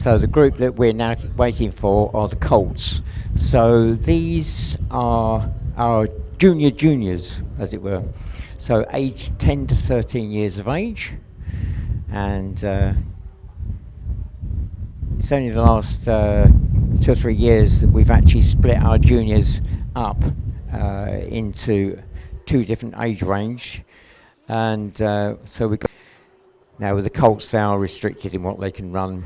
So the group that we're now waiting for are the Colts. So these are our juniors, as it were. So aged 10 to 13 years of age, and it's only the last 2 or 3 years that we've actually split our juniors up into 2 different age range, and so we've got now with the Colts they are restricted in what they can run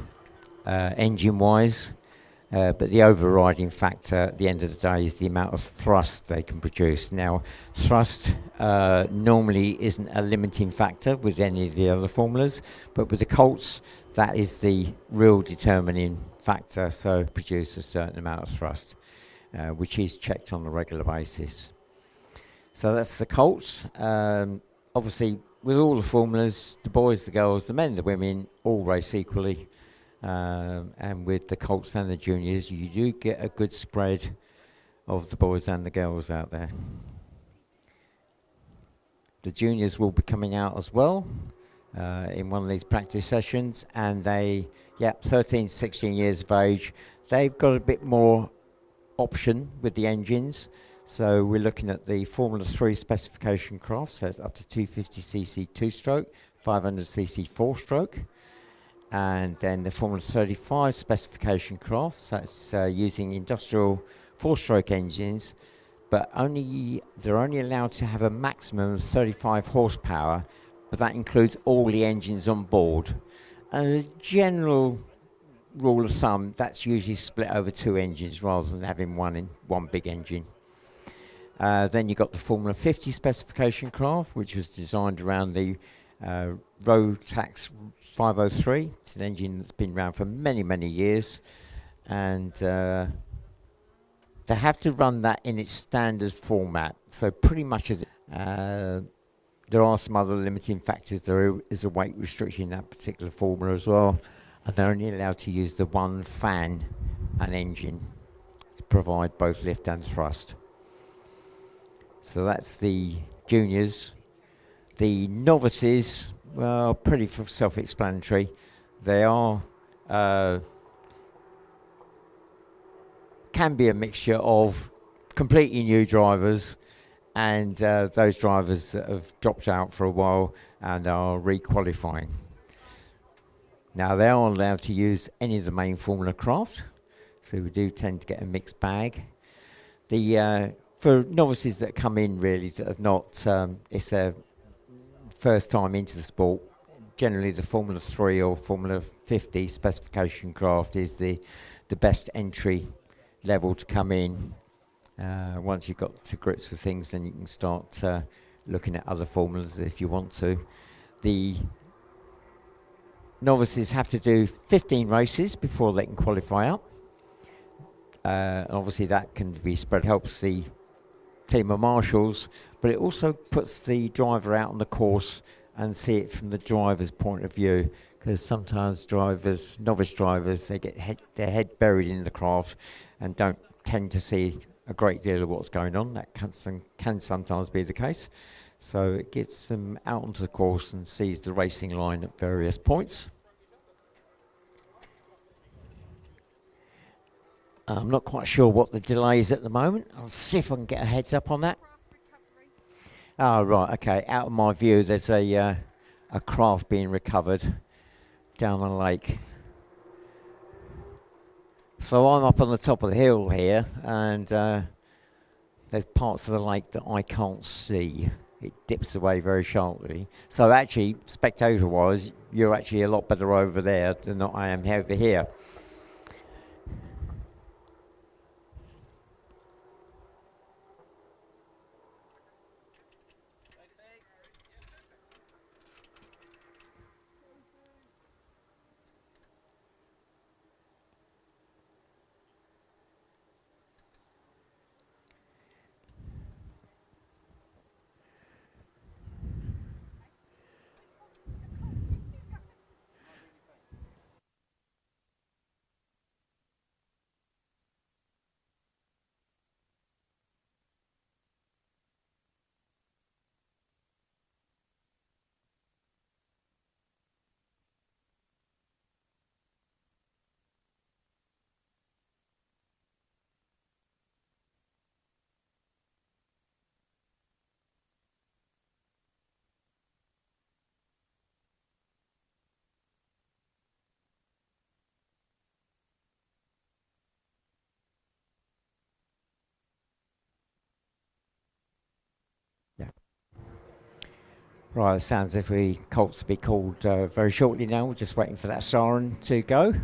engine wise, but the overriding factor at the end of the day is the amount of thrust they can produce. Now thrust normally isn't a limiting factor with any of the other formulas, but with the Colts that is the real determining factor, so produce a certain amount of thrust, which is checked on a regular basis. So that's the Colts. Obviously, with all the formulas, the boys, the girls, the men, the women, all race equally. And with the Colts and the juniors, you do get a good spread of the boys and the girls out there. The juniors will be coming out as well in one of these practice sessions, and 13, 16 years of age, they've got a bit more option with the engines. So we're looking at the Formula 3 specification craft, so it's up to 250cc 2-stroke, 500cc 4-stroke. And then the Formula 35 specification craft, so it's using industrial 4-stroke engines, but they're only allowed to have a maximum of 35 horsepower, but that includes all the engines on board. And as a general rule of thumb, that's usually split over 2 engines rather than having one big engine. Then you've got the Formula 50 specification craft, which was designed around the Rotax 503. It's an engine that's been around for many, many years, and they have to run that in its standard format. So pretty much as there are some other limiting factors. There is a weight restriction in that particular formula as well, and they're only allowed to use the one fan and engine to provide both lift and thrust. So that's the juniors. The novices, well, pretty self-explanatory. They are can be a mixture of completely new drivers and those drivers that have dropped out for a while and are re-qualifying. Now they are allowed to use any of the main formula craft, so we do tend to get a mixed bag. For novices that come in really that have not, it's their first time into the sport, generally the Formula 3 or Formula 50 specification craft is the best entry level to come in. Once you've got to grips with things, then you can start looking at other formulas if you want to. The novices have to do 15 races before they can qualify up. Obviously that can be spread, helps the team of marshals, but it also puts the driver out on the course and see it from the driver's point of view, because sometimes novice drivers, they get their head buried in the craft and don't tend to see a great deal of what's going on. That can sometimes be the case. So it gets them out onto the course and sees the racing line at various points. I'm not quite sure what the delay is at the moment. I'll see if I can get a heads up on that. Oh, right, okay. Out of my view, there's a craft being recovered down the lake. So I'm up on the top of the hill here, and there's parts of the lake that I can't see. It dips away very sharply. So actually, spectator-wise, you're actually a lot better over there than I am over here. Right, it sounds as if we Colts to be called very shortly now. We're just waiting for that siren to go.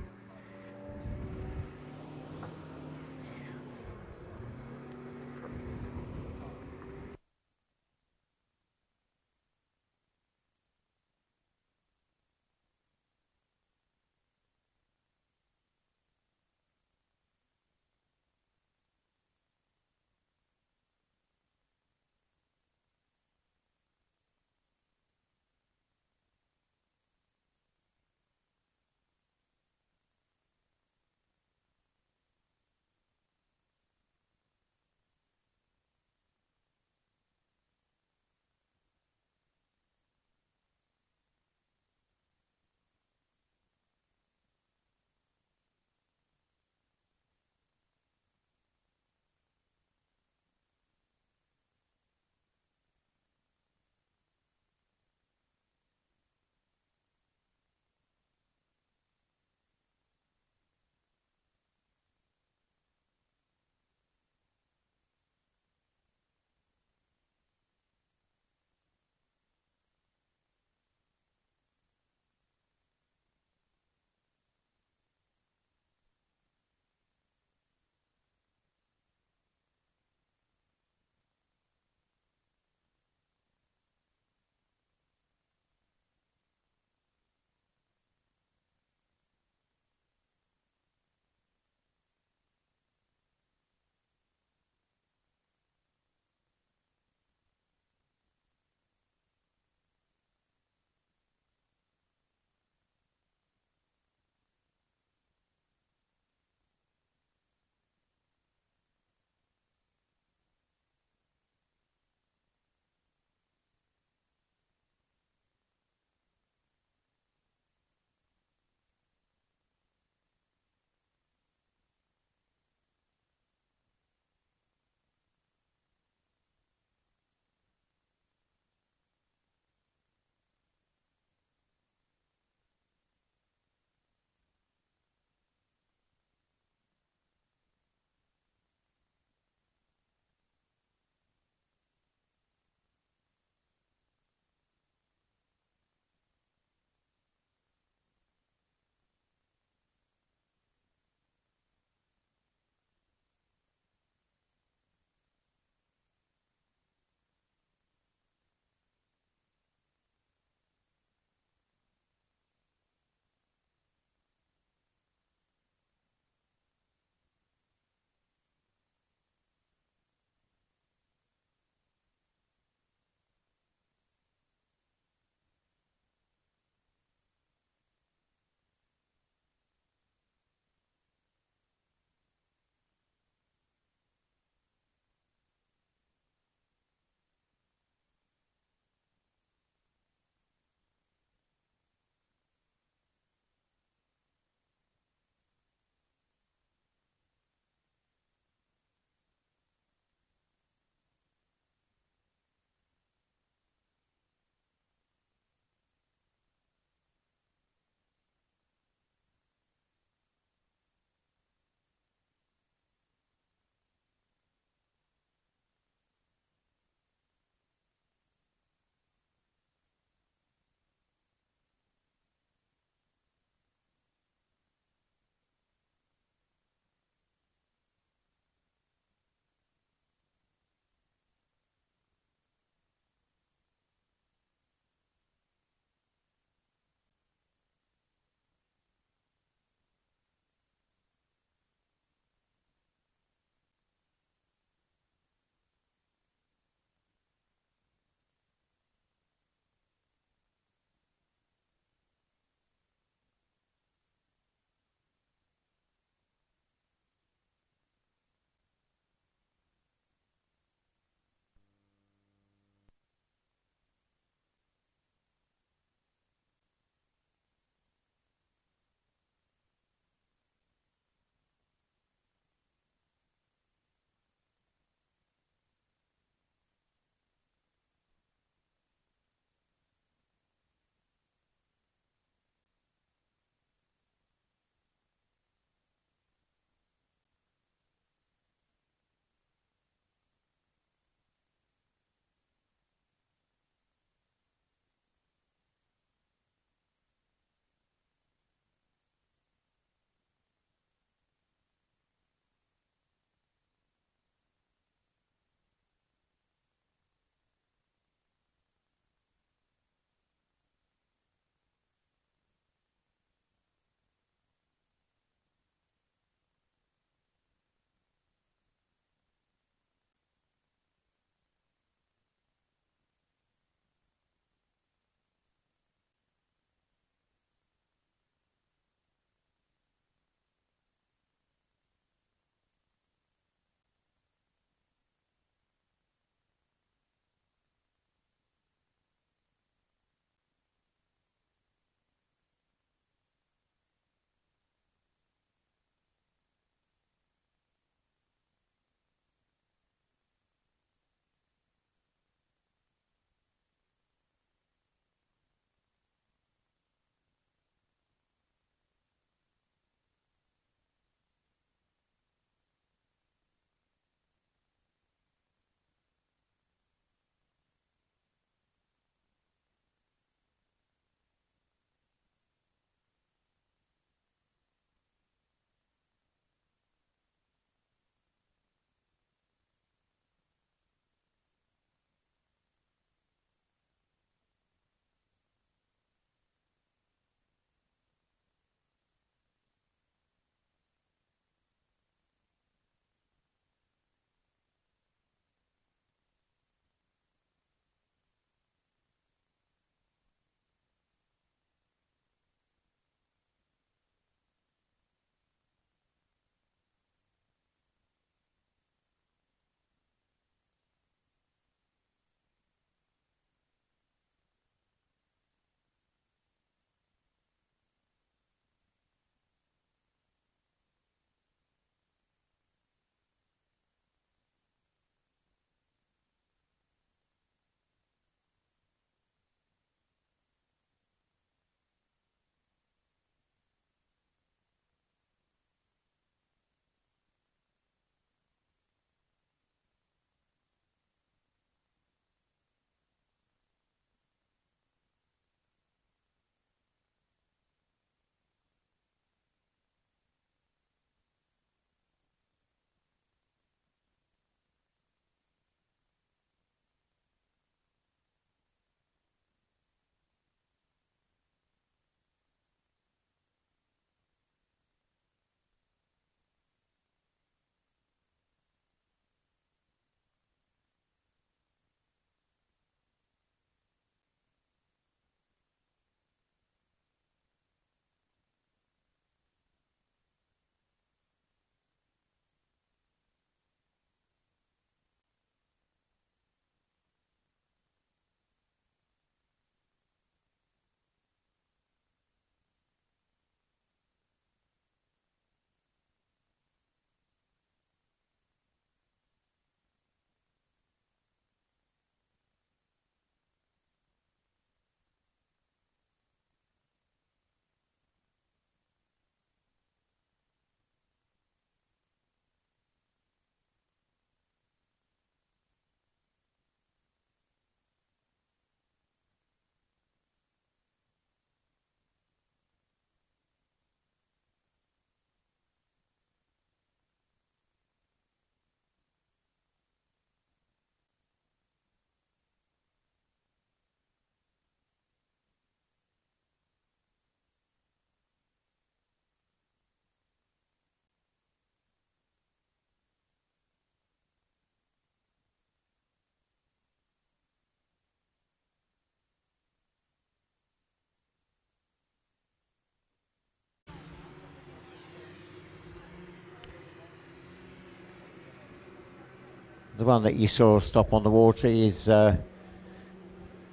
the one that you saw stop on the water, is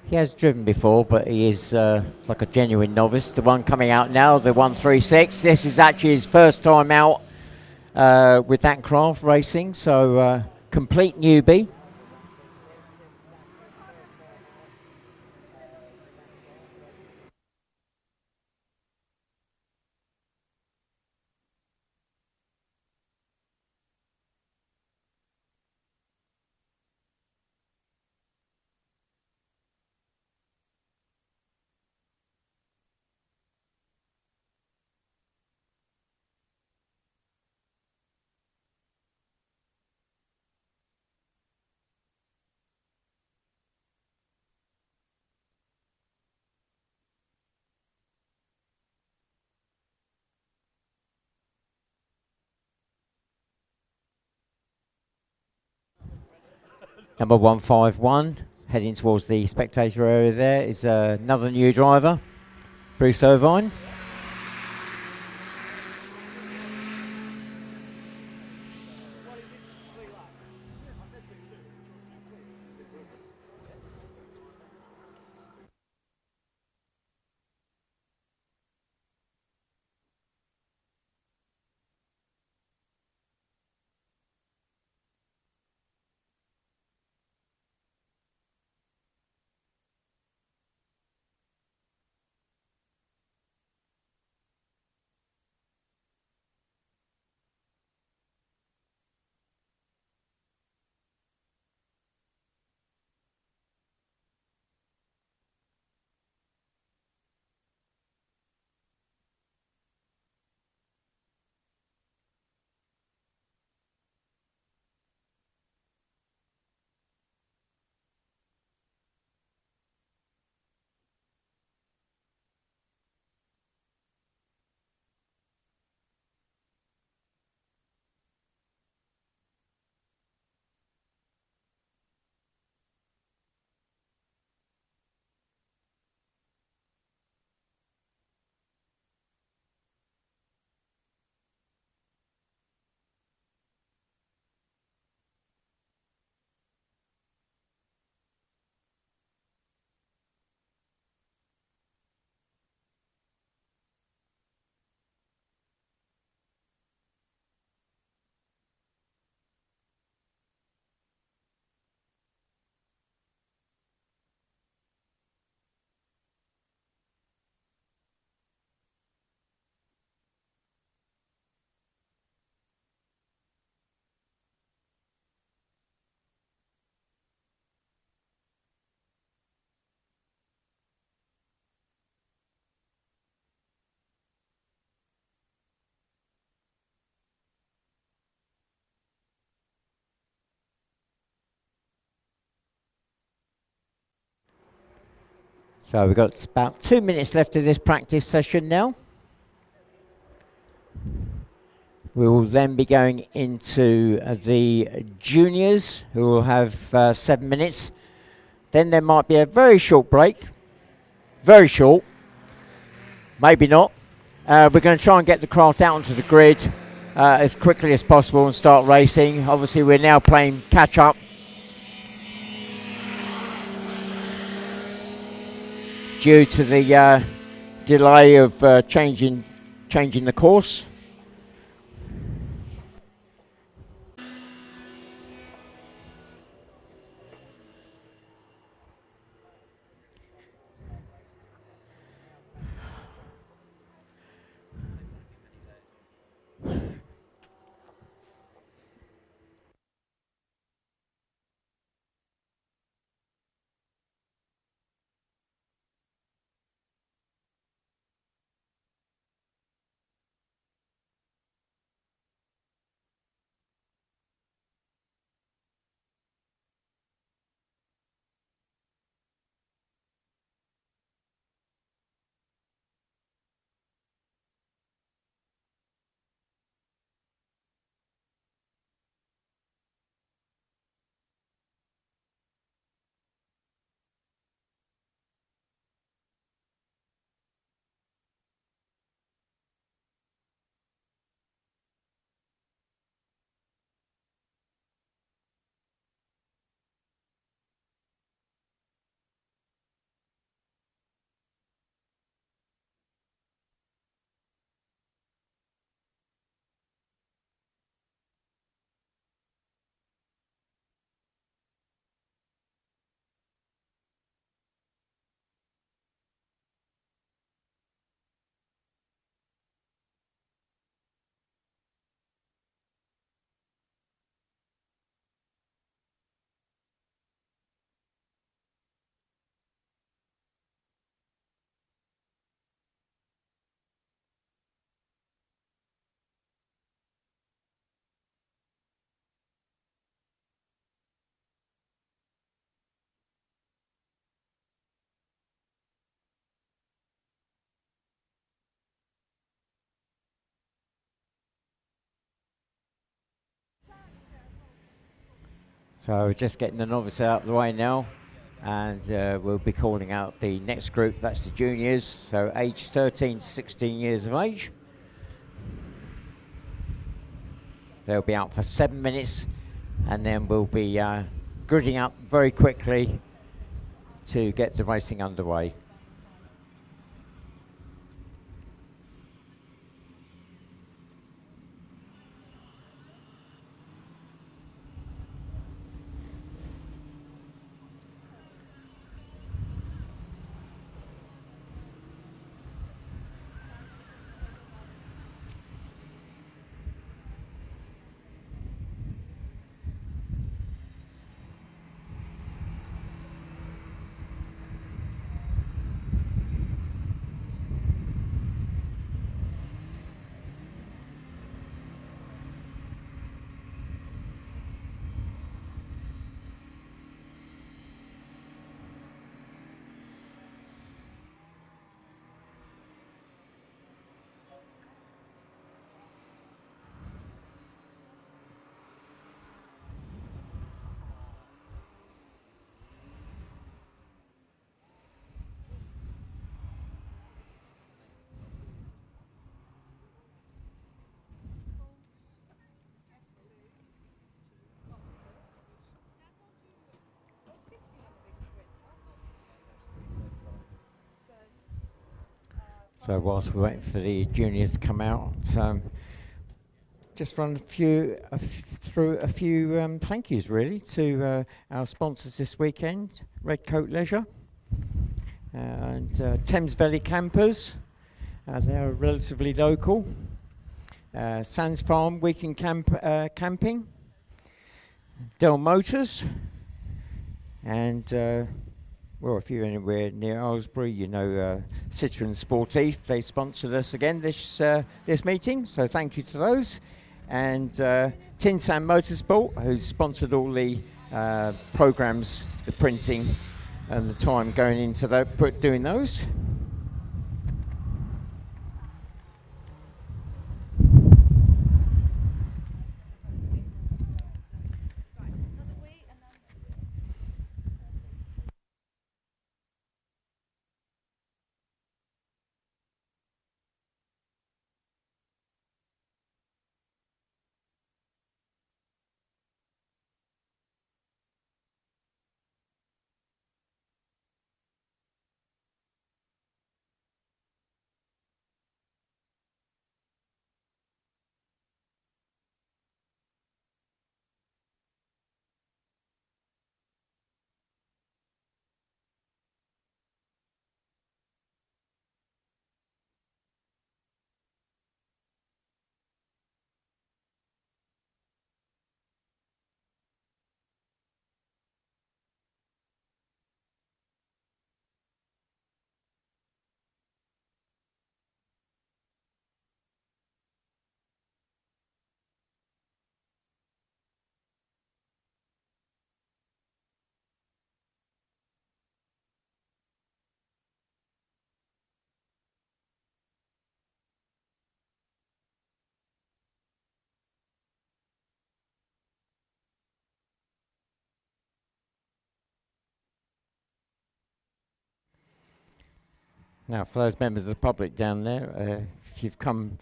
he has driven before, but he is like a genuine novice. The one coming out now, the 136, this is actually his first time out with that craft racing, so complete newbie. Number 151, heading towards the spectator area there, is another new driver, Bruce Irvine. So we've got about 2 minutes left of this practice session now. We will then be going into the juniors, who will have 7 minutes. Then there might be a very short break. Very short. Maybe not. We're going to try and get the craft out onto the grid as quickly as possible and start racing. Obviously, we're now playing catch up due to the delay of changing the course. So just getting the novice out of the way now, and we'll be calling out the next group. That's the juniors, so age 13 to 16 years of age. They'll be out for 7 minutes, and then we'll be gridding up very quickly to get the racing underway. So whilst we're waiting for the juniors to come out, just run through a few thank yous really to our sponsors this weekend: Redcoat Leisure and Thames Valley Campers. They're relatively local. Sands Farm Weekend Camping, Dell Motors, and well, if you're anywhere near Aylesbury, you know Citroën Sportif. They sponsored us again this meeting, so thank you to those. And Tin Sand Motorsport, who's sponsored all the programs, the printing, and the time going into doing those. Now, for those members of the public down there, if you've come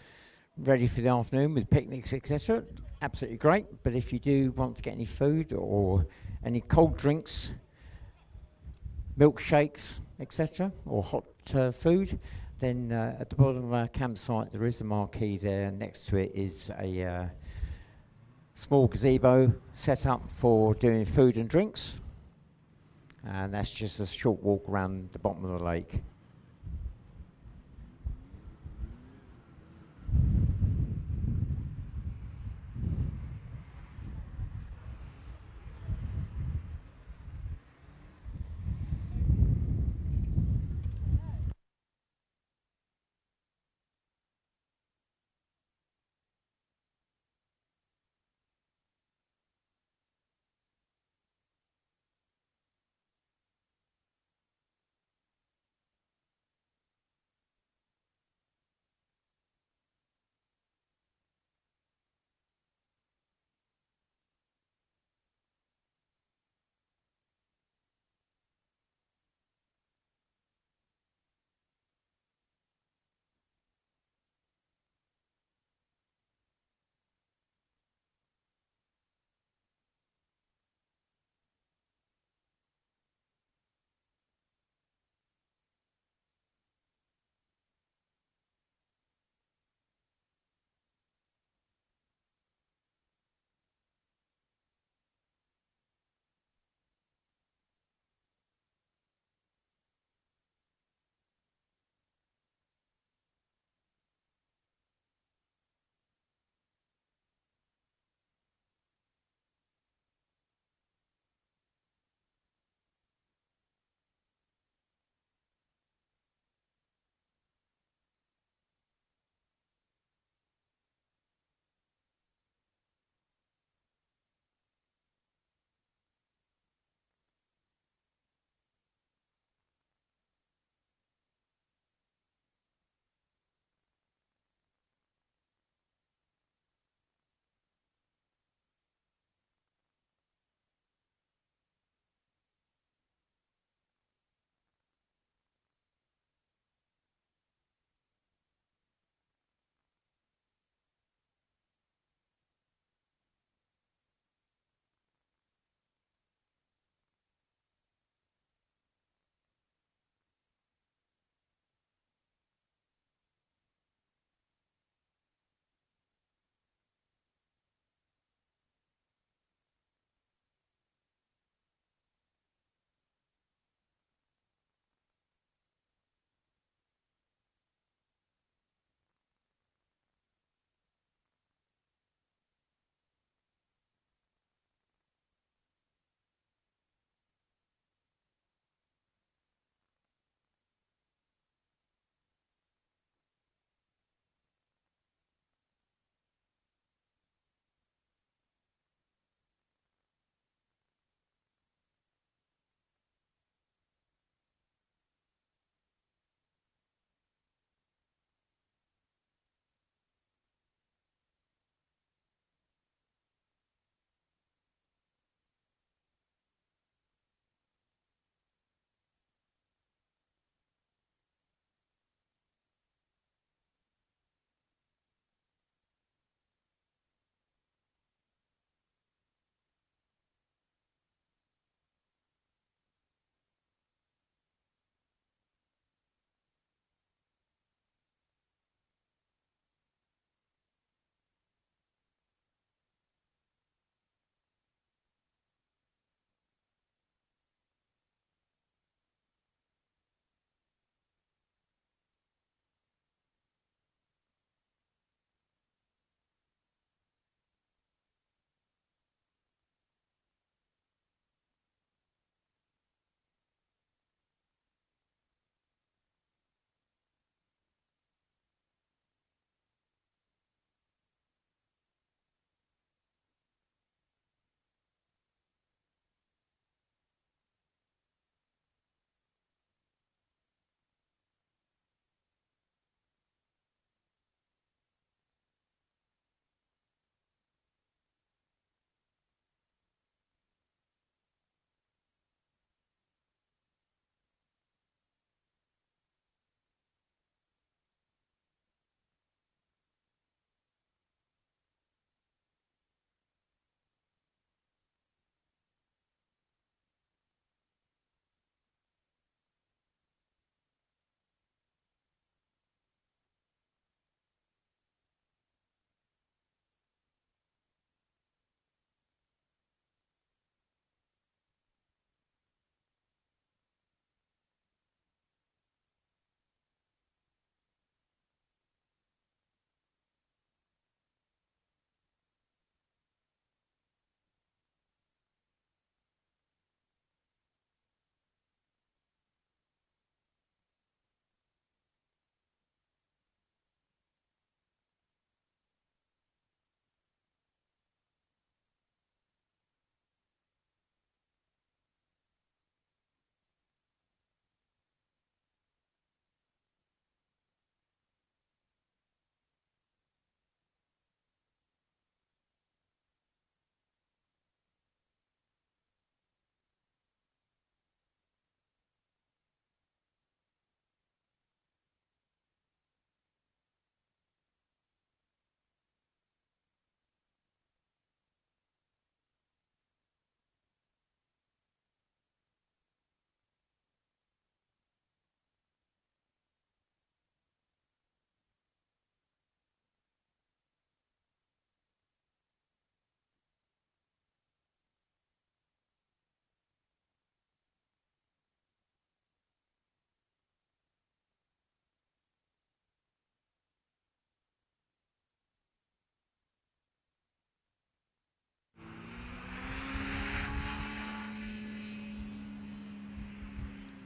ready for the afternoon with picnics, etc., absolutely great. But if you do want to get any food or any cold drinks, milkshakes, etc., or hot food, then at the bottom of our campsite there is a marquee there. Next to it is a small gazebo set up for doing food and drinks. And that's just a short walk around the bottom of the lake.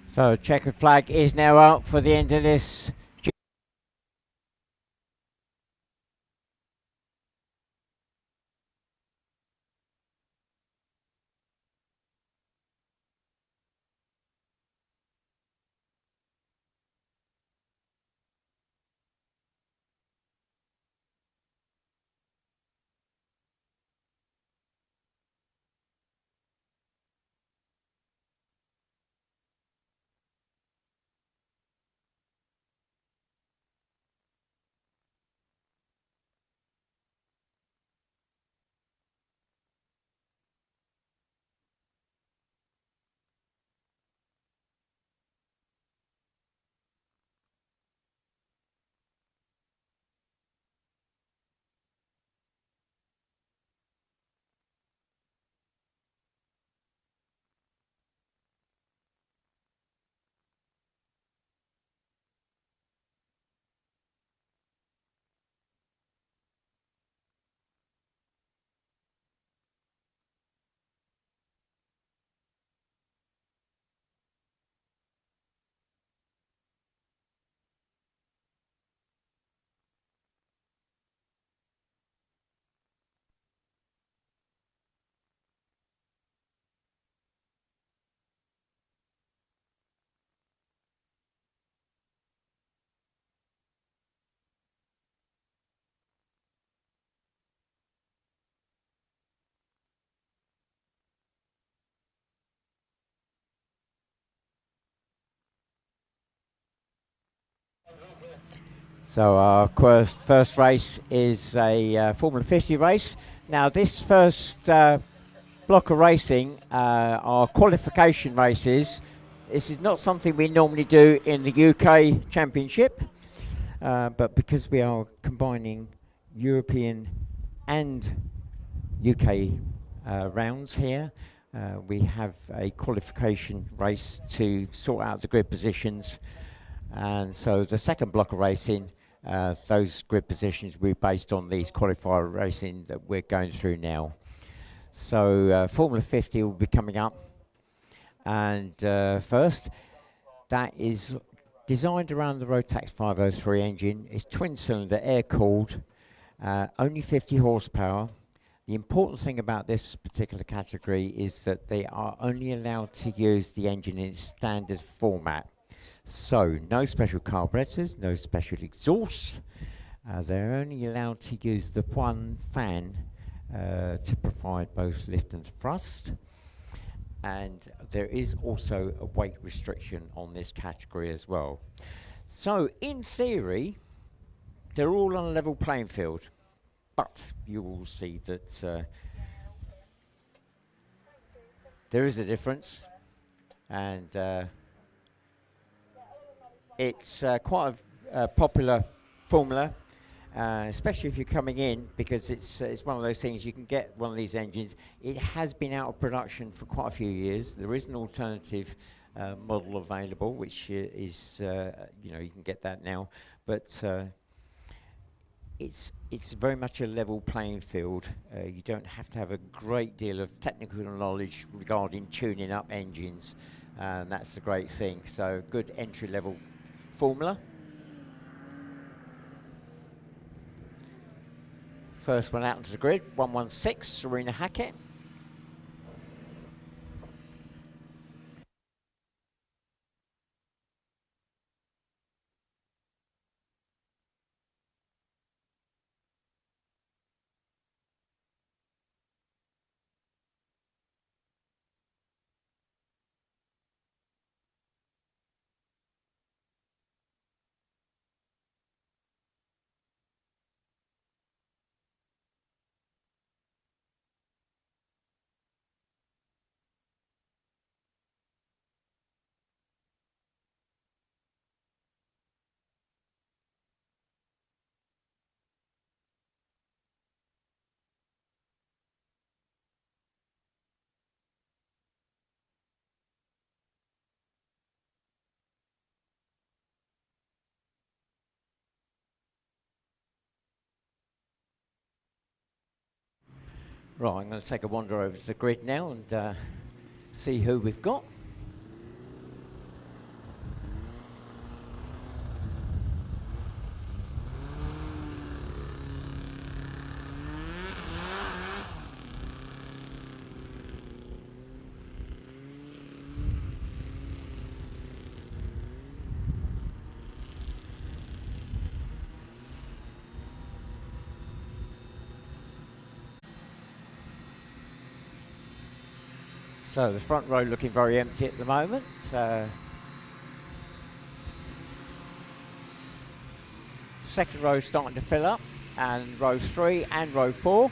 So checkered flag is now out for the end of this. So our first race is a Formula 50 race. Now this first block of racing are qualification races. This is not something we normally do in the UK Championship, but because we are combining European and UK rounds here, we have a qualification race to sort out the grid positions. And so the second block of racing, those grid positions will be based on these qualifier racing that we're going through now. So Formula 50 will be coming up. And first, that is designed around the Rotax 503 engine. It's twin-cylinder, air-cooled, only 50 horsepower. The important thing about this particular category is that they are only allowed to use the engine in its standard format. So, no special carburetors, no special exhaust. They're only allowed to use the one fan to provide both lift and thrust. And there is also a weight restriction on this category as well. So, in theory, they're all on a level playing field. But you will see that there is a difference. And it's quite a popular formula, especially if you're coming in, because it's one of those things you can get one of these engines. It has been out of production for quite a few years. There is an alternative model available, which is you can get that now, but it's very much a level playing field. You don't have to have a great deal of technical knowledge regarding tuning up engines, and that's the great thing. So good entry level formula. First one out into the grid, 116, Serena Hackett. Right, I'm going to take a wander over to the grid now and see who we've got. So the front row looking very empty at the moment. Second row starting to fill up, and row 3 and row 4.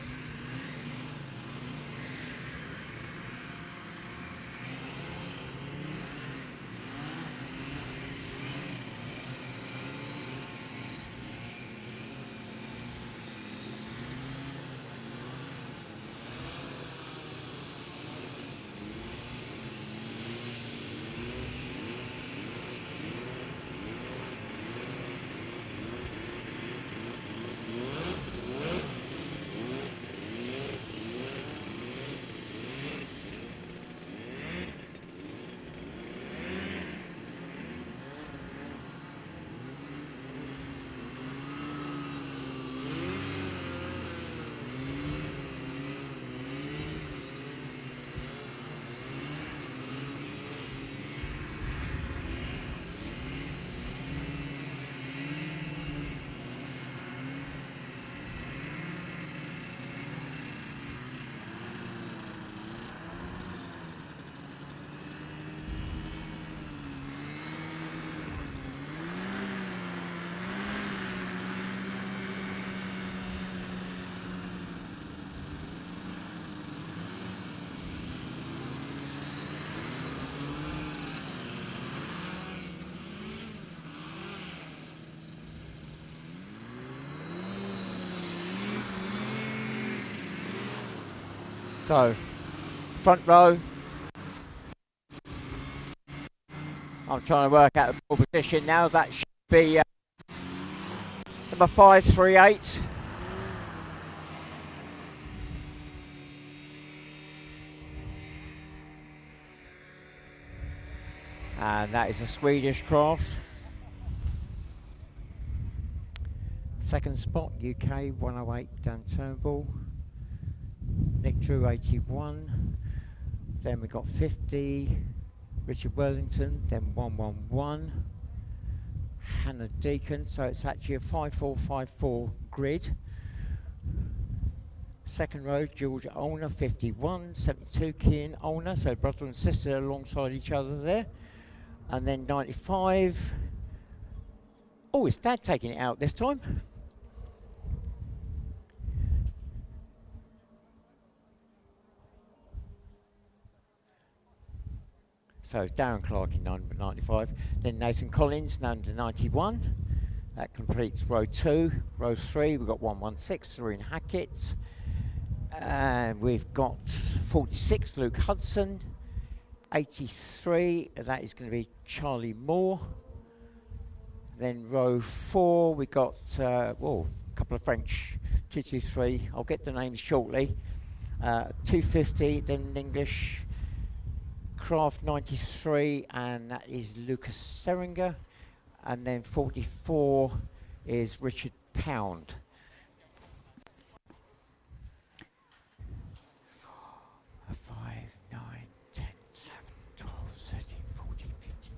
So, front row. I'm trying to work out the ball position now. That should be number 538. And that is a Swedish craft. Second spot, UK 108 Dan Turnbull. Nick Drew 81. Then we got 50. Richard Worthington. Then 111. Hannah Deacon. So it's actually a 5454 grid. Second row, George Olner 51. 72 Kian Olner. So brother and sister alongside each other there. And then 95. Oh, it's Dad taking it out this time. So it's Darren Clark in 95. Then Nathan Collins, number 91. That completes row 2. Row 3, we've got 116, Serene Hackett. And we've got 46, Luke Hudson. 83, that is going to be Charlie Moore. Then row 4, we got a couple of French, 223. I'll get the names shortly. 250, then English. Craft 93, and that is Lucas Seringer. And then 44 is Richard Pound. 5, 9, 10, 11, 12, 13, 14, 15.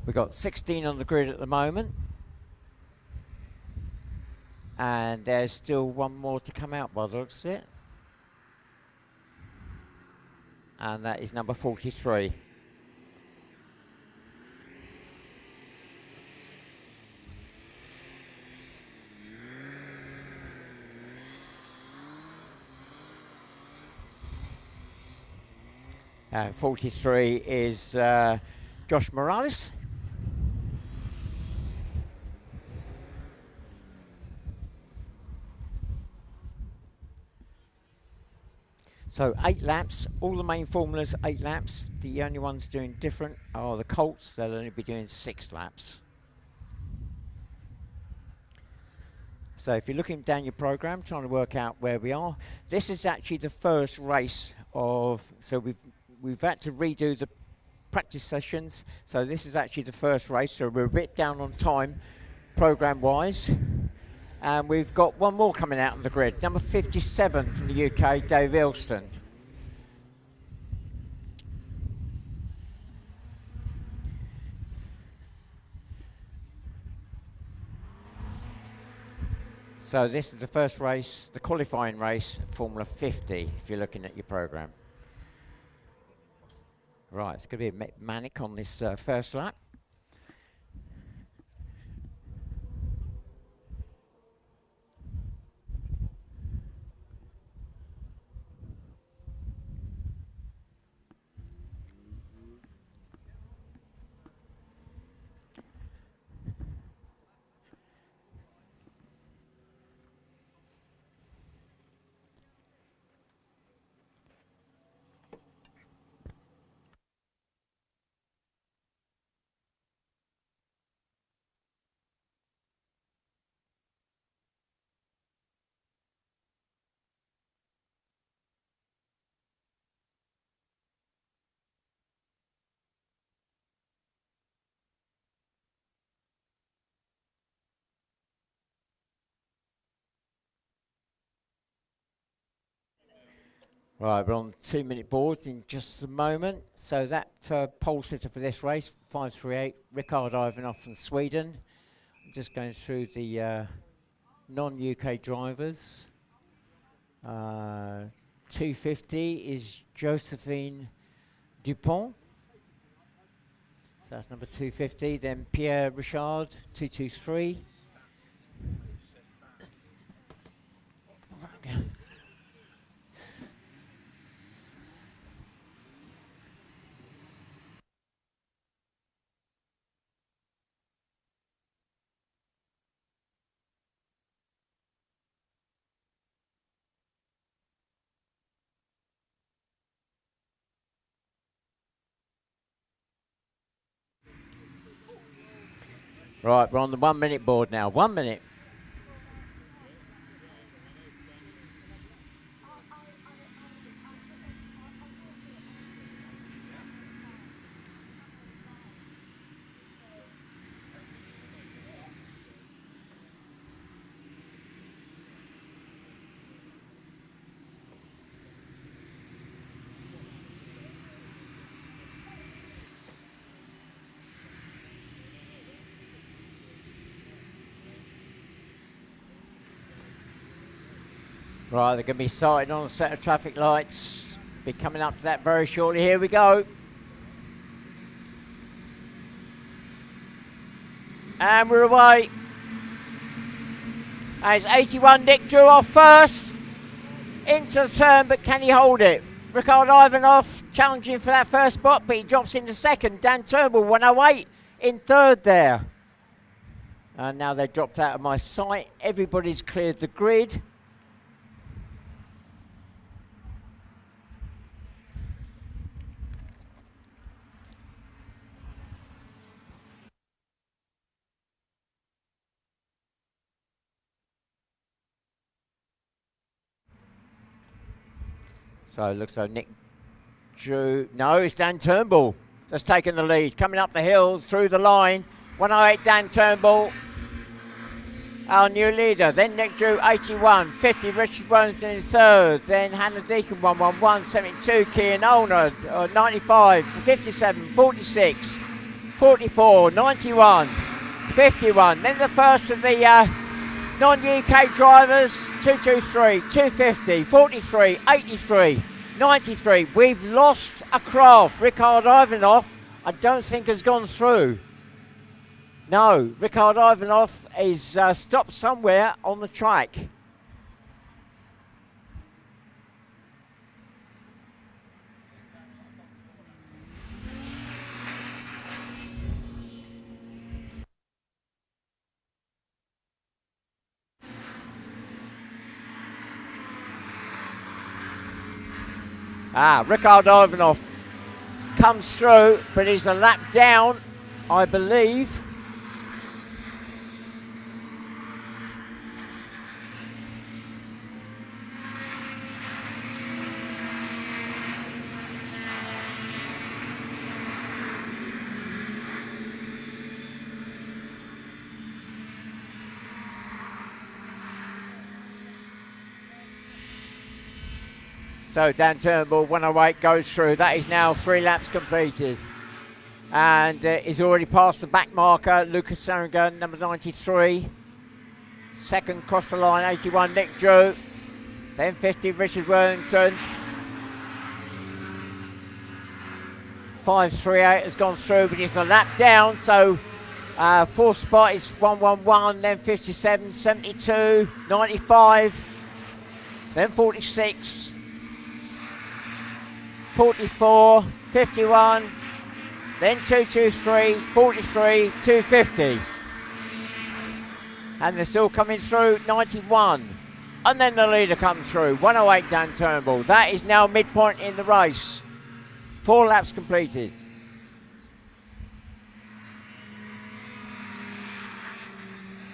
We've got 16 on the grid at the moment. And there's still one more to come out by the looks of it. And that is number 43. And 43 is Josh Morales. So 8 laps, all the main formulas 8 laps. The only ones doing different are the Colts. They'll only be doing 6 laps. So if you're looking down your program, trying to work out where we are, this is actually the first race of, so we've had to redo the practice sessions. So this is actually the first race, so we're a bit down on time program wise. And we've got one more coming out on the grid, number 57 from the UK, Dave Elston. So this is the first race, the qualifying race, Formula 50, if you're looking at your program. Right, it's going to be a manic on this first lap. Right, we're on 2-minute boards in just a moment. So that pole sitter for this race, 538, Rickard Ivanov from Sweden. Just going through the non-UK drivers. 250 is Josephine Dupont. So that's number 250. Then Pierre Richard, 223. Right, we're on the 1-minute board now. 1 minute. Right, they're going to be sighted on a set of traffic lights. Be coming up to that very shortly. Here we go. And we're away. As 81 Nick Drew off first. Into the turn, but can he hold it? Rickard Ivanov challenging for that first spot, but he drops into second. Dan Turnbull, 108 in third there. And now they've dropped out of my sight. Everybody's cleared the grid. So it looks like Nick Drew. No, it's Dan Turnbull that's taken the lead. Coming up the hill through the line. 108 Dan Turnbull, our new leader. Then Nick Drew, 81. 50 Richard Wellington in third. Then Hannah Deacon, 111. 72 Kian Olner, 95. 57. 46. 44. 91. 51. Then the first of the non-UK drivers, 223, 250, 43, 83, 93. We've lost a craft. Rickard Ivanov, I don't think has gone through. No, Rickard Ivanov is stopped somewhere on the track. Rickard Ivanov comes through, but he's a lap down, I believe. So Dan Turnbull, 108, goes through. That is now 3 laps completed. And is already past the back marker. Lucas Saringa, number 93. Second, cross the line, 81, Nick Drew. Then 50, Richard Wellington. 538 has gone through, but it's a lap down, so fourth spot is 111, then 57, 72, 95, then 46, 44, 51, then 223, 43, 250. And they're still coming through, 91. And then the leader comes through, 108 Dan Turnbull. That is now midpoint in the race. 4 laps completed.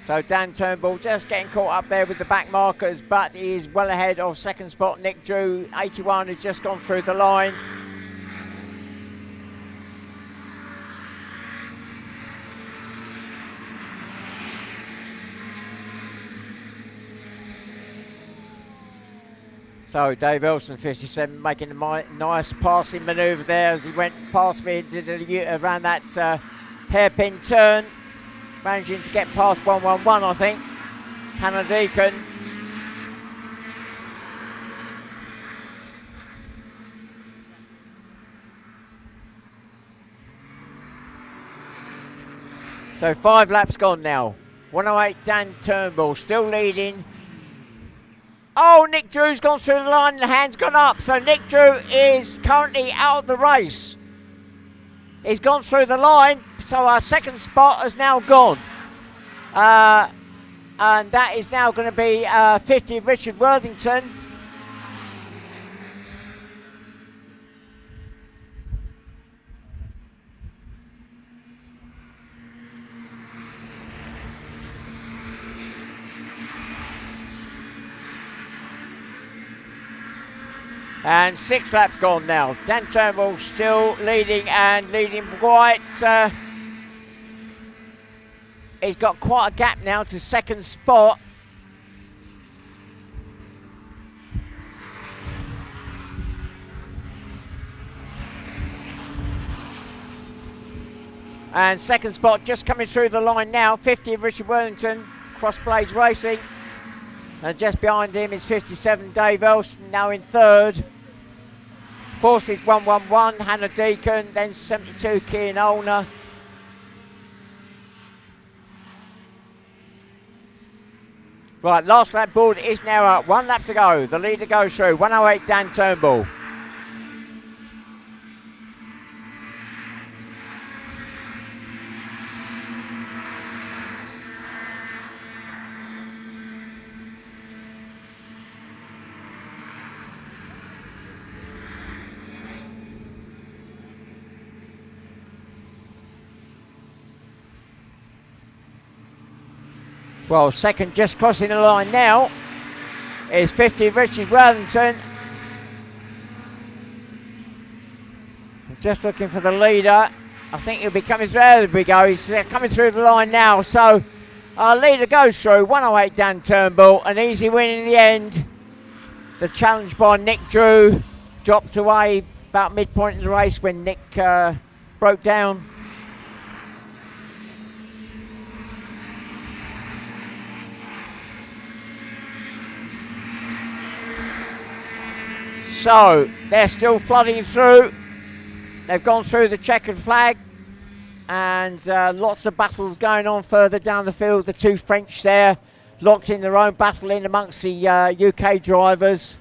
So Dan Turnbull just getting caught up there with the back markers, but he is well ahead of second spot. Nick Drew, 81, has just gone through the line. So Dave Elson, 57, making a nice passing manoeuvre there as he went past me and did around that hairpin turn. Managing to get past 111, I think. Hannah Deacon. So 5 laps gone now. 108 Dan Turnbull still leading. Oh, Nick Drew's gone through the line and the hand's gone up. So Nick Drew is currently out of the race. He's gone through the line, so our second spot has now gone. And that is now going to be 50 Richard Worthington. And 6 laps gone now. Dan Turnbull still leading and leading quite. He's got quite a gap now to second spot. And second spot just coming through the line now. 50 Richard Worthington, Crossblades Racing. And just behind him is 57 Dave Elston, now in third. Fourth is 111 Hannah Deacon, then 72 Kian Olner. Right, last lap board is now up. 1 lap to go. The leader goes through. 108 Dan Turnbull. Well, second just crossing the line now is 50 Richard Worthington. Just looking for the leader. I think he'll be coming through. There we go. He's coming through the line now. So our leader goes through. 108 Dan Turnbull. An easy win in the end. The challenge by Nick Drew dropped away about midpoint in the race when Nick broke down. So they're still flooding through. They've gone through the checkered flag, and lots of battles going on further down the field. The 2 French there locked in their own battle in amongst the UK drivers.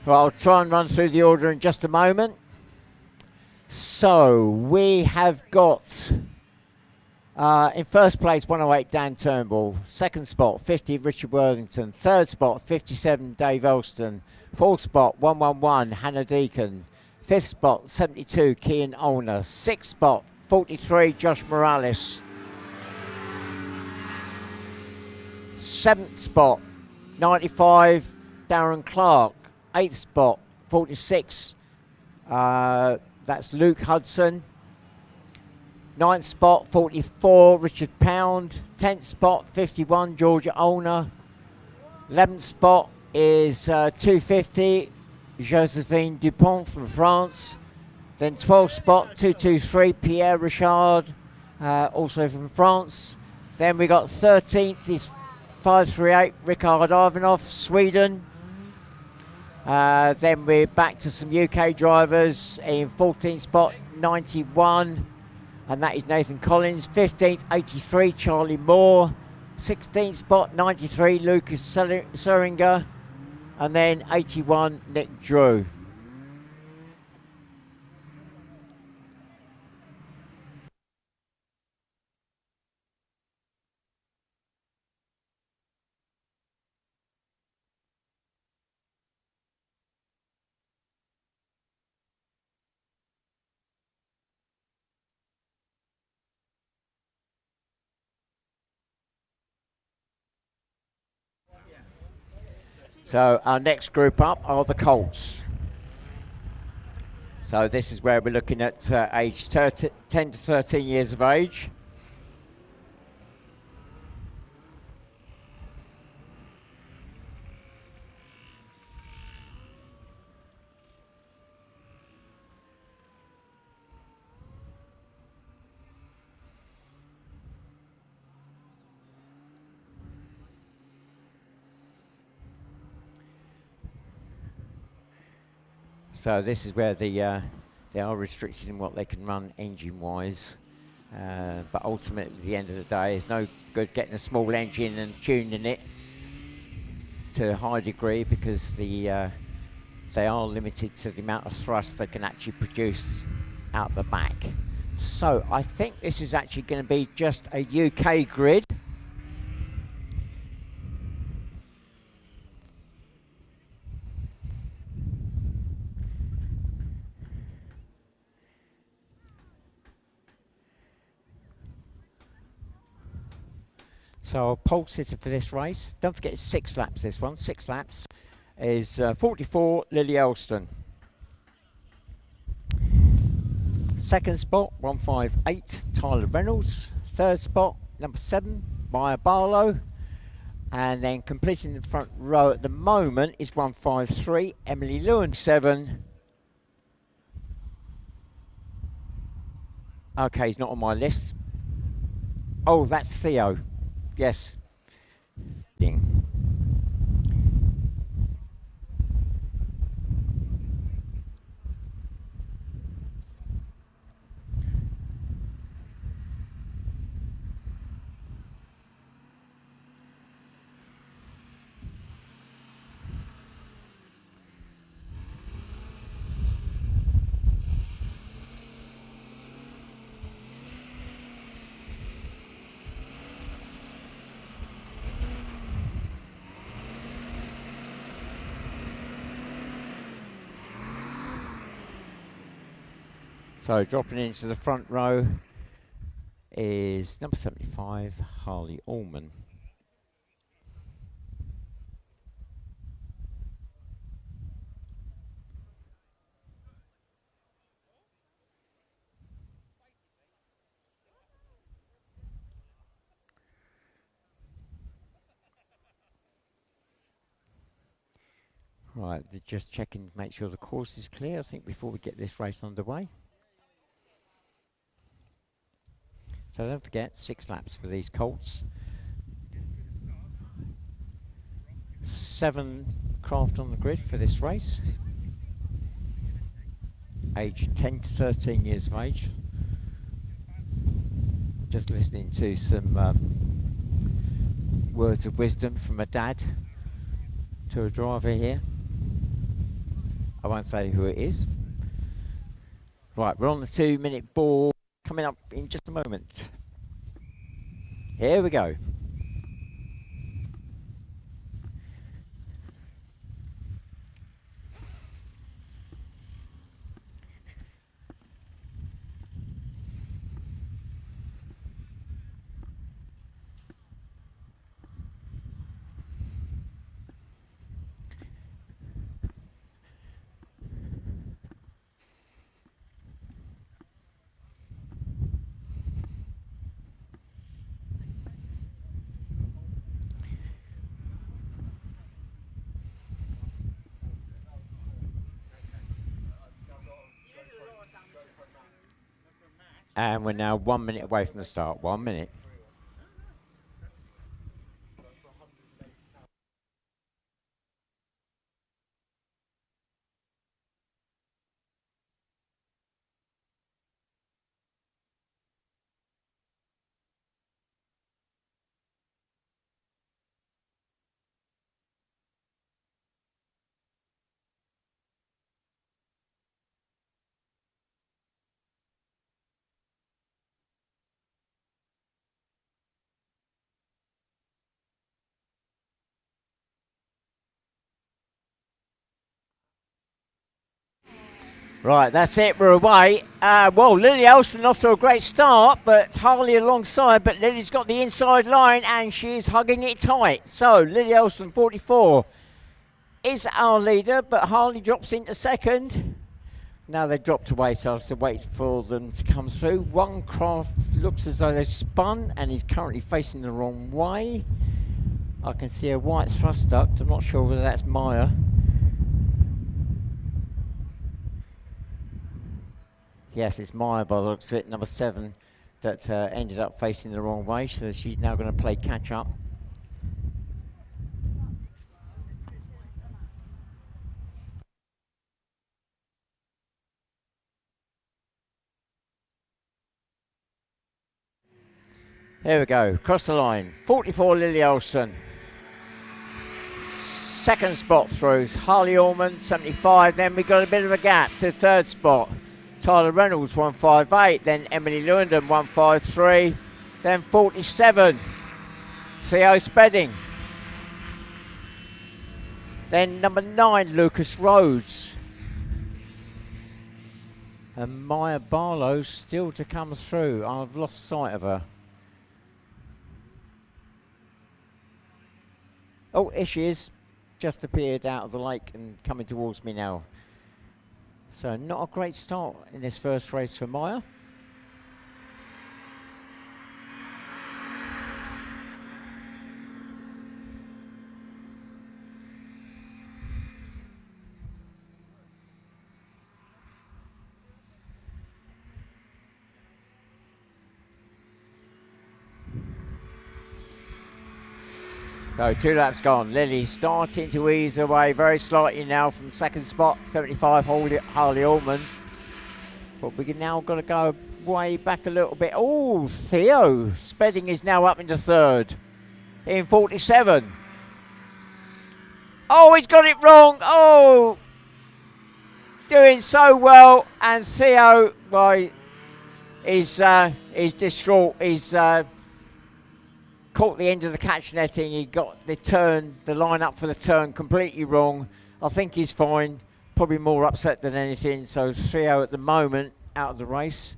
Well, I'll try and run through the order in just a moment. So we have got in first place 108 Dan Turnbull, second spot 50 Richard Worthington, third spot 57 Dave Elston, fourth spot 111 Hannah Deacon, fifth spot 72 Kian Olner, sixth spot 43 Josh Morales, seventh spot 95 Darren Clark, 8th spot, 46, that's Luke Hudson. 9th spot, 44, Richard Pound. 10th spot, 51, Georgia Olner. 11th spot is 250, Josephine Dupont from France. Then 12 spot 223 Pierre Richard, also from France. Then we got 13th is 538 Ricard Ivanov, Sweden. Then we're back to some UK drivers in 14th spot 91, and that is Nathan Collins. 15th 83 Charlie Moore. 16th spot 93 Lucas Seringer, and then 81 Nick Drew. So our next group up are the Colts. So this is where we're looking at age 10 to 13 years of age. So this is where they are restricted in what they can run engine-wise. But ultimately, at the end of the day, it's no good getting a small engine and tuning it to a high degree, because they are limited to the amount of thrust they can actually produce out the back. So I think this is actually going to be just a UK grid. So our pole sitter for this race, don't forget it's 6 laps this one, 6 laps, is 44 Lily Elston. Second spot, 158 Tyler Reynolds. Third spot, number 7 Maya Barlow. And then completing the front row at the moment is 153 Emily Lewin. 7. Okay, he's not on my list. Oh, that's Theo. Yes. Ding. So dropping into the front row is number 75, Harley Allman. Right, just checking to make sure the course is clear, I think, before we get this race underway. So don't forget, 6 laps for these Colts. 7 craft on the grid for this race. Age 10 to 13 years of age. Just listening to some words of wisdom from a dad to a driver here. I won't say who it is. Right, we're on the 2-minute ball, coming up in just a moment. Here we go. And we're now 1 minute away from the start. 1 minute. Right, that's it. We're away. Well, Lily Elson off to a great start, but Harley alongside. But Lily's got the inside line, and she's hugging it tight. So Lily Elson, 44, is our leader, but Harley drops into second. Now they've dropped away, so I have to wait for them to come through. One craft looks as though they've spun, and is currently facing the wrong way. I can see a white thrust duct. I'm not sure whether that's Maya. Yes, it's Maya by the looks of it, number 7, that ended up facing the wrong way, so she's now going to play catch up. There we go, across the line. 44 Lily Olsen. Second spot through, Harley Ormond, 75. Then we got a bit of a gap to third spot. Tyler Reynolds, 158. Then Emily Lewandon, 153. Then 47, Theo Spedding. Then number 9, Lucas Rhodes. And Maya Barlow still to come through. I've lost sight of her. Oh, here she is. Just appeared out of the lake and coming towards me now. So not a great start in this first race for Maya. So 2 laps gone. Lily starting to ease away very slightly now from second spot, 75 Harley Allman. But we now got to go way back a little bit. Oh, Theo Spedding is now up into third in 47. Oh, he's got it wrong. Oh, doing so well. And Theo, well, is distraught. He's caught the end of the catch netting. He got the line up for the turn completely wrong. I think he's fine. Probably more upset than anything. So Theo at the moment out of the race.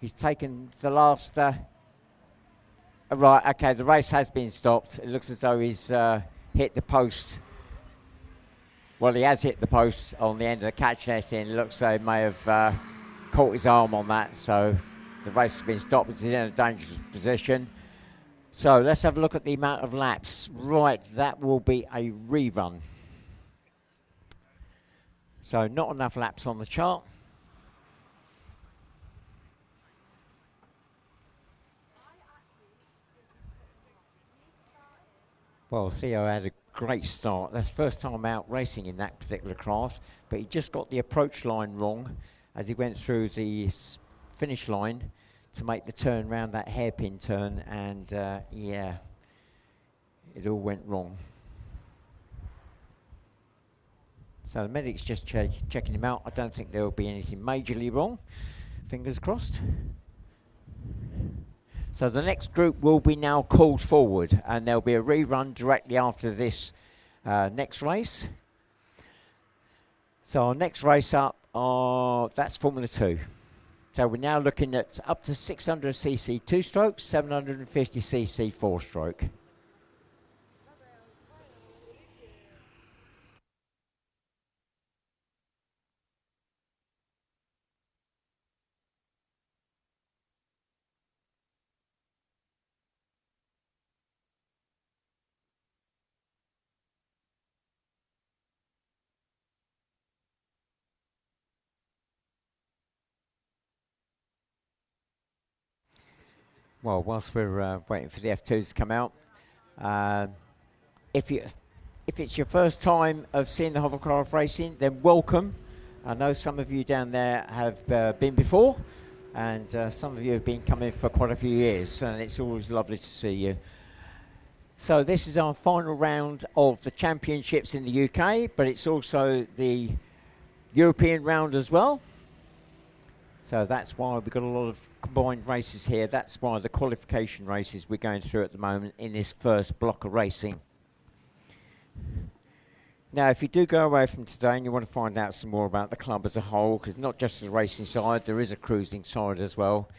He's taken the last. Right, okay, the race has been stopped. It looks as though he's hit the post. Well, he has hit the post on the end of the catch netting. It looks like he may have caught his arm on that. So the race has been stopped. He's in a dangerous position. So let's have a look at the amount of laps. Right, that will be a rerun. So not enough laps on the chart. Well, Theo had a great start. That's the first time out racing in that particular craft, but he just got the approach line wrong as he went through the finish line to make the turn round that hairpin turn, and yeah, it all went wrong. So the medic's just checking him out. I don't think there will be anything majorly wrong. Fingers crossed. So the next group will be now called forward, and there'll be a rerun directly after this next race. So our next race up, that's Formula 2. So we're now looking at up to 600cc 2-stroke, 750cc 4-stroke. Well, whilst we're waiting for the F2s to come out, uh, if it's your first time of seeing the hovercraft racing, then welcome. I know some of you down there have been before, and some of you have been coming for quite a few years, and it's always lovely to see you. So this is our final round of the championships in the UK, but it's also the European round as well. So that's why we've got a lot of combined races here. That's why the qualification races we're going through at the moment in this first block of racing. Now, if you do go away from today and you want to find out some more about the club as a whole, because not just the racing side, there is a cruising side as well,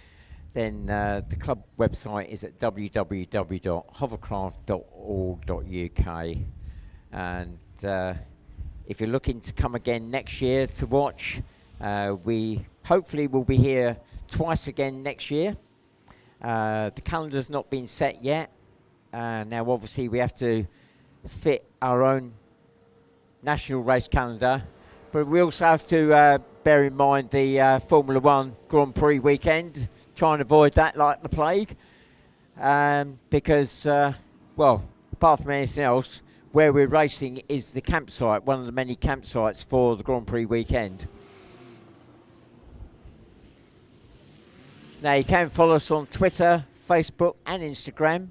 then the club website is at www.hovercraft.org.uk. And if you're looking to come again next year to watch, we hopefully will be here twice again next year. The calendar's not been set yet. Now, obviously, we have to fit our own national race calendar, but we also have to bear in mind the Formula 1 Grand Prix weekend, try and avoid that like the plague, because, well, apart from anything else, where we're racing is the campsite, one of the many campsites for the Grand Prix weekend. Now, you can follow us on Twitter, Facebook and Instagram,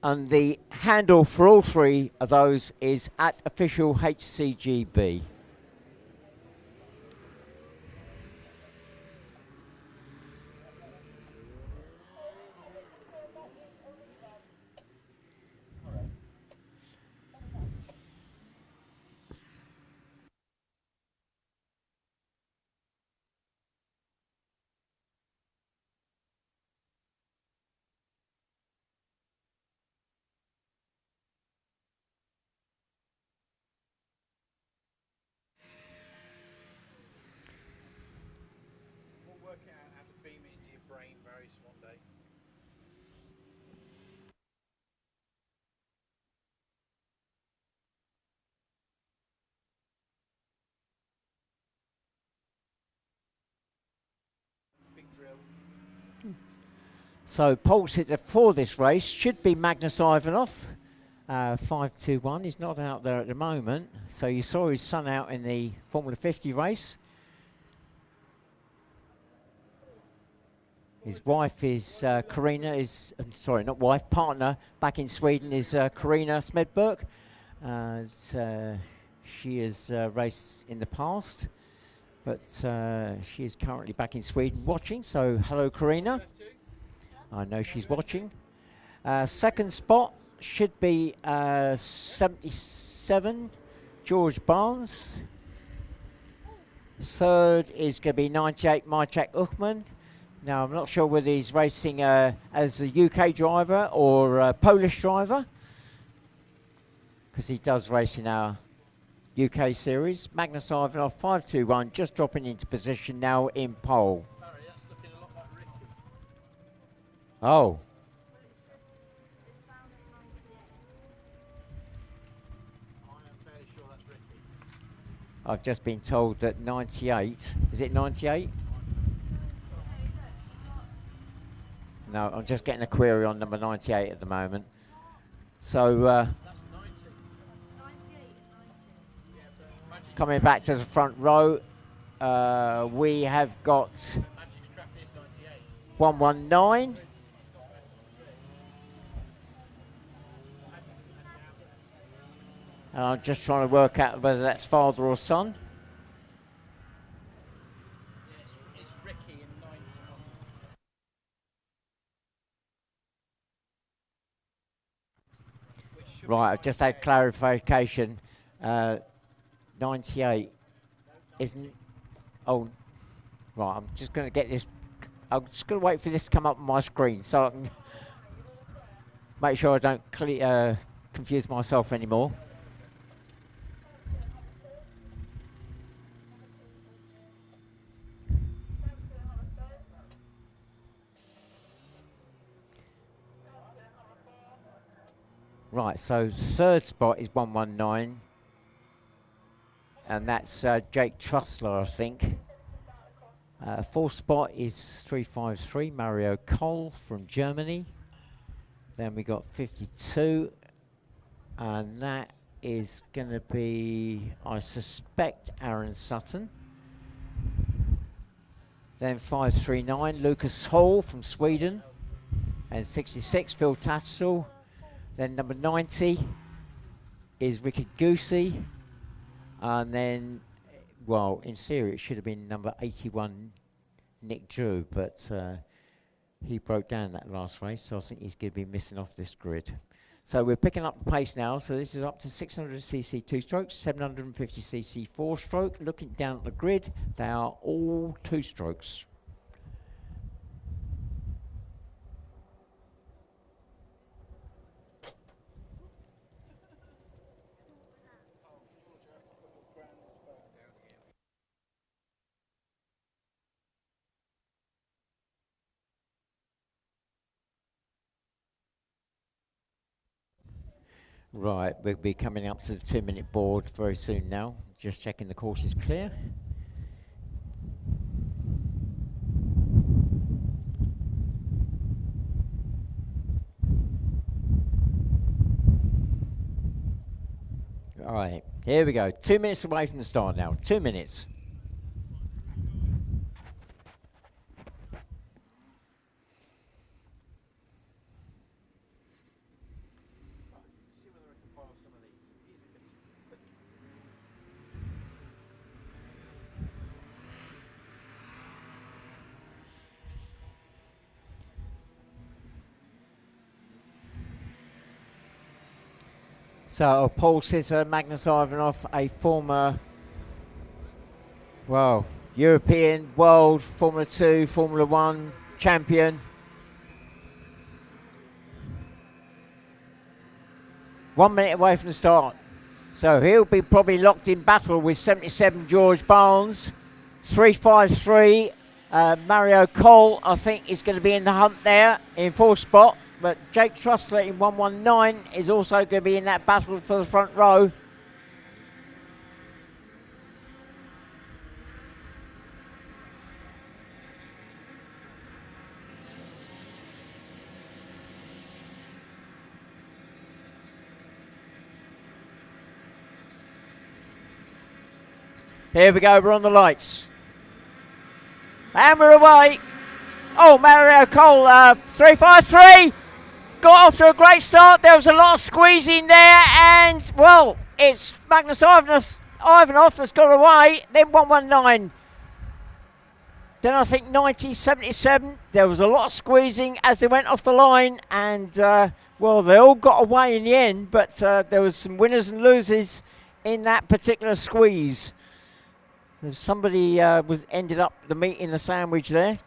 and the handle for all three of those is @official HCGB. So pole sitter for this race should be Magnus Ivanov, 521. He's not out there at the moment. So you saw his son out in the Formula 50 race. His wife is Karina, sorry, not wife, partner back in Sweden is Karina Smedberg. She has raced in the past, but she is currently back in Sweden watching. So hello, Karina. I know she's watching. Second spot should be 77, George Barnes. Third is going to be 98, Maciek Uchman. Now, I'm not sure whether he's racing as a UK driver or a Polish driver, because he does race in our UK series. Magnus Ivanov, 521, just dropping into position now in pole. Oh. I've just been told that 98, is it 98? No, I'm just getting a query on number 98 at the moment. So, coming back to the front row, we have got 119. I'm just trying to work out whether that's father or son. It's Ricky in 9. Right, I've just had clarification. 98 isn't. Oh, right. I'm just going to get this. I'm just going to wait for this to come up on my screen so I can make sure I don't confuse myself anymore. Right, so third spot is 119, and that's Jake Trussler, I think. Fourth spot is 353, Mario Cole from Germany. Then we got 52, and that is going to be, I suspect, Aaron Sutton. Then 539, Lucas Hall from Sweden. And 66, Phil Tattersall. Then number 90 is Ricky Goosey. And then, well, in theory, it should have been number 81, Nick Drew, but he broke down that last race, so I think he's going to be missing off this grid. So we're picking up the pace now. So this is up to 600cc 2-strokes, 750cc 4-stroke. Looking down at the grid, they are all 2-strokes. Right, we'll be coming up to the 2-minute board very soon now. Just checking the course is clear. All right, here we go. 2 minutes away from the start now. 2 minutes. So Paul Sitter, Magnus Ivanov, a former, well, European, World, Formula 2, Formula 1 champion. 1 minute away from the start. So he'll be probably locked in battle with 77 George Barnes. 353 Mario Cole, I think, is going to be in the hunt there in fourth spot. But Jake Trussler in 119 is also going to be in that battle for the front row. Here we go, we're on the lights. And we're away. Oh, Mario Cole, 353. Got off to a great start. There was a lot of squeezing there, and well, it's Magnus Ivanov that's got away. Then 119. Then I think 90, 77. There was a lot of squeezing as they went off the line, and well, they all got away in the end. But there was some winners and losers in that particular squeeze. So somebody ended up the meat in the sandwich there.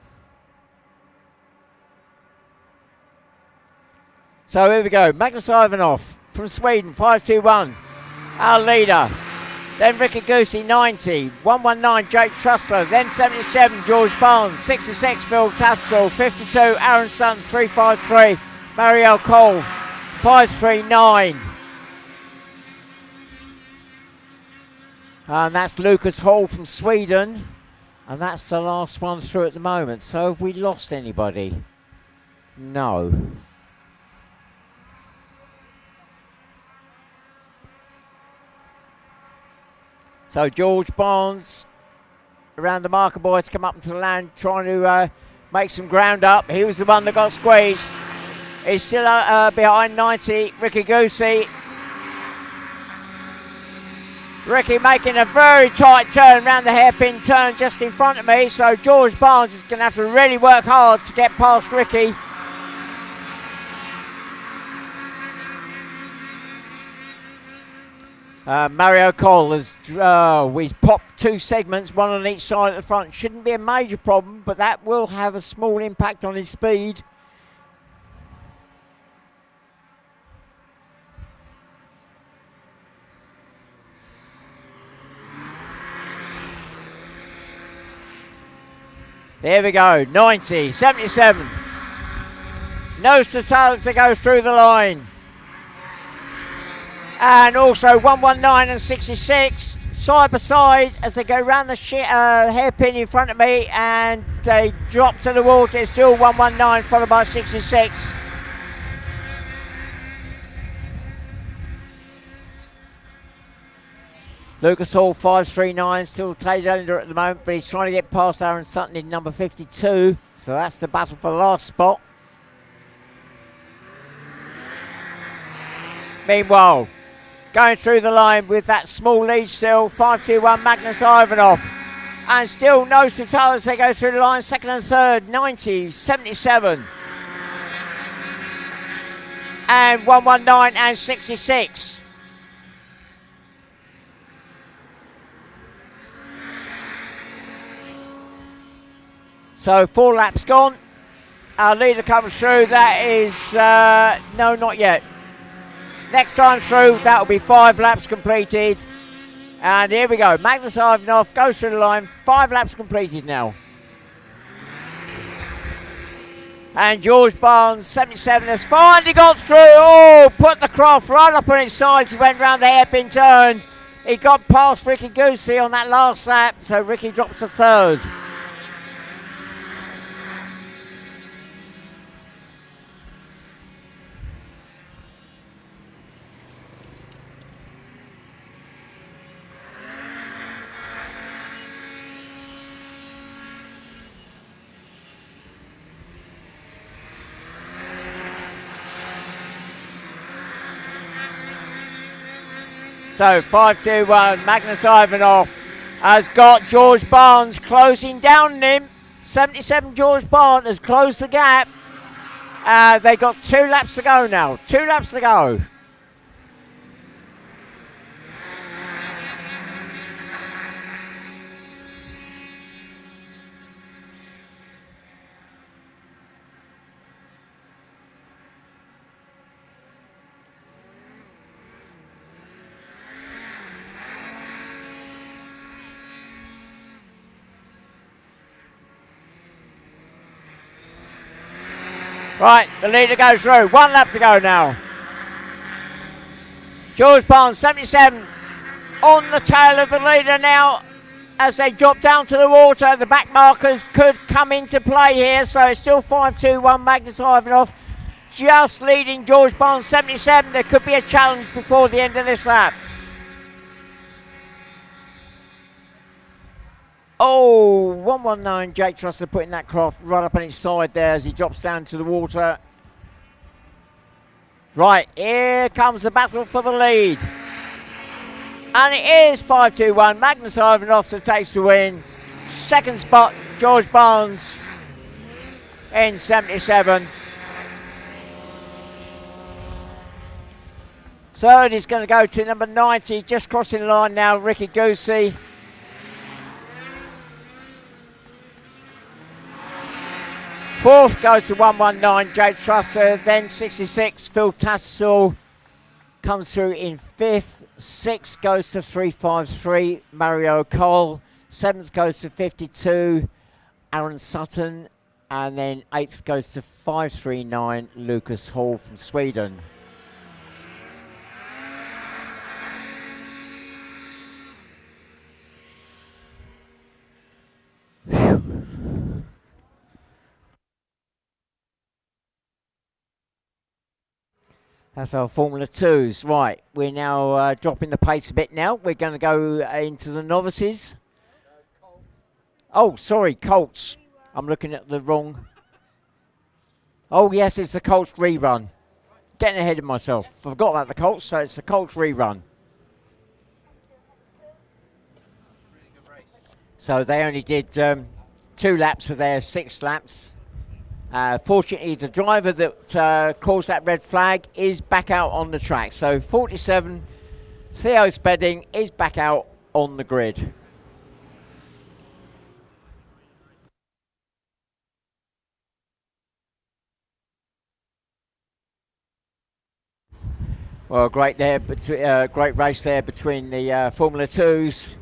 So here we go, Magnus Ivanov from Sweden, 521, our leader. Then Ricky Goosey, 90, 119, Jake Trussler, then 77, George Barnes, 66, Phil Tattersall, 52, Aaron Sutton, 353, Mario Cole, 539. And that's Lucas Hall from Sweden, and that's the last one through at the moment. So have we lost anybody? No. So George Barnes around the marker boy to come up into the land, trying to make some ground up. He was the one that got squeezed. He's still behind 90, Ricky Goosey. Ricky making a very tight turn around the hairpin turn just in front of me. So George Barnes is going to have to really work hard to get past Ricky. Mario Cole has he's popped 2 segments, one on each side at the front. Shouldn't be a major problem, but that will have a small impact on his speed. There we go, 90, 77. Nose to tail to go through the line. And also 119 and 66. side by side as they go round the hairpin in front of me, and they drop to the water. It's still 119 followed by 66. Lucas Hall 539, still the tail under at the moment, but he's trying to get past Aaron Sutton in number 52. So that's the battle for the last spot. Meanwhile, going through the line with that small lead still, 521 Magnus Ivanov. And still nose to tail as they go through the line, second and third, 90, 77. And 119 and 66. So 4 laps gone. Our leader comes through. That is, no, not yet. Next time through, that will be 5 laps completed. And here we go. Magnus Ivanov goes through the line. 5 laps completed now. And George Barnes, 77, has finally got through. Oh, put the craft right up on his sides. He went round the hairpin turn. He got past Ricky Goosey on that last lap. So Ricky drops to third. So 521, Magnus Ivanov has got George Barnes closing down on him. 77 George Barnes has closed the gap. They got 2 laps to go now. 2 laps to go. Right, the leader goes through. 1 lap to go now. George Barnes, 77, on the tail of the leader now as they drop down to the water. The back markers could come into play here, so it's still 5-2-1 Magnus Ivanov just leading George Barnes, 77. There could be a challenge before the end of this lap. Oh, 119 Jake Truster putting that craft right up on his side there as he drops down to the water. Right, here comes the battle for the lead. And it is 5-2-1. Magnus Ivanov to takes the win. Second spot, George Barnes in 77. Third is going to go to number 90, just crossing the line now, Ricky Goosey. Fourth goes to 119, Jake Trusser. Then 66, Phil Tassel comes through in fifth. Sixth goes to 353, Mario Cole. Seventh goes to 52, Aaron Sutton. And then eighth goes to 539, Lucas Hall from Sweden. That's our Formula 2s. Right, we're now dropping the pace a bit now. We're going to go into the novices. Oh, sorry, Colts. I'm looking at the wrong... Oh, yes, it's the Colts rerun. Getting ahead of myself. Forgot about the Colts, so it's the Colts rerun. So they only did 2 laps for their 6 laps. Fortunately, the driver that caused that red flag is back out on the track. So 47, Theo Spedding is back out on the grid. Well, great there, but great race there between the Formula 2s.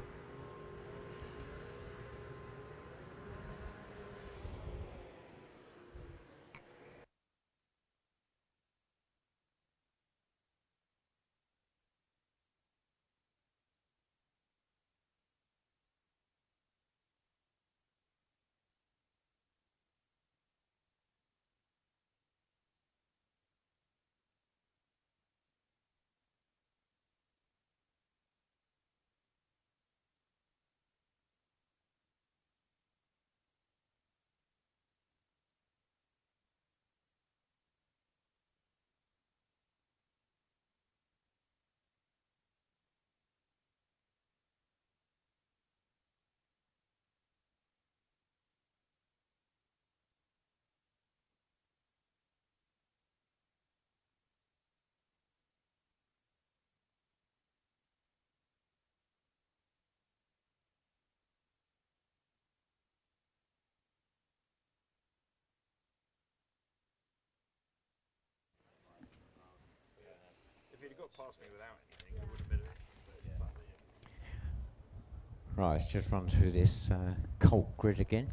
Right, let's just run through this Colt grid again.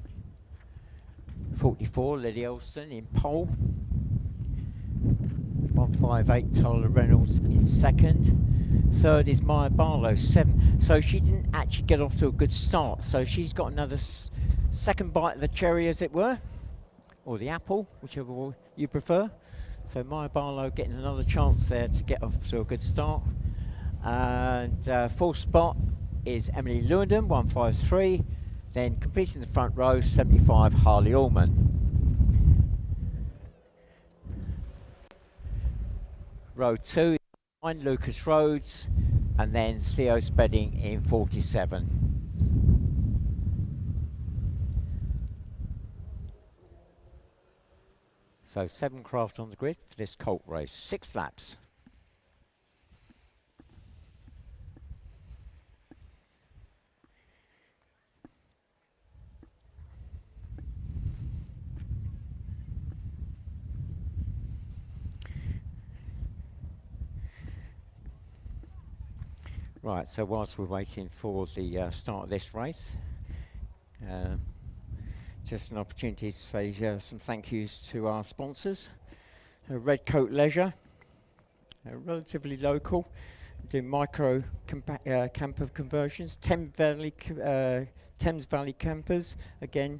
44, Lily Elston in pole. 158, Tyler Reynolds in second. Third is Maya Barlow, 7. So she didn't actually get off to a good start. So she's got another second bite of the cherry, as it were. Or the apple, whichever you prefer. So Maya Barlow getting another chance there to get off to a good start. And fourth spot is Emily Lewandon, 153. Then completing the front row, 75, Harley Allman. Row 2, 9, Lucas Rhodes. And then Theo Spedding in 47. So 7 craft on the grid for this Colt race, 6 laps. Right, so whilst we're waiting for the start of this race, just an opportunity to say some thank yous to our sponsors. Red Coat Leisure, relatively local, do micro camper conversions. Thames Valley Campers, again,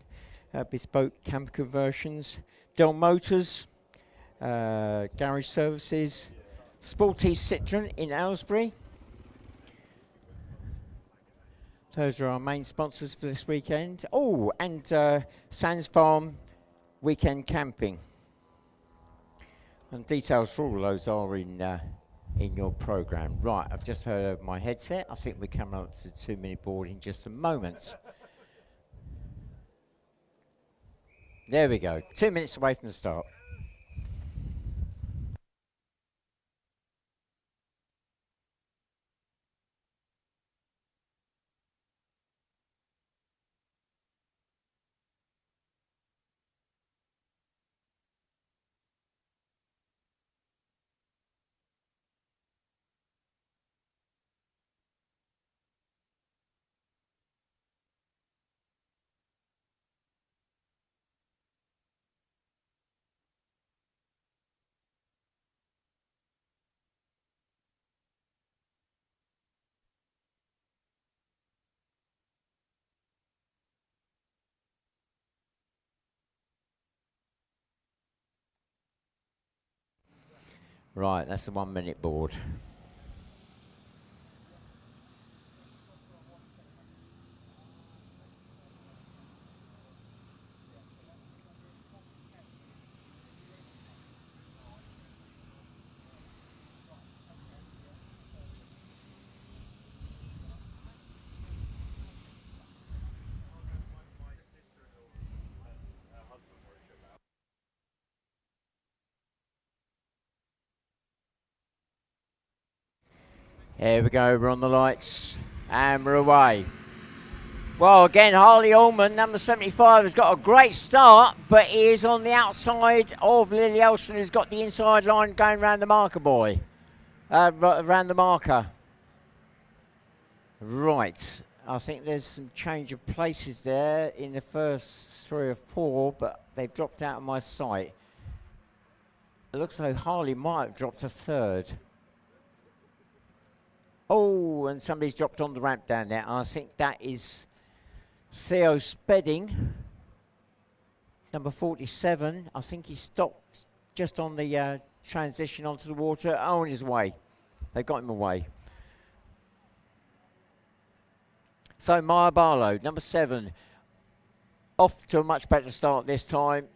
bespoke camper conversions. Dell Motors, garage services. Sporty Citroen in Aylesbury. Those are our main sponsors for this weekend. Oh, and Sands Farm Weekend Camping. And details for all those are in your programme. Right, I've just heard over my headset. I think we're coming up to the 2-minute board in just a moment. There we go, 2 minutes away from the start. Right, that's the 1 minute board. Here we go, we're on the lights, and we're away. Well, again, Harley Allman, number 75, has got a great start, but he is on the outside of Lily Elson, who's got the inside line going round the marker boy. Around the marker. Right, I think there's some change of places there in the first 3 or 4, but they've dropped out of my sight. It looks like Harley might have dropped a third. Oh, and somebody's dropped on the ramp down there. I think that is Theo Spedding, number 47. I think he stopped just on the transition onto the water. Oh, on his way. They got him away. So Maya Barlow, number 7, off to a much better start this time.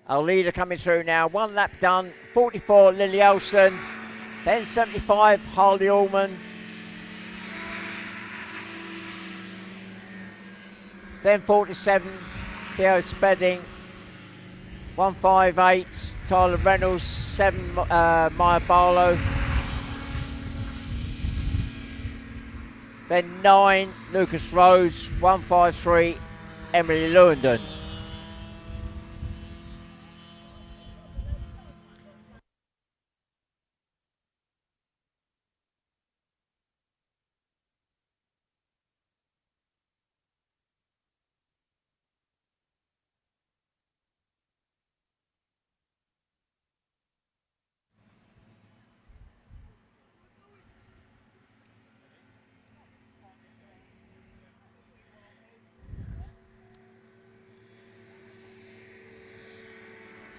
Our leader coming through now. 1 lap done. 44, Lily Elson. Then 75, Harley Allman. Then 47, Theo Spedding. 158, Tyler Reynolds. 7, Maya Barlow. Then 9, Lucas Rhodes. 153, Emily Lewandon.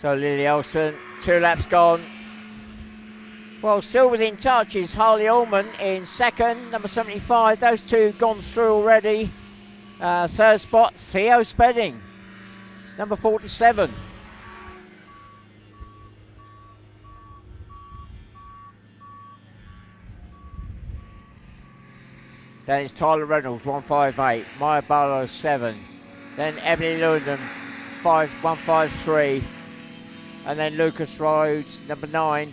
So Lily Olsen, 2 laps gone. Well, still within touch is Harley Ullman in second, number 75. Those two gone through already. Third spot, Theo Spedding, number 47. Then it's Tyler Reynolds, 158. Maya Barlow, 7. Then Emily Lewandham, 153. And then Lucas Rhodes, number 9.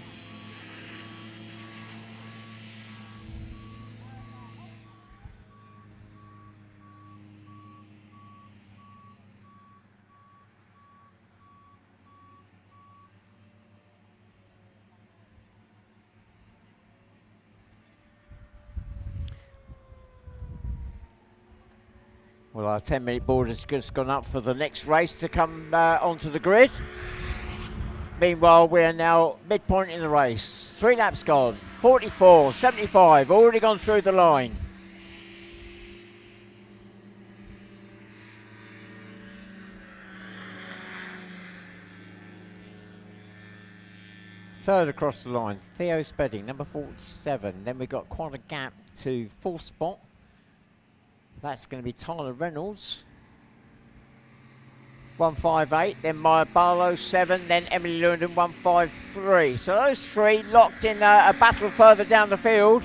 Well, our 10-minute board has just gone up for the next race to come onto the grid. Meanwhile, we are now midpoint in the race. 3 laps gone. 44, 75, already gone through the line. Third across the line, Theo Spedding, number 47. Then we've got quite a gap to 4th spot. That's going to be Tyler Reynolds, 158. Then Maya Barlow, 7. Then Emily Lewandham, 153. So those 3 locked in a battle further down the field.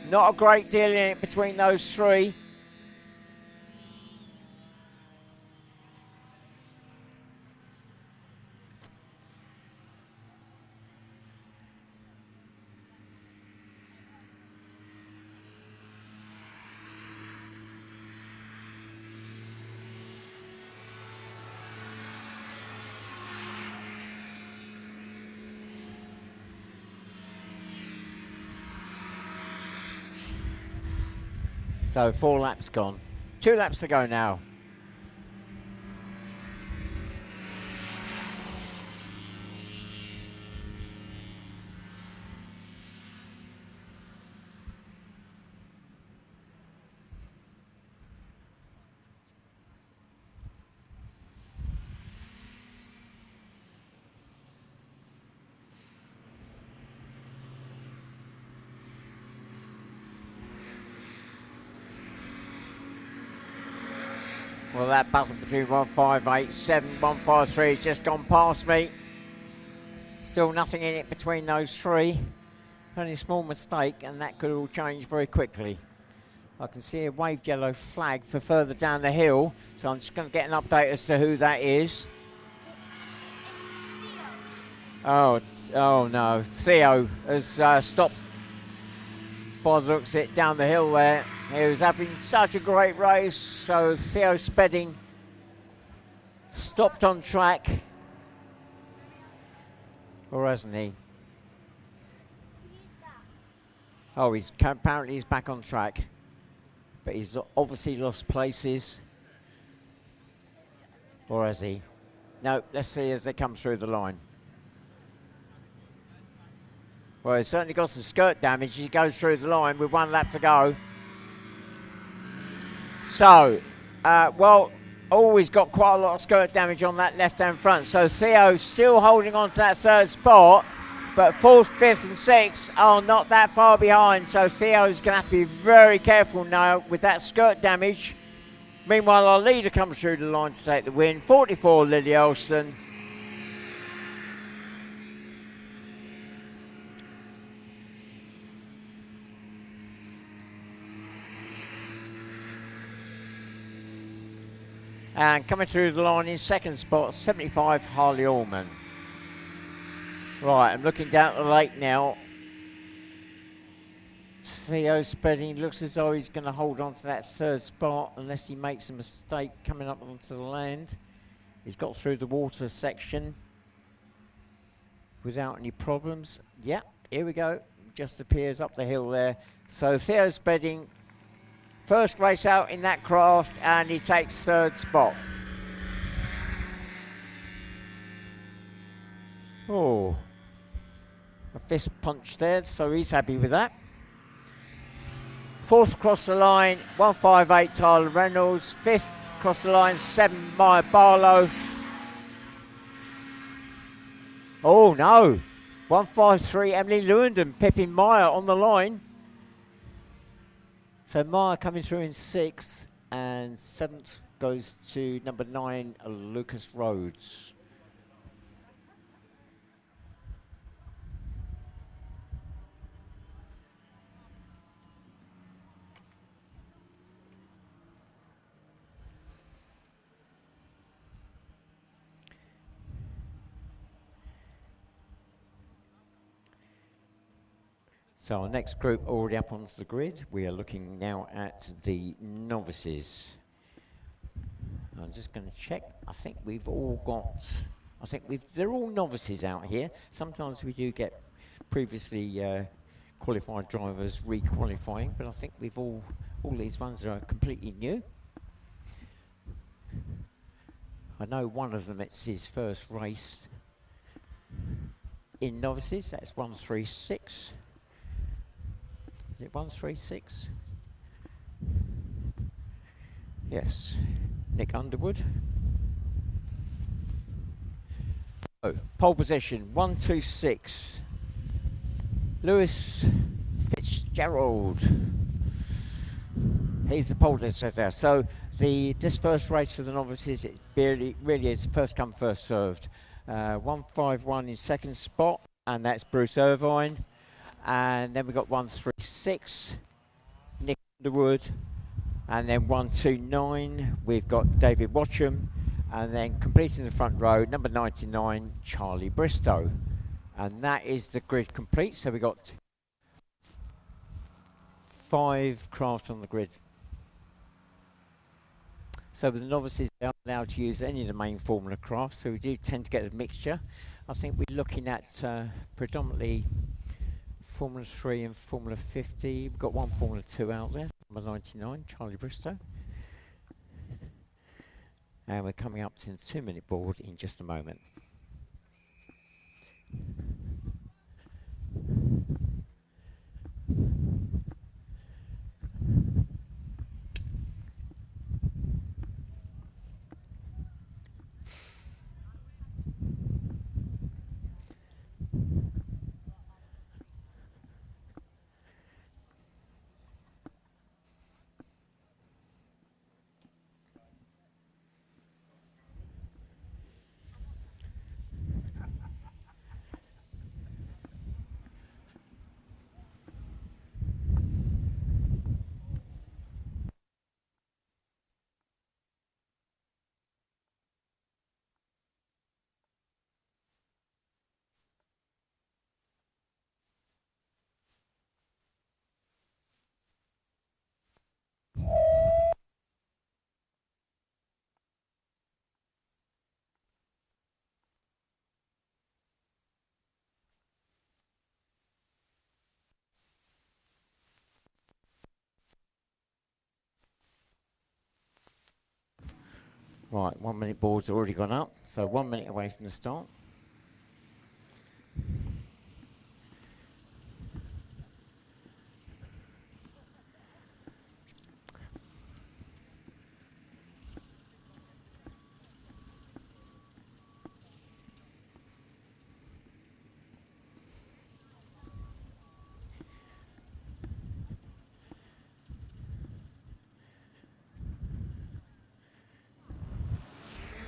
Not a great deal in it between those 3. So 4 laps gone. 2 laps to go now. Well, that battle between 158, 153 has just gone past me. Still nothing in it between those 3. Only a small mistake, and that could all change very quickly. I can see a waved yellow flag for further down the hill, so I'm just going to get an update as to who that is. Oh no, Theo has stopped by the looks of it down the hill there. He was having such a great race, so Theo Spedding stopped on track. Or hasn't he? Oh, apparently he's back on track. But he's obviously lost places. Or has he? No, let's see as they come through the line. Well, he's certainly got some skirt damage. He goes through the line with 1 lap to go. So, he's got quite a lot of skirt damage on that left-hand front. So Theo's still holding on to that 3rd spot, but 4th, 5th and 6th are not that far behind. So Theo's going to have to be very careful now with that skirt damage. Meanwhile, our leader comes through the line to take the win. 44, Lily Olsen. And coming through the line in 2nd spot, 75, Harley Ullman. Right, I'm looking down the lake now. Theo Spedding looks as though he's going to hold on to that 3rd spot unless he makes a mistake coming up onto the land. He's got through the water section without any problems. Yep, here we go. Just appears up the hill there. So Theo Spedding, first race out in that craft, and he takes 3rd spot. Oh, a fist punch there, so he's happy with that. 4th across the line, 158, Tyler Reynolds. 5th across the line, 7, Maya Barlow. Oh no! 153 Emily Lewandon, Pippin Meyer on the line. So Meyer coming through in 6th, and 7th goes to number 9, Lucas Rhodes. So our next group already up onto the grid. We are looking now at the novices. I'm just going to check. I think we've all got, they're all novices out here. Sometimes we do get previously qualified drivers re-qualifying, but I think we've all these ones are completely new. I know one of them, it's his first race in novices. That's 136. Is it 136? Yes. Nick Underwood. Oh, pole position 126. Lewis Fitzgerald. He's the pole position. So this first race for the novices, it really is first come first served. 151 in second spot, and that's Bruce Irvine. And then we got 136, Nick Underwood, and then 129 we've got David Watcham, and then completing the front row, number 99, Charlie Bristow. And that is the grid complete. So we got 5 craft on the grid. So with the novices, they are allowed to use any of the main Formula crafts, so we do tend to get a mixture. I think we're looking at predominantly Formula 3 and Formula 50. We've got one Formula 2 out there, number 99, Charlie Bristow. And we're coming up to the 2-minute board in just a moment. Right, 1 minute board's already gone up, so 1 minute away from the start.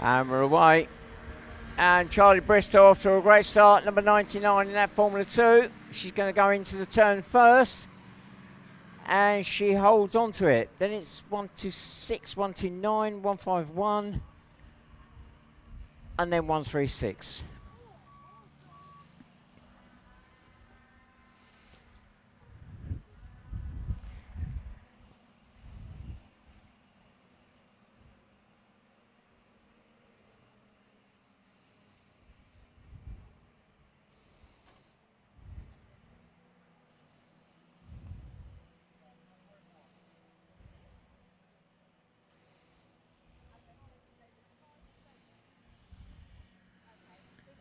And we're away. And Charlie Bristow off to a great start, number 99 in that Formula 2. She's going to go into the turn first. And she holds on to it. Then it's 126, 129, 151. And then 136.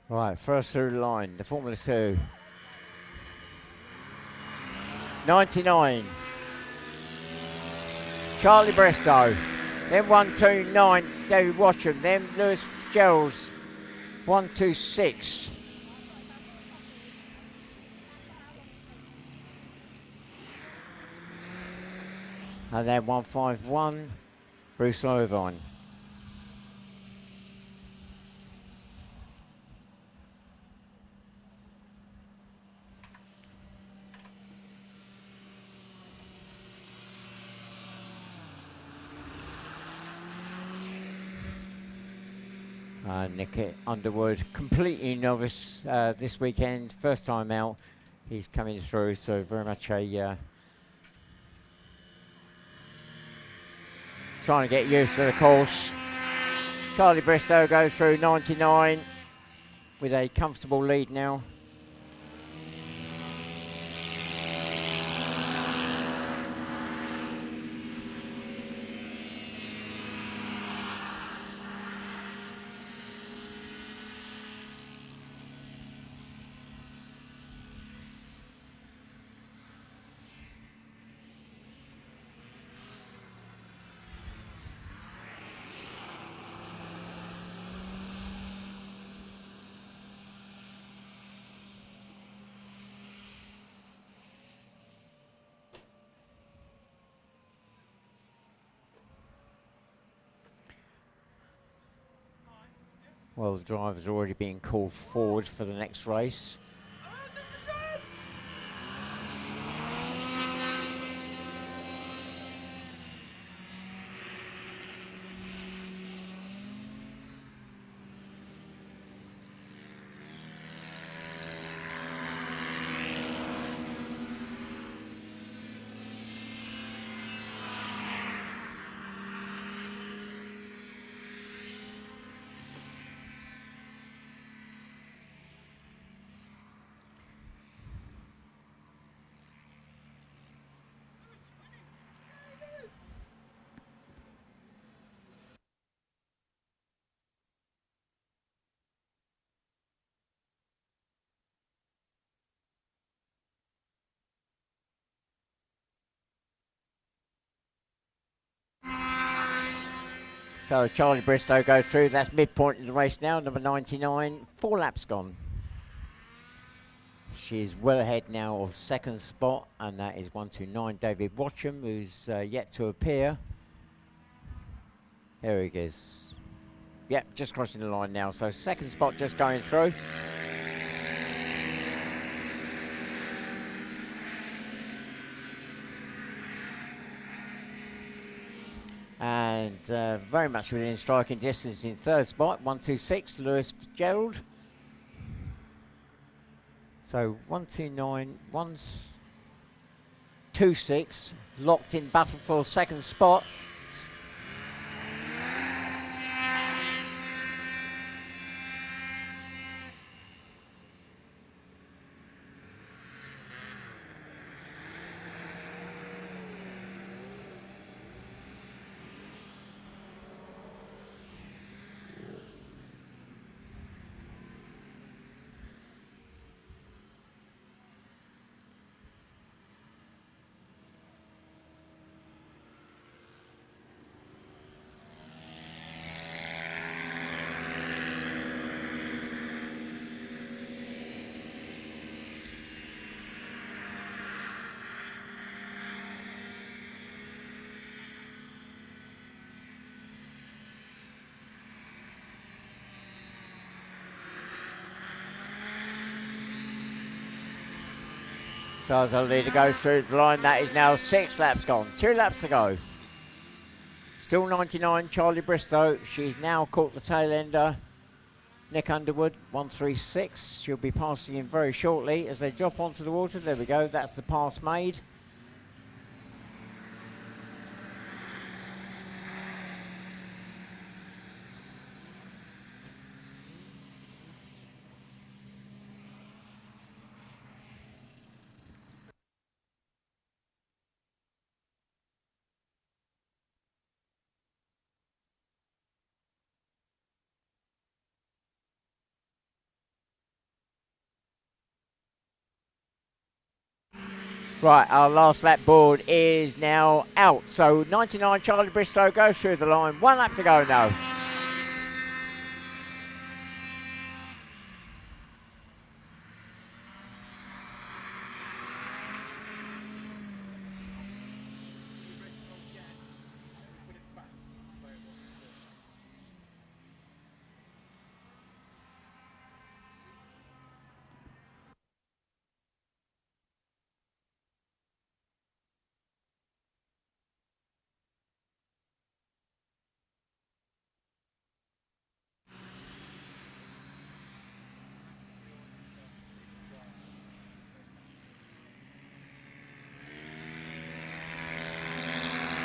Right, first through the line, the Formula 2. 99. Charlie Bristow. Then 129, David Watcham. Then Lewis Gerald's 126. And then 151, Bruce Irvine. Nick Underwood, completely novice this weekend, first time out. He's coming through, so very much a trying to get used to the course. Charlie Bristow goes through 99 with a comfortable lead now. Well, the driver's already being called forward for the next race. So Charlie Bristow goes through, that's midpoint of the race now, number 99, 4 laps gone. She's well ahead now of second spot, and that is 129 David Watcham, who's yet to appear. There he is. Yep, just crossing the line now, so second spot just going through. And very much within striking distance in third spot, 126, Lewis Fitzgerald. So 129, 126, locked in battle for second spot. So as our leader goes through the line, that is now 6 laps gone. 2 laps to go. Still 99, Charlie Bristow. She's now caught the tail ender. Nick Underwood, 136. She'll be passing in very shortly as they drop onto the water. There we go. That's the pass made. Right, our last lap board is now out. So 99 Charlie Bristow goes through the line. 1 lap to go now.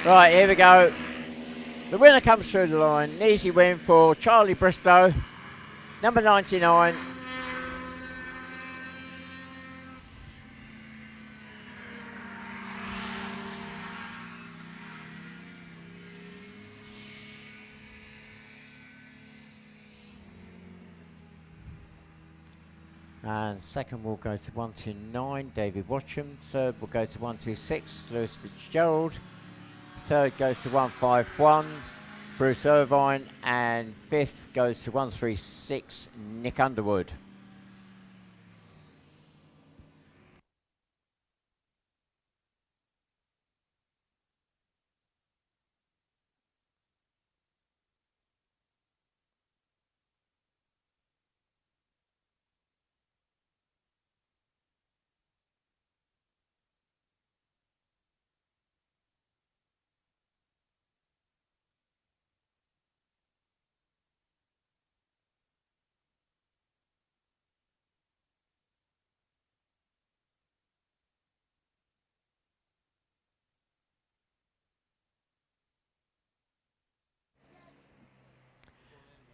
Right, here we go. The winner comes through the line. An easy win for Charlie Bristow, number 99. And second will go to 129, David Watcham. Third will go to 126, Lewis Fitzgerald. Third goes to 151, Bruce Irvine. And fifth goes to 136, Nick Underwood.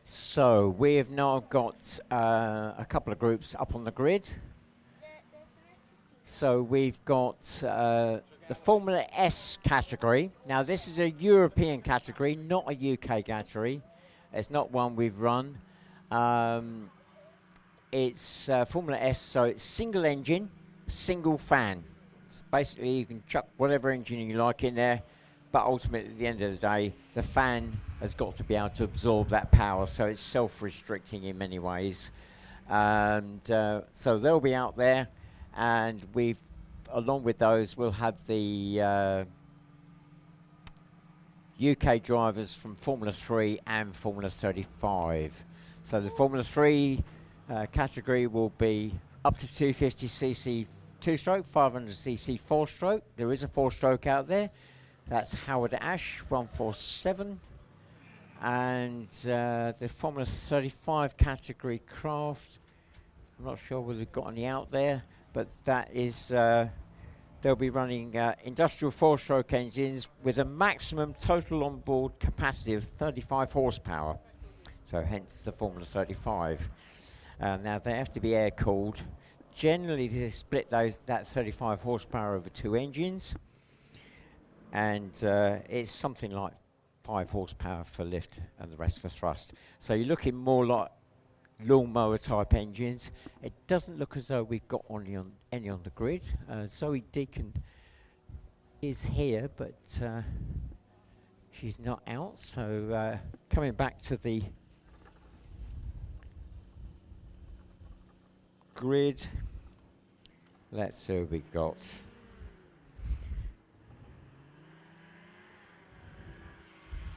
So we have now got a couple of groups up on the grid. So we've got the Formula S category. Now this is a European category, not a UK category. It's not one we've run. It's Formula S, so it's single engine, single fan. It's basically you can chuck whatever engine you like in there, but ultimately at the end of the day, the fan has got to be able to absorb that power, so it's self-restricting in many ways. And so they'll be out there, and we've, along with those, we'll have the UK drivers from Formula 3 and Formula 35. So the Formula 3 category will be up to 250cc two-stroke, 500cc four-stroke. There is a four-stroke out there. That's Howard Ash, 147. And the Formula 35 category craft, I'm not sure whether we've got any out there, but that is, they'll be running industrial four-stroke engines with a maximum total onboard capacity of 35 horsepower. So hence the Formula 35. Now they have to be air-cooled. Generally they split that 35 horsepower over two engines. And it's something like 5 horsepower for lift and the rest for thrust. So you're looking more like lawnmower type engines. It doesn't look as though we've got any on the grid. Zoe Deacon is here, but she's not out. So coming back to the grid, let's see what we got.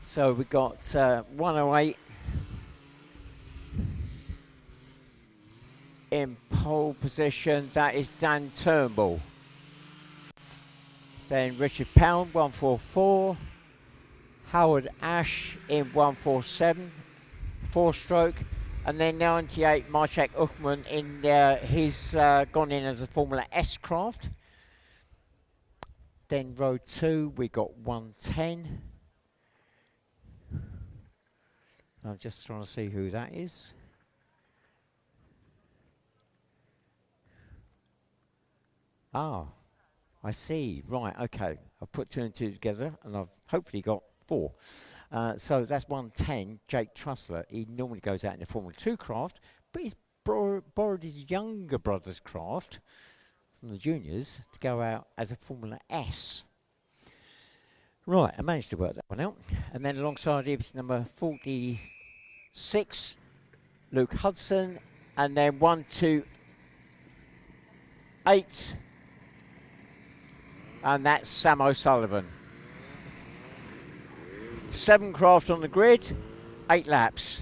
So we got 108 in pole position. That is Dan Turnbull. Then Richard Pound, 144. Howard Ash in 147, four-stroke. And then 98, Maciek Uckman in there. He's gone in as a Formula S craft. Then row 2, we got 110. I'm just trying to see who that is. Ah, I see. Right, okay. I've put 2 and 2 together, and I've hopefully got 4. So that's 110, Jake Trussler. He normally goes out in a Formula 2 craft, but he's borrowed his younger brother's craft from the juniors to go out as a Formula S. Right, I managed to work that one out. And then alongside him is number 46, Luke Hudson. And then 128, and that's Sam O'Sullivan. 7 crafts on the grid, 8 laps.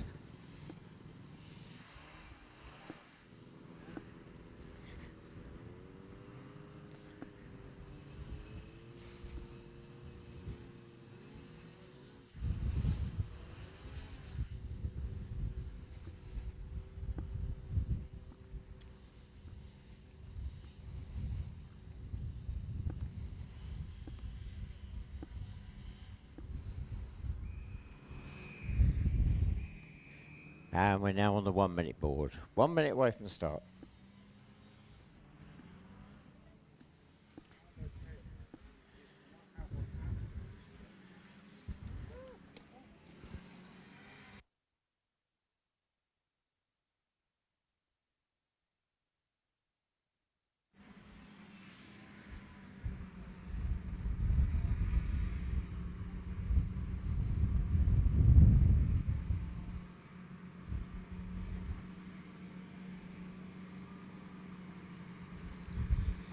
And we're now on the 1 minute board. 1 minute away from the start.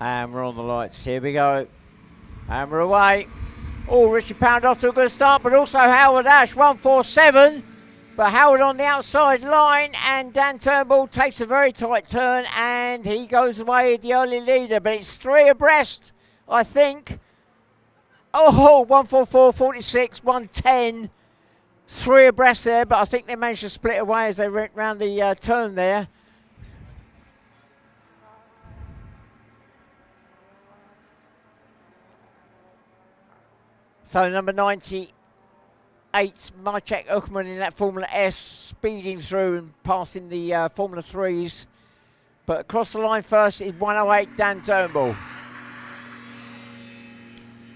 And we're on the lights. Here we go. And we're away. Oh, Richard Pound off to a good start, but also Howard Ash, 147. But Howard on the outside line, and Dan Turnbull takes a very tight turn, and he goes away the early leader. But it's 3 abreast, I think. Oh, 144.46, 110. 3 abreast there, but I think they managed to split away as they went round the turn there. So number 98, Maciek Uckman in that Formula S, speeding through and passing the Formula 3s. But across the line first is 108, Dan Turnbull.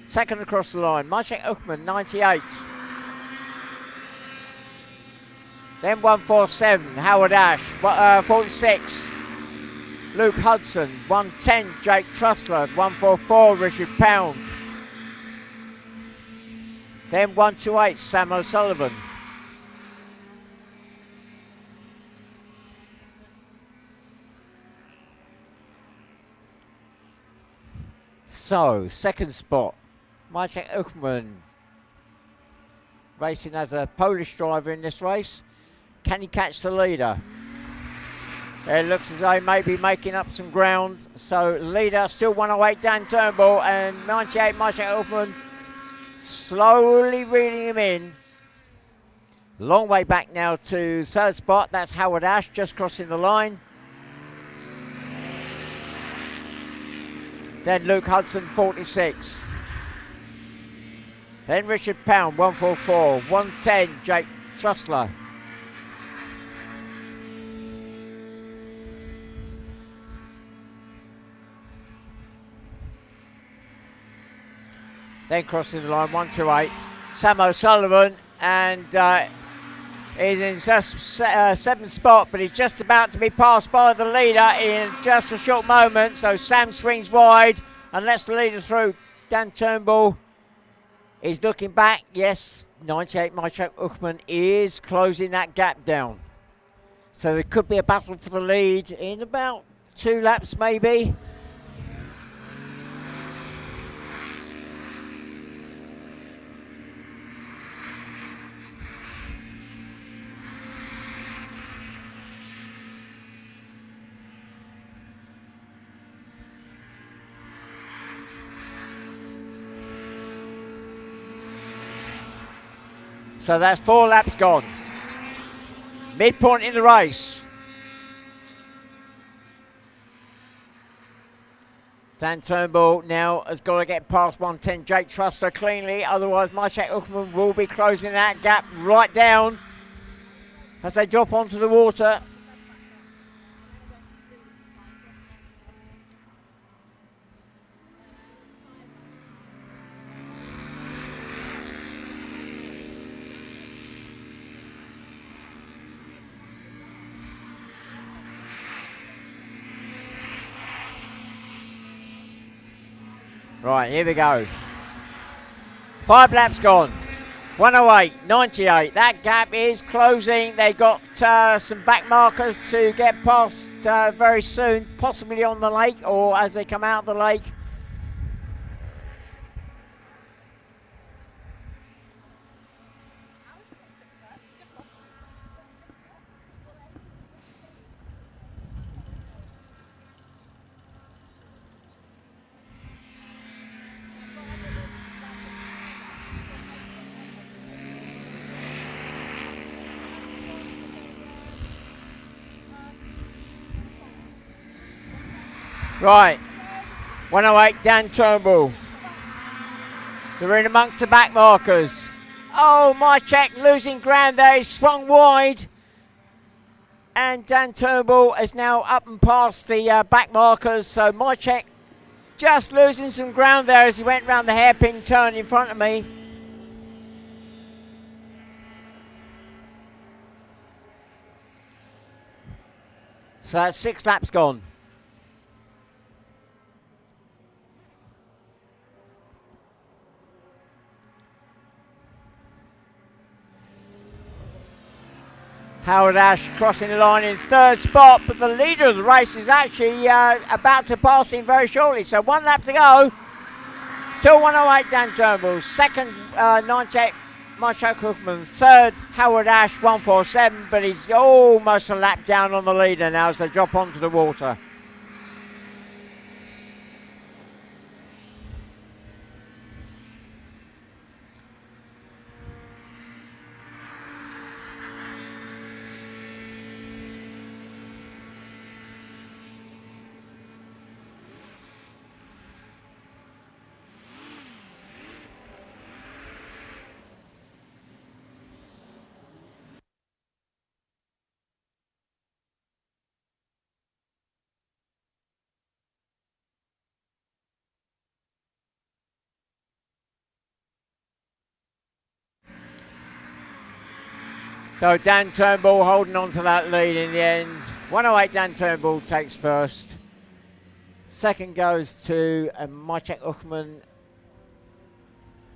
Second across the line, Maciek Uckman, 98. Then 147, Howard Ash, 46. Luke Hudson, 110, Jake Trussler, 144, Richard Pound. Then 128, Sam O'Sullivan. So, second spot, Maciek Uckman, racing as a Polish driver in this race. Can he catch the leader? It looks as though he may be making up some ground. So, leader still 108, Dan Turnbull, and 98, Maciek Uckman. Slowly reeling him in. Long way back now to third spot. That's Howard Ash just crossing the line. Then Luke Hudson, 46. Then Richard Pound, 144. 110, Jake Trussler. Then crossing the line, 128, Sam O'Sullivan, and is in seventh spot, but he's just about to be passed by the leader in just a short moment. So Sam swings wide and lets the leader through. Dan Turnbull is looking back. Yes, 98, Maciek Uckman is closing that gap down. So there could be a battle for the lead in about 2 laps maybe. So that's 4 laps gone. Midpoint in the race. Dan Turnbull now has got to get past 110 Jake Trussler cleanly, otherwise Maciek Uckman will be closing that gap right down as they drop onto the water. Right, here we go. 5 laps gone. 108, 98. That gap is closing. They got some back markers to get past very soon, possibly on the lake or as they come out of the lake. Right, 108, Dan Turnbull. They're in amongst the back markers. Oh, Maciek losing ground there. He's swung wide. And Dan Turnbull is now up and past the back markers, so Mychek just losing some ground there as he went round the hairpin turn in front of me. So that's 6 laps gone. Howard Ash crossing the line in 3rd spot, but the leader of the race is actually about to pass him very shortly. So 1 lap to go. Still 108 Dan Turnbull. 2nd, Mychek Hookman. 3rd, Howard Ash 147, but he's almost a lap down on the leader now as they drop onto the water. So Dan Turnbull holding on to that lead in the end. 108 Dan Turnbull takes 1st. 2nd goes to Mychek Hookman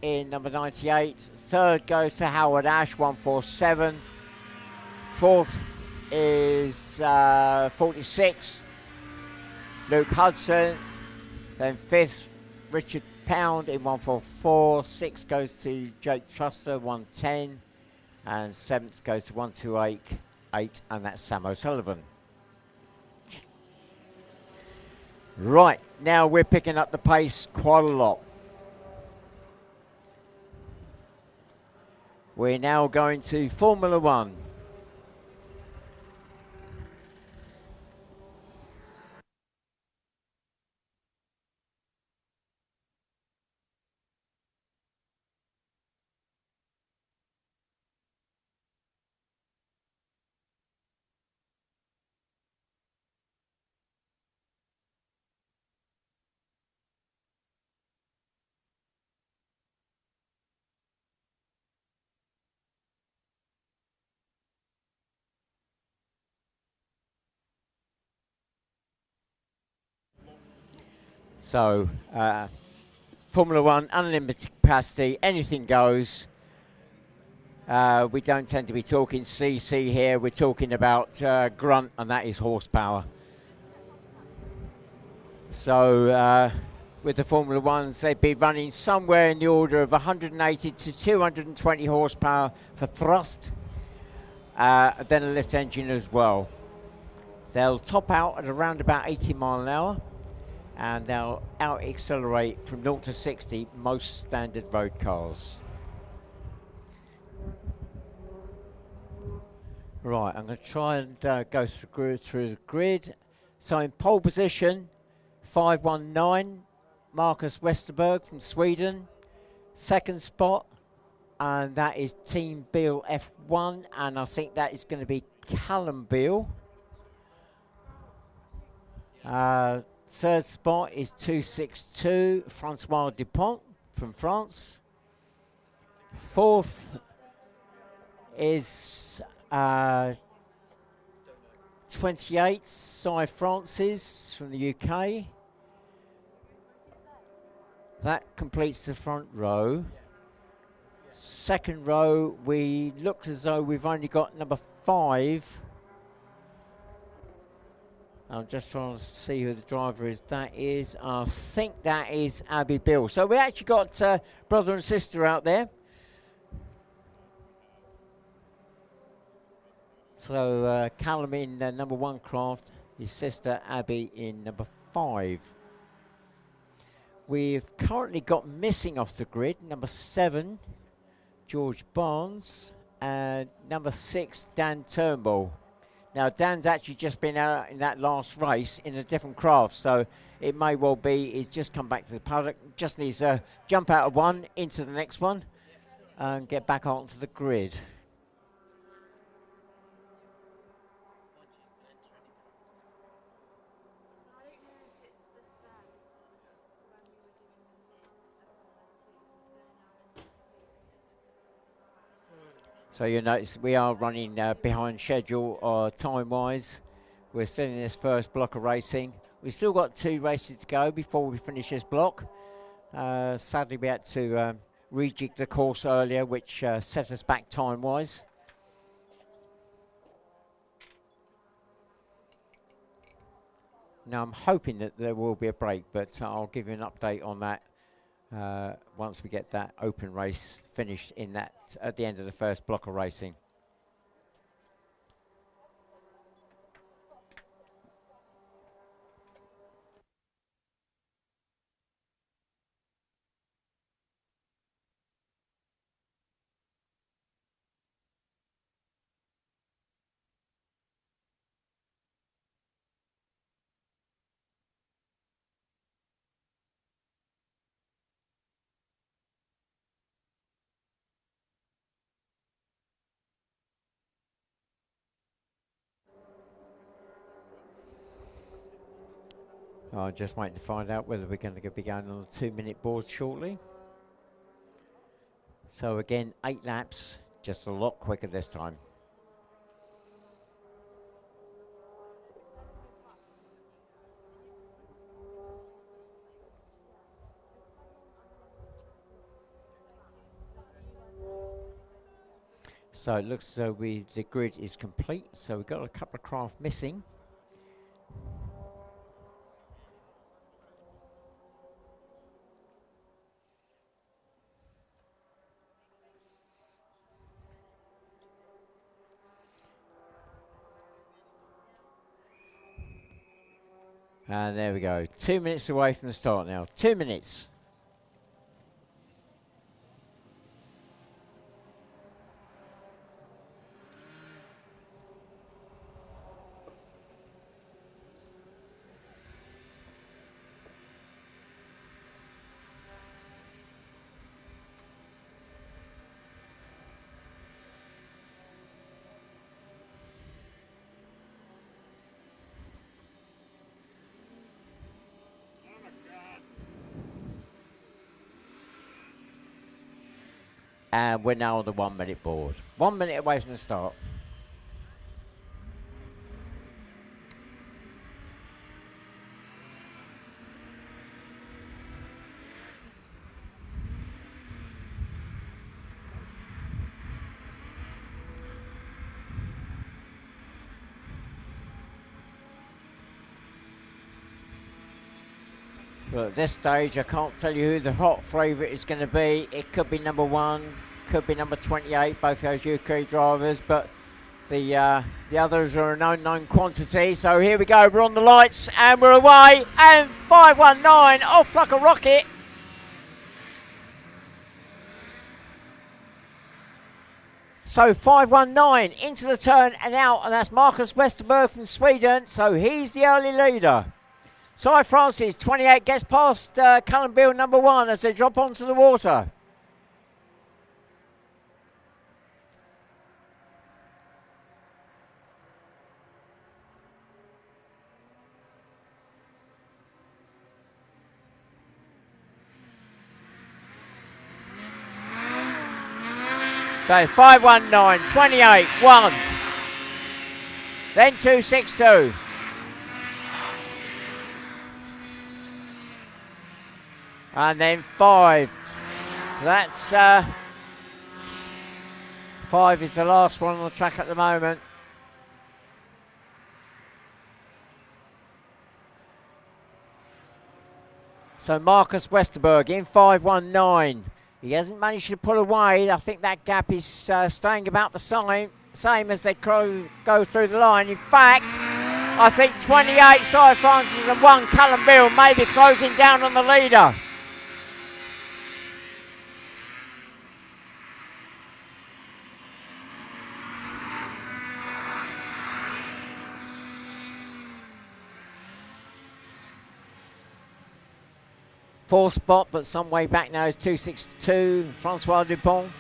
in number 98. 3rd goes to Howard Ash, 147. 4th is 46, Luke Hudson. Then 5th, Richard Pound in 144. 6th goes to Jake Truster, 110. And 7th goes to 128, and that's Sam O'Sullivan. Right, now we're picking up the pace quite a lot. We're now going to Formula One. So, Formula One, unlimited capacity, anything goes. We don't tend to be talking CC here, we're talking about grunt, and that is horsepower. So, with the Formula Ones, they'd be running somewhere in the order of 180 to 220 horsepower for thrust, then a lift engine as well. They'll top out at around about 80 mile an hour. And they'll out-accelerate from 0 to 60 most standard road cars. Right, I'm going to try and go through the grid. So in pole position, 519, Marcus Westerberg from Sweden. 2nd spot, and that is Team Beale F1, and I think that is going to be Callum Beale. 3rd spot is 262, Francois Dupont from France. 4th is 28, Cy Francis from the UK. That completes the front row. 2nd row, we looked as though we've only got number 5. I'm just trying to see who the driver is. That is, I think that is Abby Bill. So we actually got brother and sister out there. So Callum in number 1 craft, his sister Abby in number 5. We've currently got missing off the grid, number 7, George Barnes, and number 6, Dan Turnbull. Now, Dan's actually just been out in that last race in a different craft, so it may well be he's just come back to the paddock, just needs to jump out of one into the next one and get back onto the grid. So you'll notice we are running behind schedule time-wise. We're still in this first block of racing. We've still got 2 races to go before we finish this block. Sadly, we had to rejig the course earlier, which set us back time-wise. Now, I'm hoping that there will be a break, but I'll give you an update on that once we get that open race finished in that at the end of the first block of racing. I'm just waiting to find out whether we're going to be going on a 2-minute board shortly. So again, 8 laps, just a lot quicker this time. So it looks as though the grid is complete. So we've got a couple of craft missing. And there we go. 2 minutes away from the start now. 2 minutes. And we're now on the 1 minute board. 1 minute away from the start. But at this stage, I can't tell you who the hot favourite is going to be. It could be number 1, could be number 28, both those UK drivers, but the others are an unknown quantity. So here we go, we're on the lights and we're away, and 519 off like a rocket. So 519 into the turn and out, and that's Marcus Westerberg from Sweden, so he's the early leader. Cy Francis, 28, gets past Cullen Bill, number 1, as they drop onto the water. So 519, 28, 1. Then 262. And then 5. So that's 5 is the last one on the track at the moment. So Marcus Westerberg in 519. He hasn't managed to pull away. I think that gap is staying about the same as they go through the line. In fact, I think 28 Cy Francis and 1 Cullen Bill may be closing down on the leader. Fourth spot, but some way back now is 262, Francois Dupont.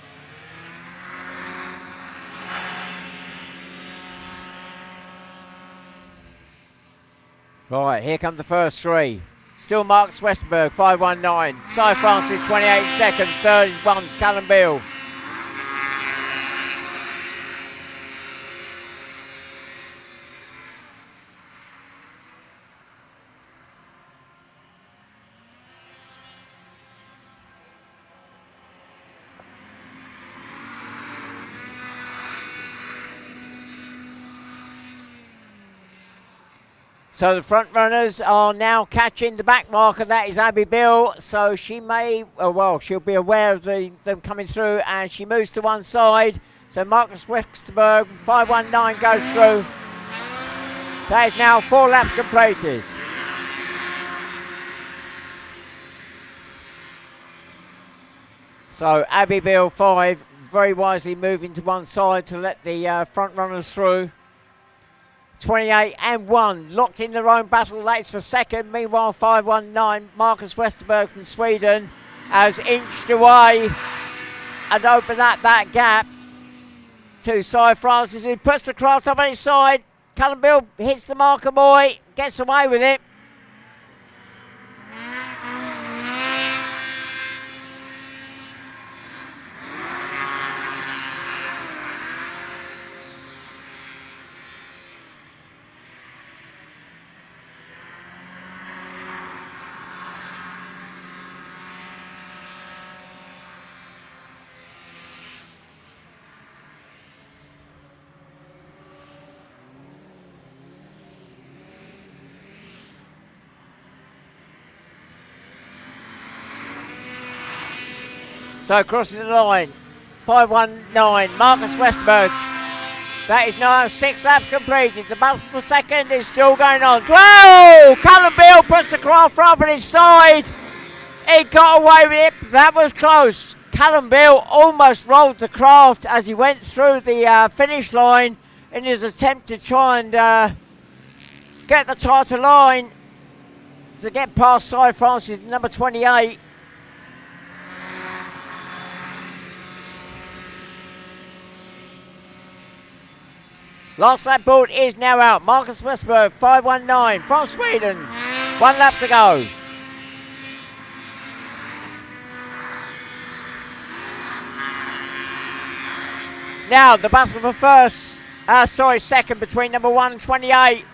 Right, here come the first 3. Still Marcus Westerberg, 519. Cy Francis, 28 second. Third is 1 Cullen Bill. So the front runners are now catching the back marker. That is Abby Bill. So she may, well, she'll be aware of them coming through, and she moves to one side. So Marcus Westerberg, 519 goes through. That is now 4 laps completed. So Abby Bill 5 very wisely moving to one side to let the front runners through. 28 and 1 locked in their own battle lates for second. Meanwhile 519 Marcus Westerberg from Sweden has inched away and opened up that gap to Cy Francis, who puts the craft up on his side. Callum Bill hits the marker boy, gets away with it. So crossing the line, 519, Marcus Westerberg. That is now 6 laps completed. The battle for second is still going on. 12! Callum Bill puts the craft up on his side. He got away with it. That was close. Callum Bill almost rolled the craft as he went through the finish line in his attempt to try and get the tighter line to get past Cy Francis, number 28. Last lap board is now out. Marcus Westerberg, 519 from Sweden. 1 lap to go. Now the battle for second between number 1 and 28.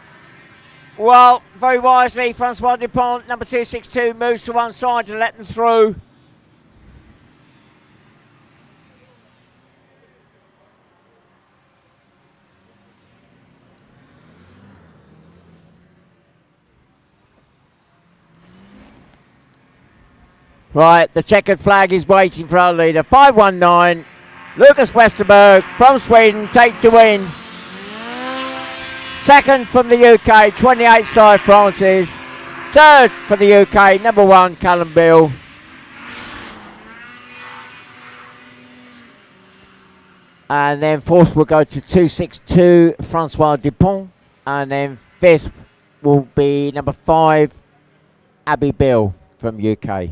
Well, very wisely, Francois Dupont, number 262, moves to one side to let them through. Right, the checkered flag is waiting for our leader. 519, Lucas Westerberg from Sweden, take the win. Second from the UK, 28 Cy Francis. Third for the UK, number 1, Callum Bill. And then fourth will go to 262, Francois Dupont. And then fifth will be number 5, Abby Bill from UK.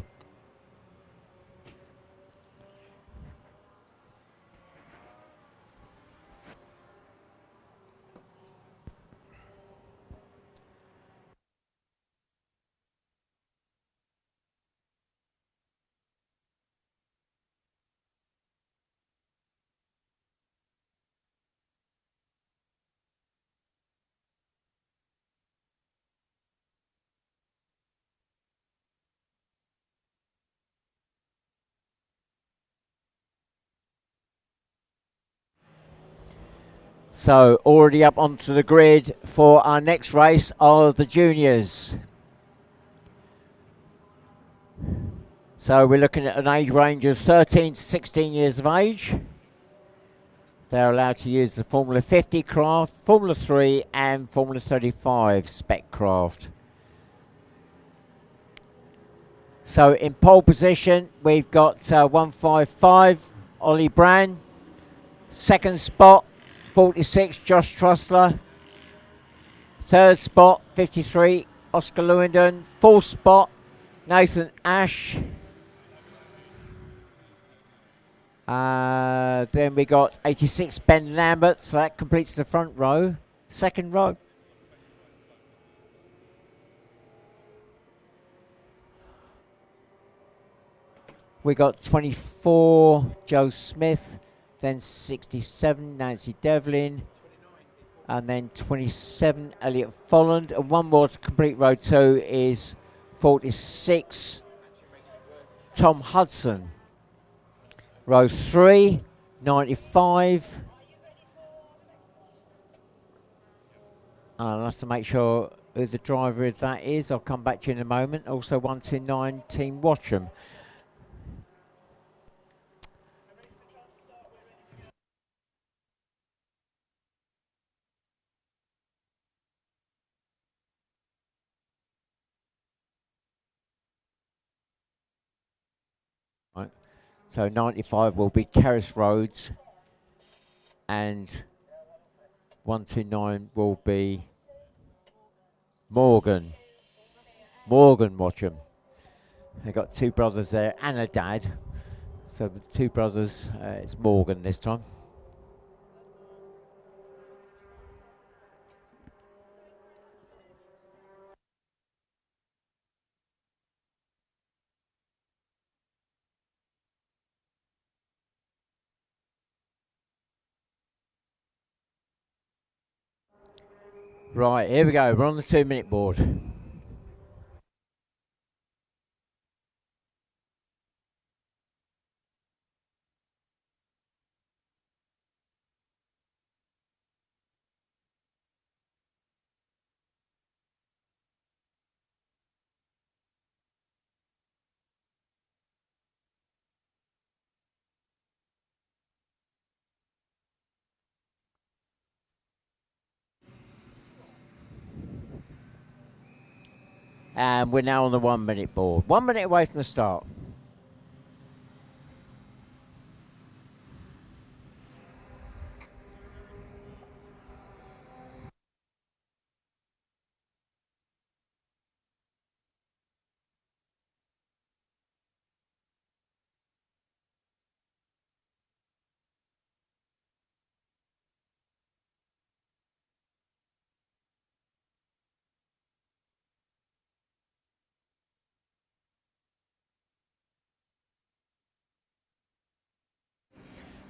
So already up onto the grid for our next race are the juniors. So we're looking at an age range of 13 to 16 years of age. They're allowed to use the Formula 50 craft, Formula 3 and Formula 35 spec craft. So in pole position we've got 155 Ollie Brand. Second spot 46 Josh Trussler. Third spot 53 Oscar Lewington. Fourth spot Nathan Ash. Then we got 86 Ben Lambert, so that completes the front row. Second row. We got 24 Joe Smith. Then 67, Nancy Devlin. And then 27, Elliot Folland. And one more to complete row 2 is 46, Tom Hudson. Row 3, 95. I'll have to make sure who the driver of that is. I'll come back to you in a moment. Also 129 Team Watcham. Right. So 95 will be Carris Rhodes, and 129 will be Morgan Watcham. They've got two brothers there and a dad. So the two brothers, it's Morgan this time. Right, here we go. We're on the 2-minute board. And we're now on the 1-minute board. 1 minute away from the start.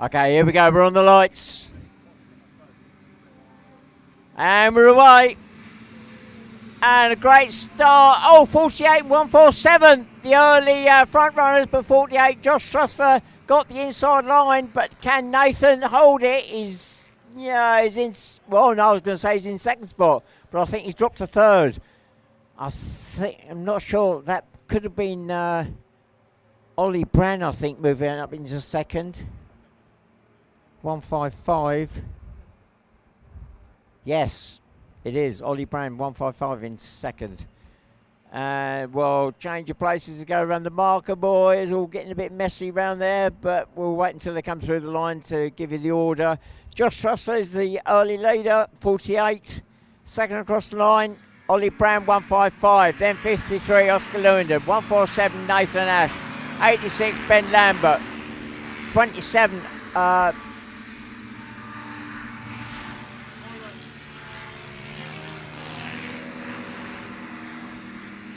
Okay, here we go. We're on the lights. And we're away. And a great start. Oh, 48, 147. The early front runners, but 48. Josh Trussler got the inside line, but can Nathan hold it? He's in. Well, no, I was going to say he's in second spot, but I think he's dropped to third. I'm not sure. That could have been Ollie Brand, I think, moving up into second. 155. Yes, it is. Ollie Brand, 155 in second. And well, change of places to go around the marker, boys. All getting a bit messy around there, but we'll wait until they come through the line to give you the order. Josh Trussler is the early leader, 48. Second across the line, Ollie Brand, 155. Then 53, Oscar Lewington. 147, Nathan Ash. 86, Ben Lambert. 27,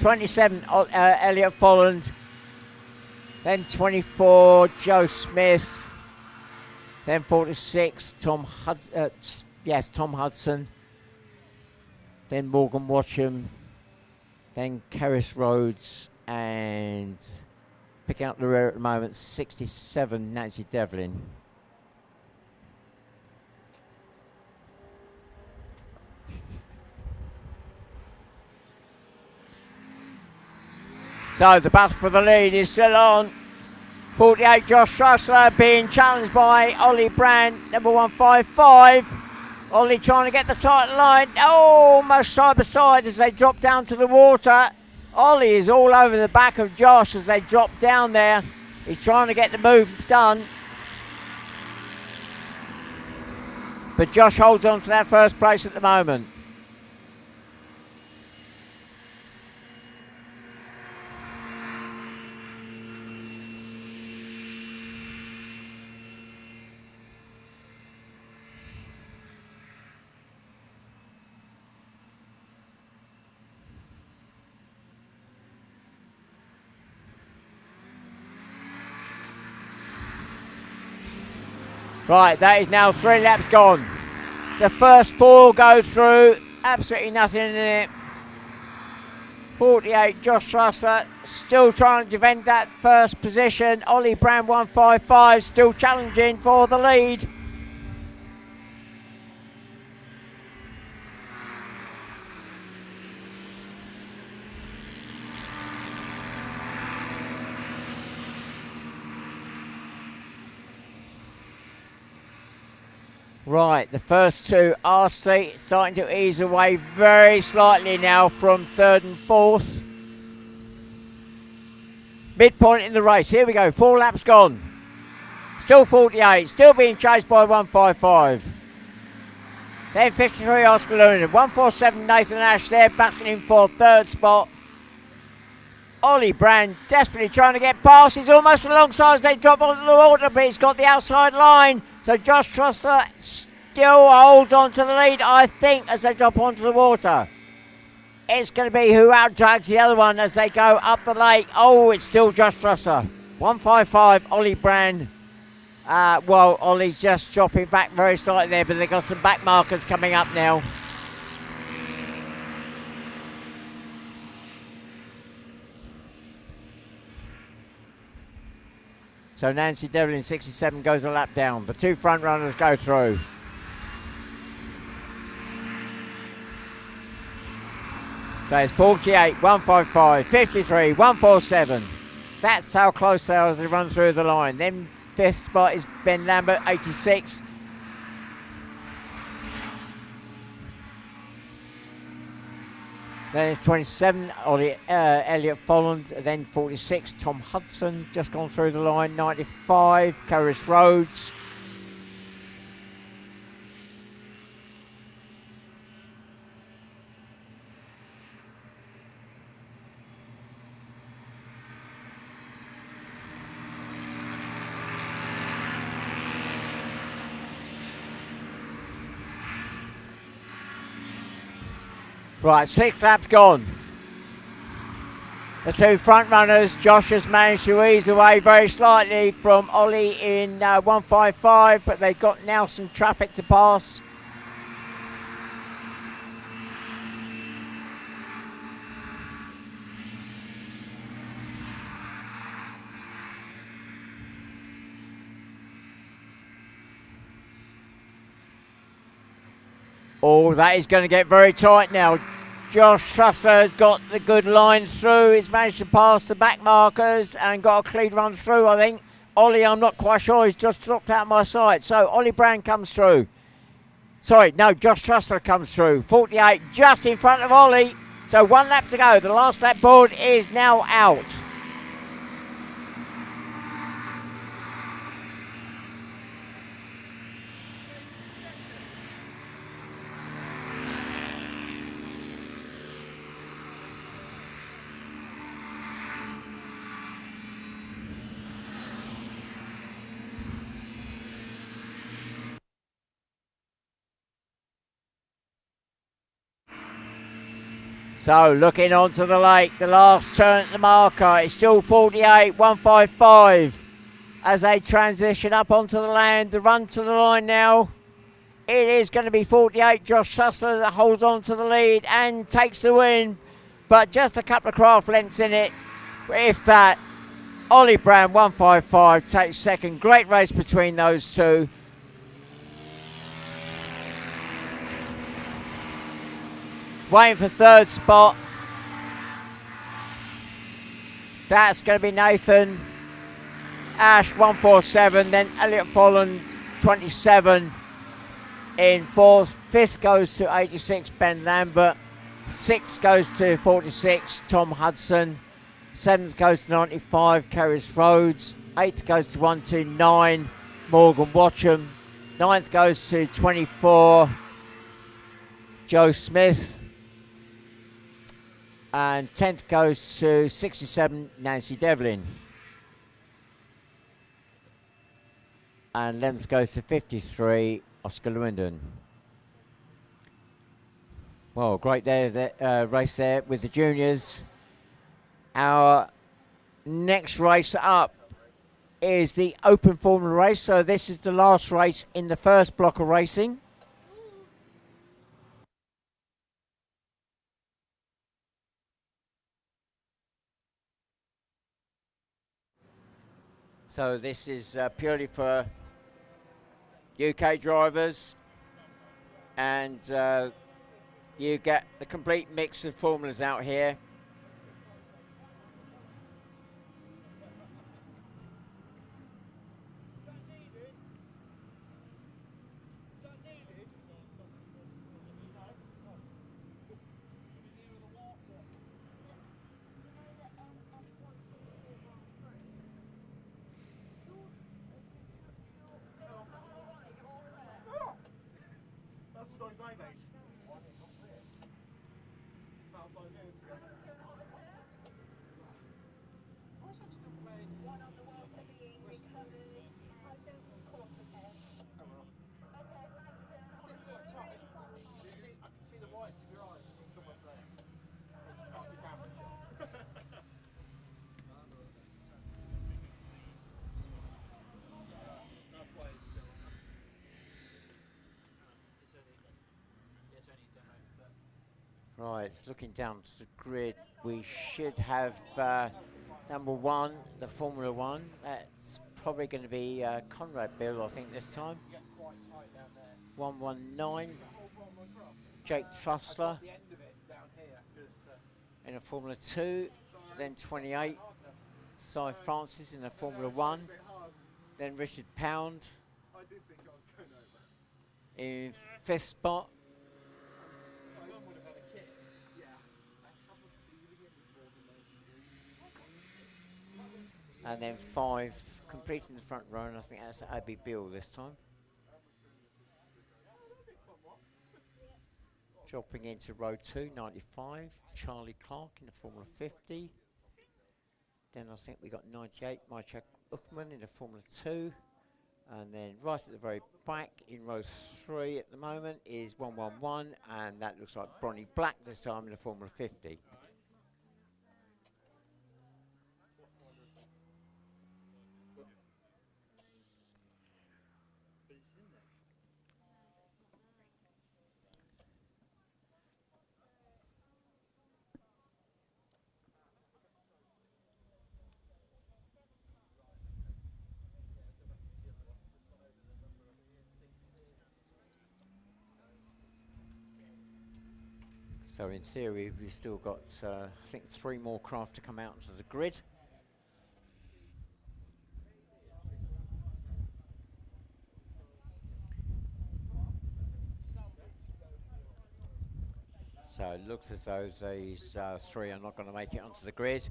27, Elliot Folland. Then 24, Joe Smith. Then 46, Tom Hudson. Then Morgan Watcham. Then Carris Rhodes. And picking up the rear at the moment, 67, Nancy Devlin. So the battle for the lead is still on. 48, Josh Trussler being challenged by Ollie Brand, number 155. Ollie trying to get the tight line. Oh, almost side by side as they drop down to the water. Ollie is all over the back of Josh as they drop down there. He's trying to get the move done. But Josh holds on to that first place at the moment. Right, that is now 3 laps gone. The first 4 go through, absolutely nothing in it. 48, Josh Trussler still trying to defend that first position. Ollie Brand 155 still challenging for the lead. Right, the first two are starting to ease away very slightly now from third and fourth. Midpoint in the race. Here we go. 4 laps gone. Still 48. Still being chased by 155. Then 53 Oscar Luna. 147 Nathan Ash there battling for third spot. Ollie Brand desperately trying to get past. He's almost alongside as they drop onto the water, but he's got the outside line. So Josh Trussler still holds on to the lead, I think, as they drop onto the water. It's going to be who outdrags the other one as they go up the lake. Oh, it's still Josh Trussler. 155, Ollie Brand. Well, Ollie's just dropping back very slightly there, but they've got some back markers coming up now. So Nancy Devlin, 67, goes a lap down. The two front runners go through. So it's 48, 155, 53, 147. That's how close they are as they run through the line. Then fifth spot is Ben Lambert, 86. Then it's 27, Elliot Folland. Then 46, Tom Hudson, just gone through the line. 95, Caris Rhodes. Right, 6 laps gone. The two front runners, Josh has managed to ease away very slightly from Ollie in 155, but they've got now some traffic to pass. Oh, that is going to get very tight now. Josh Trussler has got the good line through. He's managed to pass the back markers and got a clean run through, I think. Ollie, I'm not quite sure. He's just dropped out of my sight. So Ollie Brand comes through. Sorry, no, Josh Trussler comes through. 48 just in front of Ollie. So 1 lap to go. The last lap board is now out. So looking onto the lake, the last turn at the marker, it's still 48, 155 as they transition up onto the land. The run to the line now, it is going to be 48. Josh Trussler that holds on to the lead and takes the win, but just a couple of craft lengths in it. If that, Ollie Brand 155 takes second. Great race between those two. Waiting for third spot. That's going to be Nathan Ash, 147. Then Elliot Folland, 27 in fourth. Fifth goes to 86, Ben Lambert. Sixth goes to 46, Tom Hudson. Seventh goes to 95, Caris Rhodes. Eighth goes to 129, Morgan Watcham. Ninth goes to 24, Joe Smith. And 10th goes to 67, Nancy Devlin. And 11th goes to 53, Oscar Lewindon. Well, great day race there with the juniors. Our next race up is the Open Formula race. So this is the last race in the first block of racing. So this is purely for UK drivers, and you get the complete mix of formulas out here. Right, looking down to the grid, we should have number 1, the Formula 1. That's probably going to be Conrad Bill, I think, this time. 119, Jake Trussler in a Formula 2. Then 28, Cy Francis in a Formula 1. Then Richard Pound in 5th spot. And then 5 completing the front row, and I think that's Abby Bill this time. Dropping into row 2, 95, Charlie Clark in the Formula 50. Then I think we got 98, Majek Uckman in the Formula 2. And then right at the very back in row 3 at the moment is 111, and that looks like Bronny Black this time in the Formula 50. So in theory, we've still got, I think, 3 more craft to come out onto the grid. So it looks as though these 3 are not going to make it onto the grid.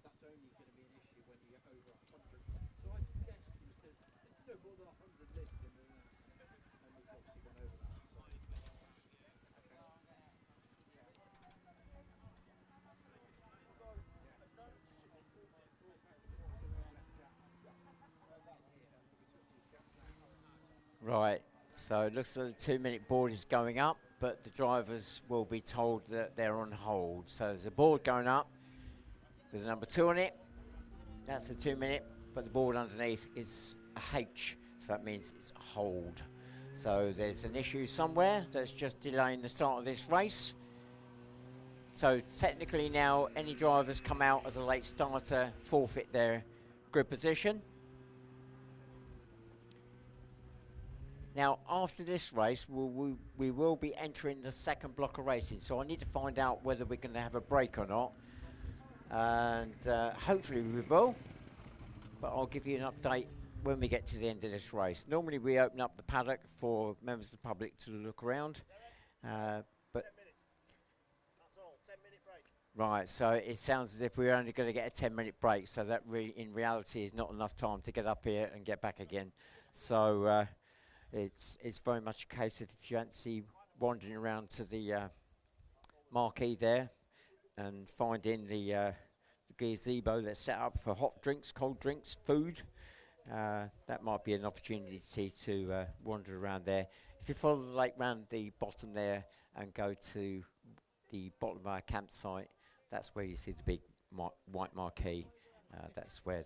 That's only going to be an issue when you get over 100. So I guessed it was no more than 100 listed, and we've obviously gone over that. Right, so it looks like the 2-minute board is going up, but the drivers will be told that they're on hold. So there's a board going up with a number 2 on it. That's a 2-minute, but the board underneath is a H, so that means it's a hold. So there's an issue somewhere that's just delaying the start of this race. So technically now, any drivers come out as a late starter forfeit their grid position. Now, after this race, we will be entering the second block of racing. So I need to find out whether we're going to have a break or not. And hopefully we will. But I'll give you an update when we get to the end of this race. Normally we open up the paddock for members of the public to look around. But 10 minutes. That's all. 10-minute break. Right, so it sounds as if we're only going to get a 10-minute break. So that in reality is not enough time to get up here and get back again. So it's very much a case of if you fancy wandering around to the marquee there and finding the gazebo that's set up for hot drinks, cold drinks, food. That might be an opportunity to wander around there. If you follow the lake round the bottom there and go to the bottom of our campsite, that's where you see the big white marquee. That's where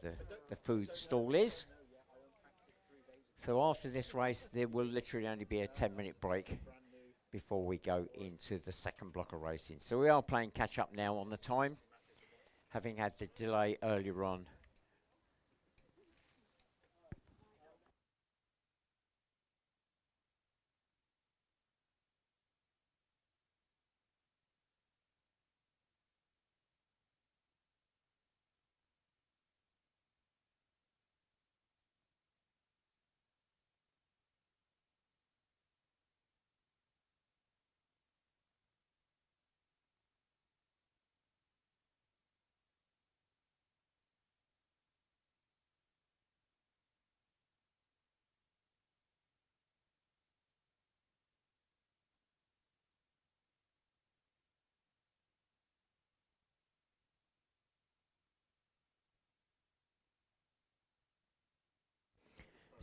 the food stall is. So after this race, there will literally only be a 10-minute break before we go into the second block of racing. So we are playing catch up now on the time, having had the delay earlier on.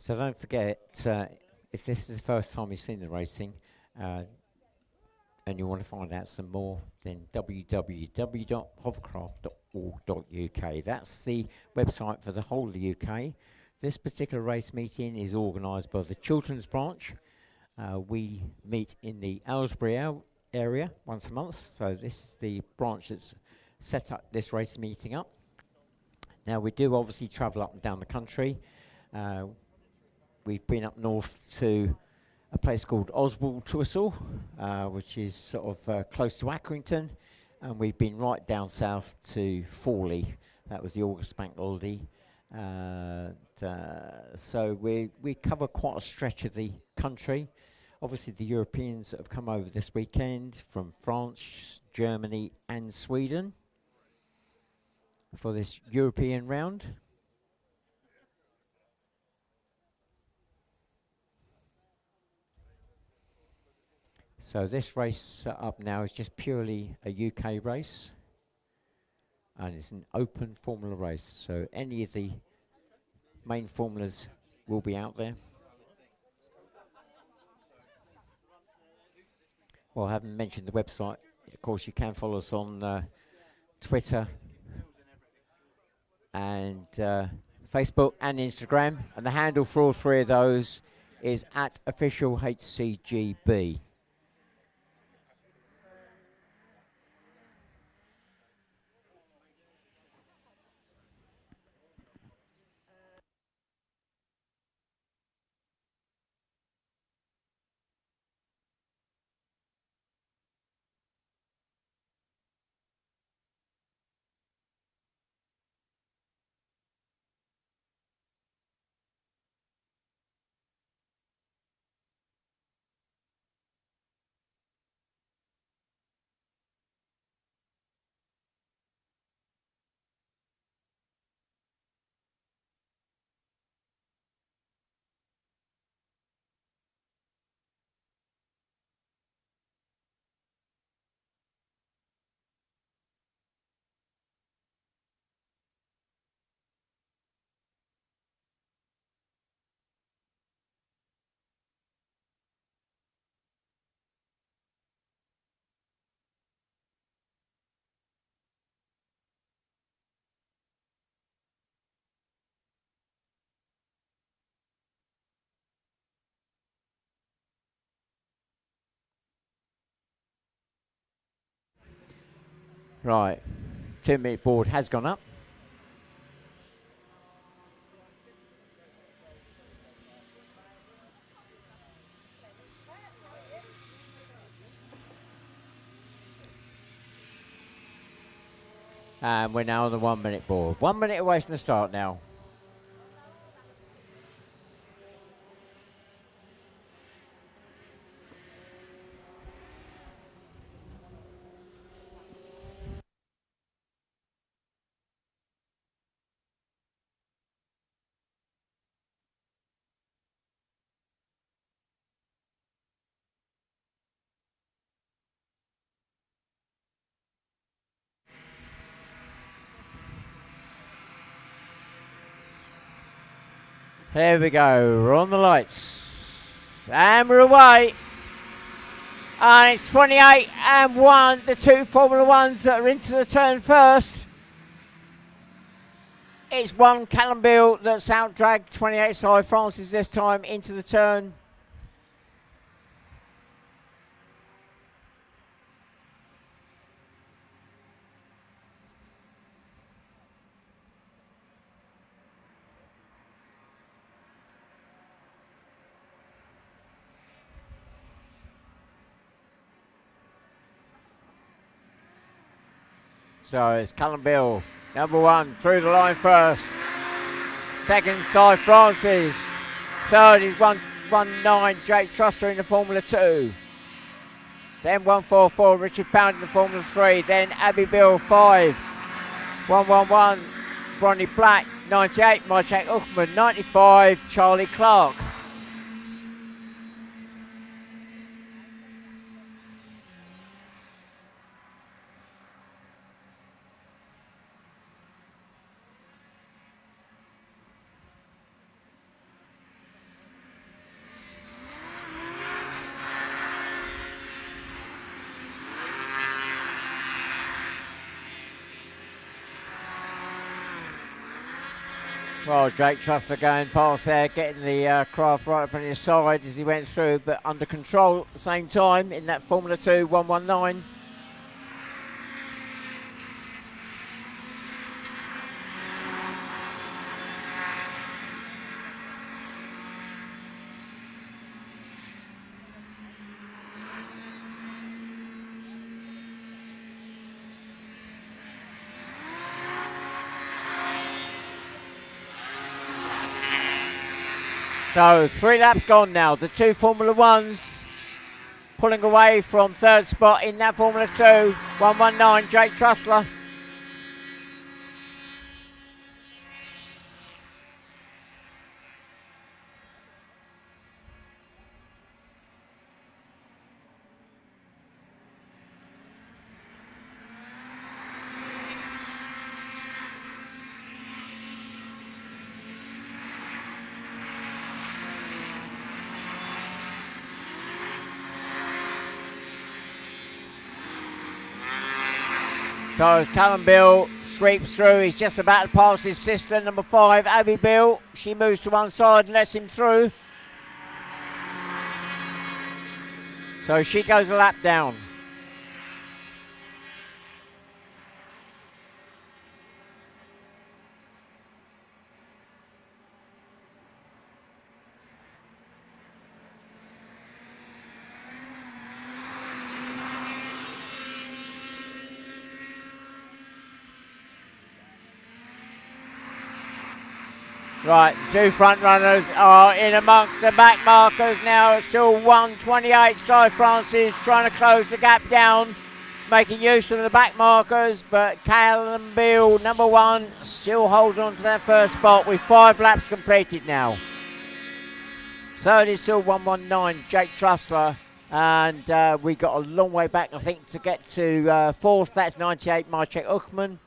So don't forget, if this is the first time you've seen the racing, and you want to find out some more, then www.hovercraft.org.uk. That's the website for the whole of the UK. This particular race meeting is organised by the children's branch. We meet in the Aylesbury area once a month, so this is the branch that's set up this race meeting up. Now we do obviously travel up and down the country. We've been up north to a place called Whittlebury2, which is sort of close to Accrington, and we've been right down south to Fawley. That was the August bank holiday. So we cover quite a stretch of the country. Obviously the Europeans that have come over this weekend from France, Germany and Sweden for this European round. So this race up now is just purely a UK race, and it's an open formula race, so any of the main formulas will be out there. Well, I haven't mentioned the website. Of course, you can follow us on Twitter and Facebook and Instagram, and the handle for all three of those is @official HCGB. Right, 2-minute board has gone up. And we're now on the 1-minute board. 1 minute away from the start now. Here we go, we're on the lights. And we're away. And it's 28 and 1, the two Formula Ones that are into the turn first. It's one Callum Beale that's out-dragged 28 side Francis this time into the turn. So it's Callum Beale, number 1, through the line first. Second side Francis. Third is 119 Jake Trusser in the Formula 2. Then 144 Richard Pound in the Formula 3. Then Abby Bill 5. 111 Ronnie Black 98. Majek Uckman 95. Charlie Clark. Well, Jake Trussler going past there, getting the craft right up on his side as he went through, but under control at the same time in that Formula 2 119. So 3 laps gone now. The 2 Formula 1s pulling away from 3rd spot in that Formula 2 119, Jake Trussler. So as Callum Bill sweeps through, he's just about to pass his sister, number 5, Abby Bill. She moves to one side and lets him through. So she goes a lap down. Right, 2 front runners are in amongst the back markers now. It's still 1:28. Cy Francis trying to close the gap down, making use of the back markers, but Callum Beale, number 1, still holds on to that first spot with 5 laps completed now. Third is still 119, Jake Trussler, and we got a long way back, I think, to get to 4th. That's 98, Maciek Uckman.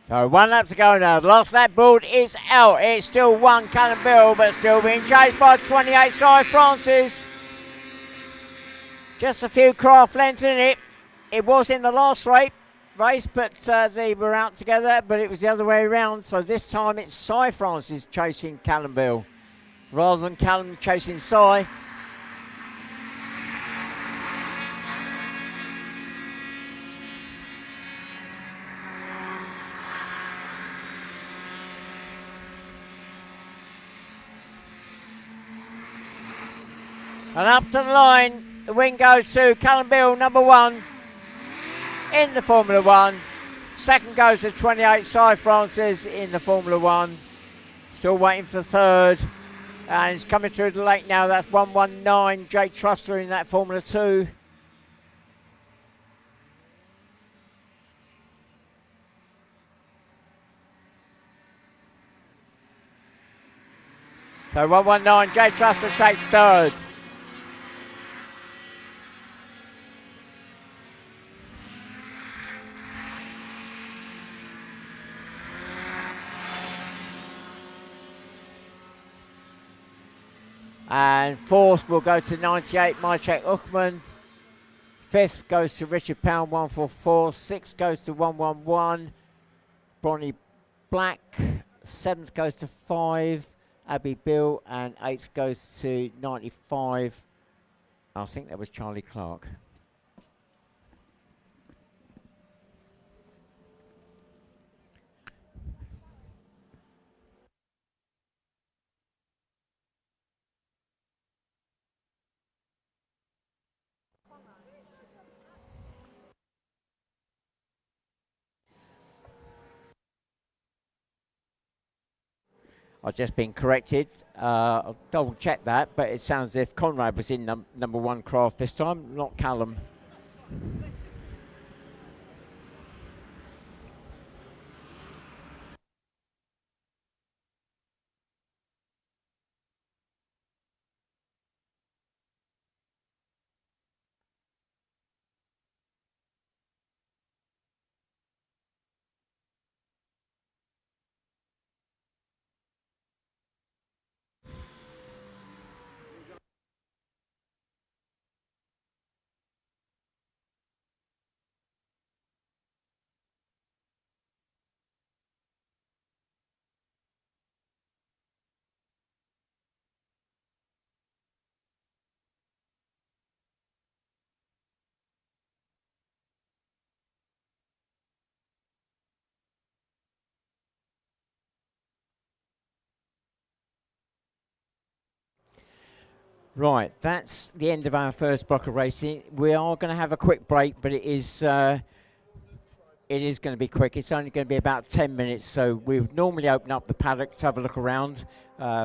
So 1 lap to go now. The last lap board is out. It's still 1 Callum Bill, but still being chased by 28 Cy Francis. Just a few craft lengths in it. It was in the last race, but they were out together, but it was the other way around. So this time it's Cy Francis chasing Callum Bill rather than Callum chasing Cy. And up to the line, the win goes to Callum Bill, number 1 in the Formula 1. Second goes to 28 Cy Francis in the Formula 1. Still waiting for third. And he's coming through the lake now. That's 119, Jake Trussler in that Formula 2. So 119, Jake Trussler takes third. And 4th will go to 98, Maciek Uckman. 5th goes to Richard Pound, 144. 6th goes to 111, Bronny Black. 7th goes to 5, Abby Bill. And 8th goes to 95. I think that was Charlie Clark. I've just been corrected. I'll double check that, but it sounds as if Conrad was in number 1 craft this time, not Callum. Right, that's the end of our first block of racing. We are going to have a quick break, but it is going to be quick. It's only going to be about 10 minutes, so we would normally open up the paddock to have a look around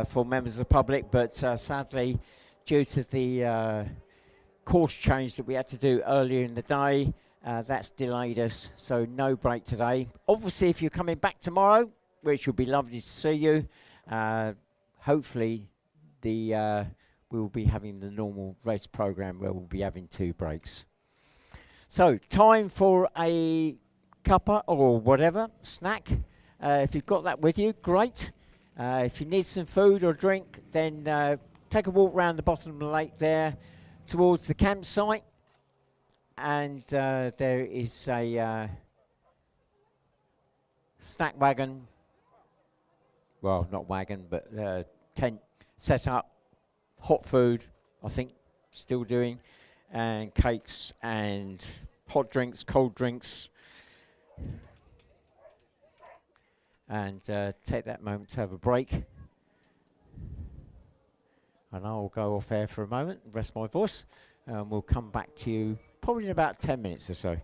for members of the public, but sadly, due to the course change that we had to do earlier in the day, that's delayed us, so no break today. Obviously, if you're coming back tomorrow, which would be lovely to see you, hopefully we will be having the normal race program where we'll be having 2 breaks. So, time for a cuppa or whatever, snack. If you've got that with you, great. If you need some food or drink, then take a walk around the bottom of the lake there towards the campsite. And there is a snack wagon. Well, not wagon, but tent set up. Hot food, I think, still doing, and cakes and hot drinks, cold drinks, and take that moment to have a break. And I'll go off air for a moment, rest my voice, and we'll come back to you probably in about 10 minutes or so.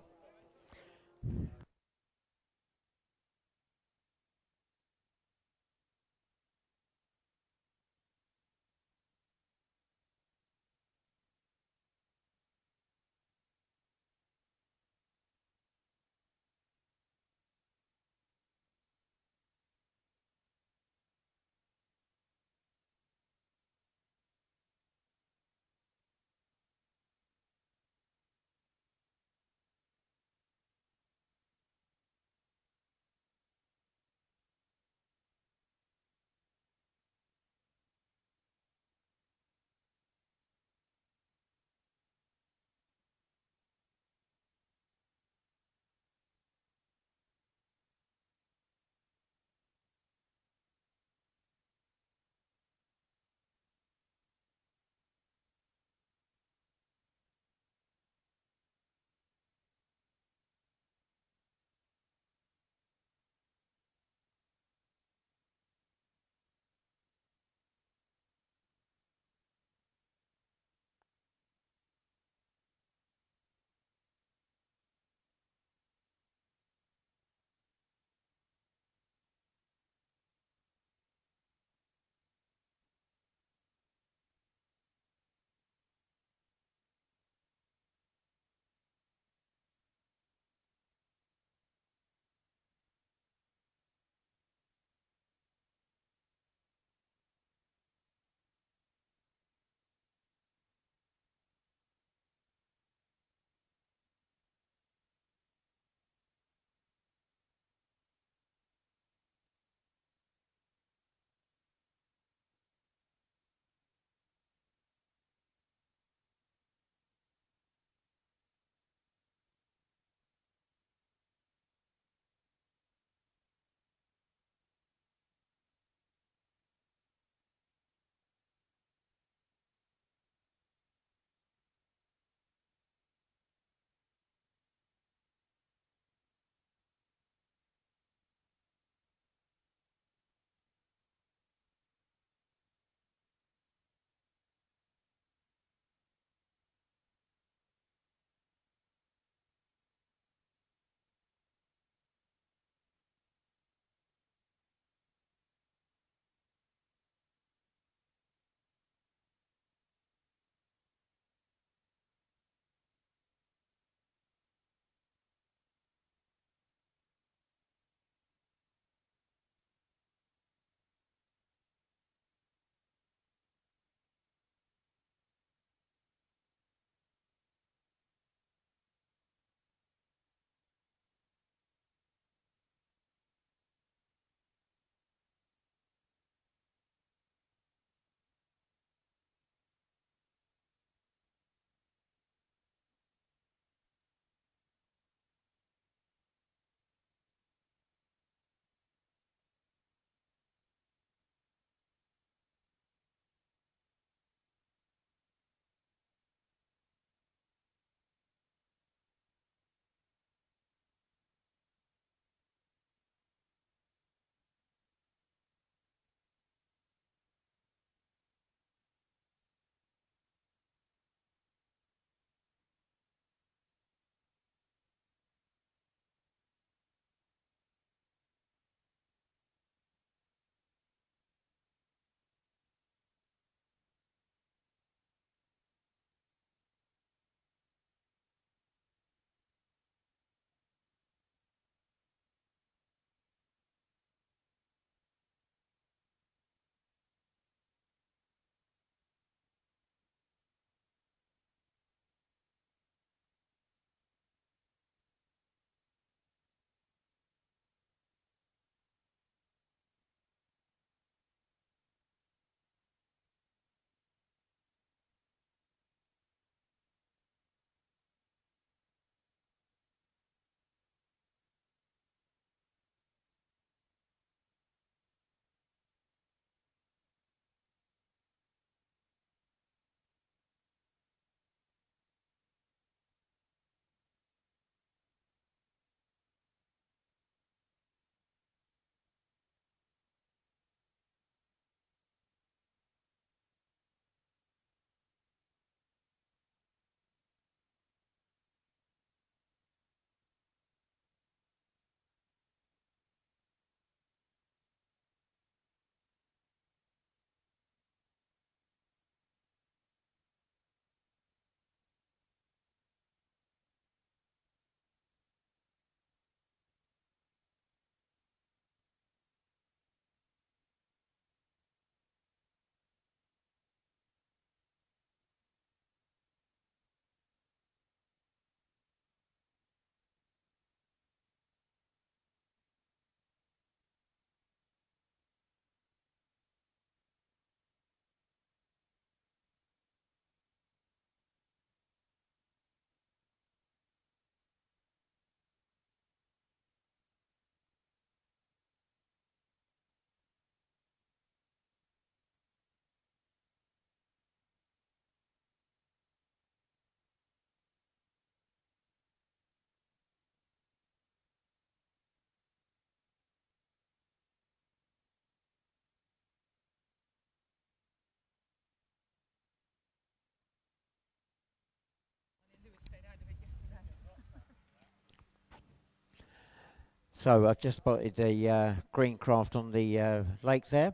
So I've just spotted a green craft on the lake there.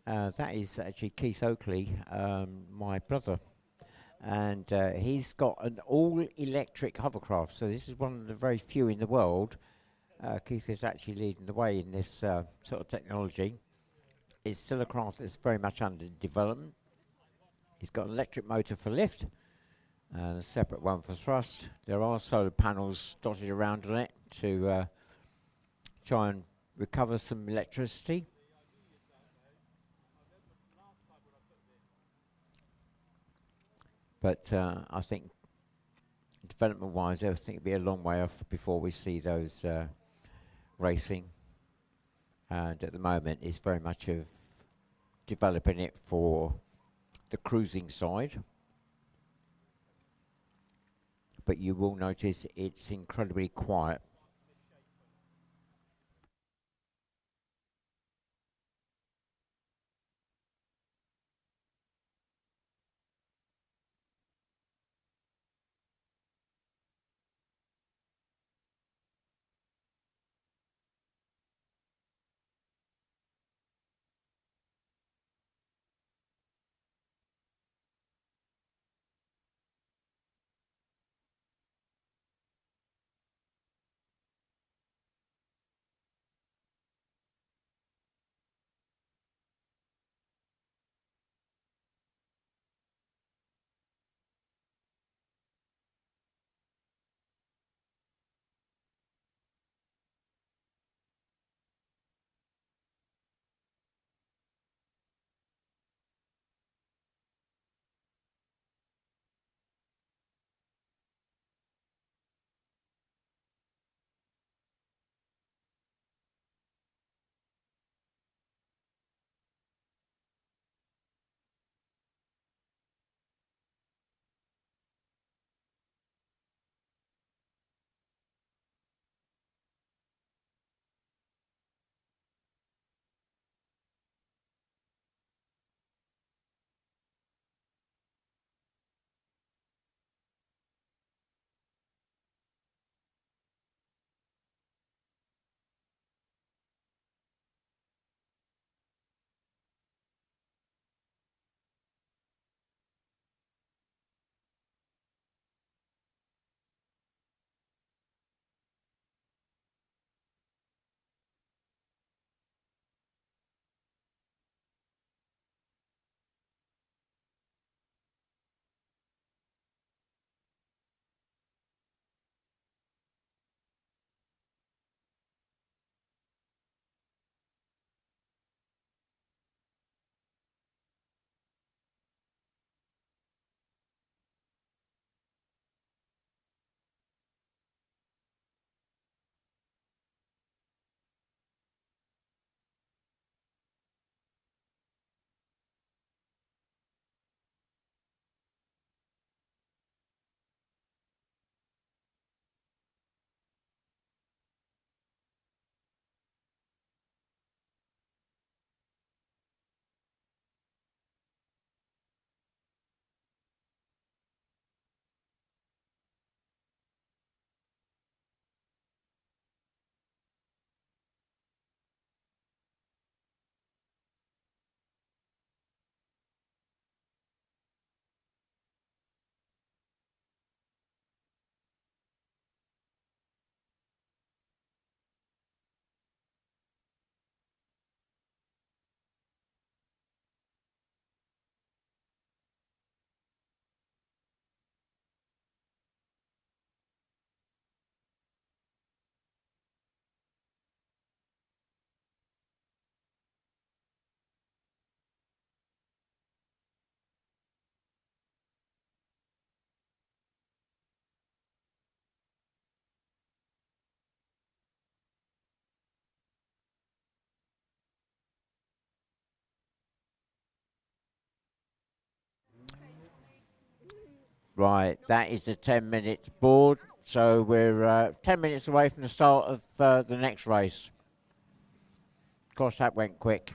That is actually Keith Oakley, my brother, and he's got an all-electric hovercraft. So this is one of the very few in the world. Keith is actually leading the way in this sort of technology. It's still a craft that's very much under development. He's got an electric motor for lift and a separate one for thrust. There are solar panels dotted around on it to try and recover some electricity. But I think development-wise, I think it'll be a long way off before we see those racing. And at the moment, it's very much of developing it for the cruising side. But you will notice it's incredibly quiet. Right, that is the 10 minutes board. So we're 10 minutes away from the start of the next race. Of course, that went quick.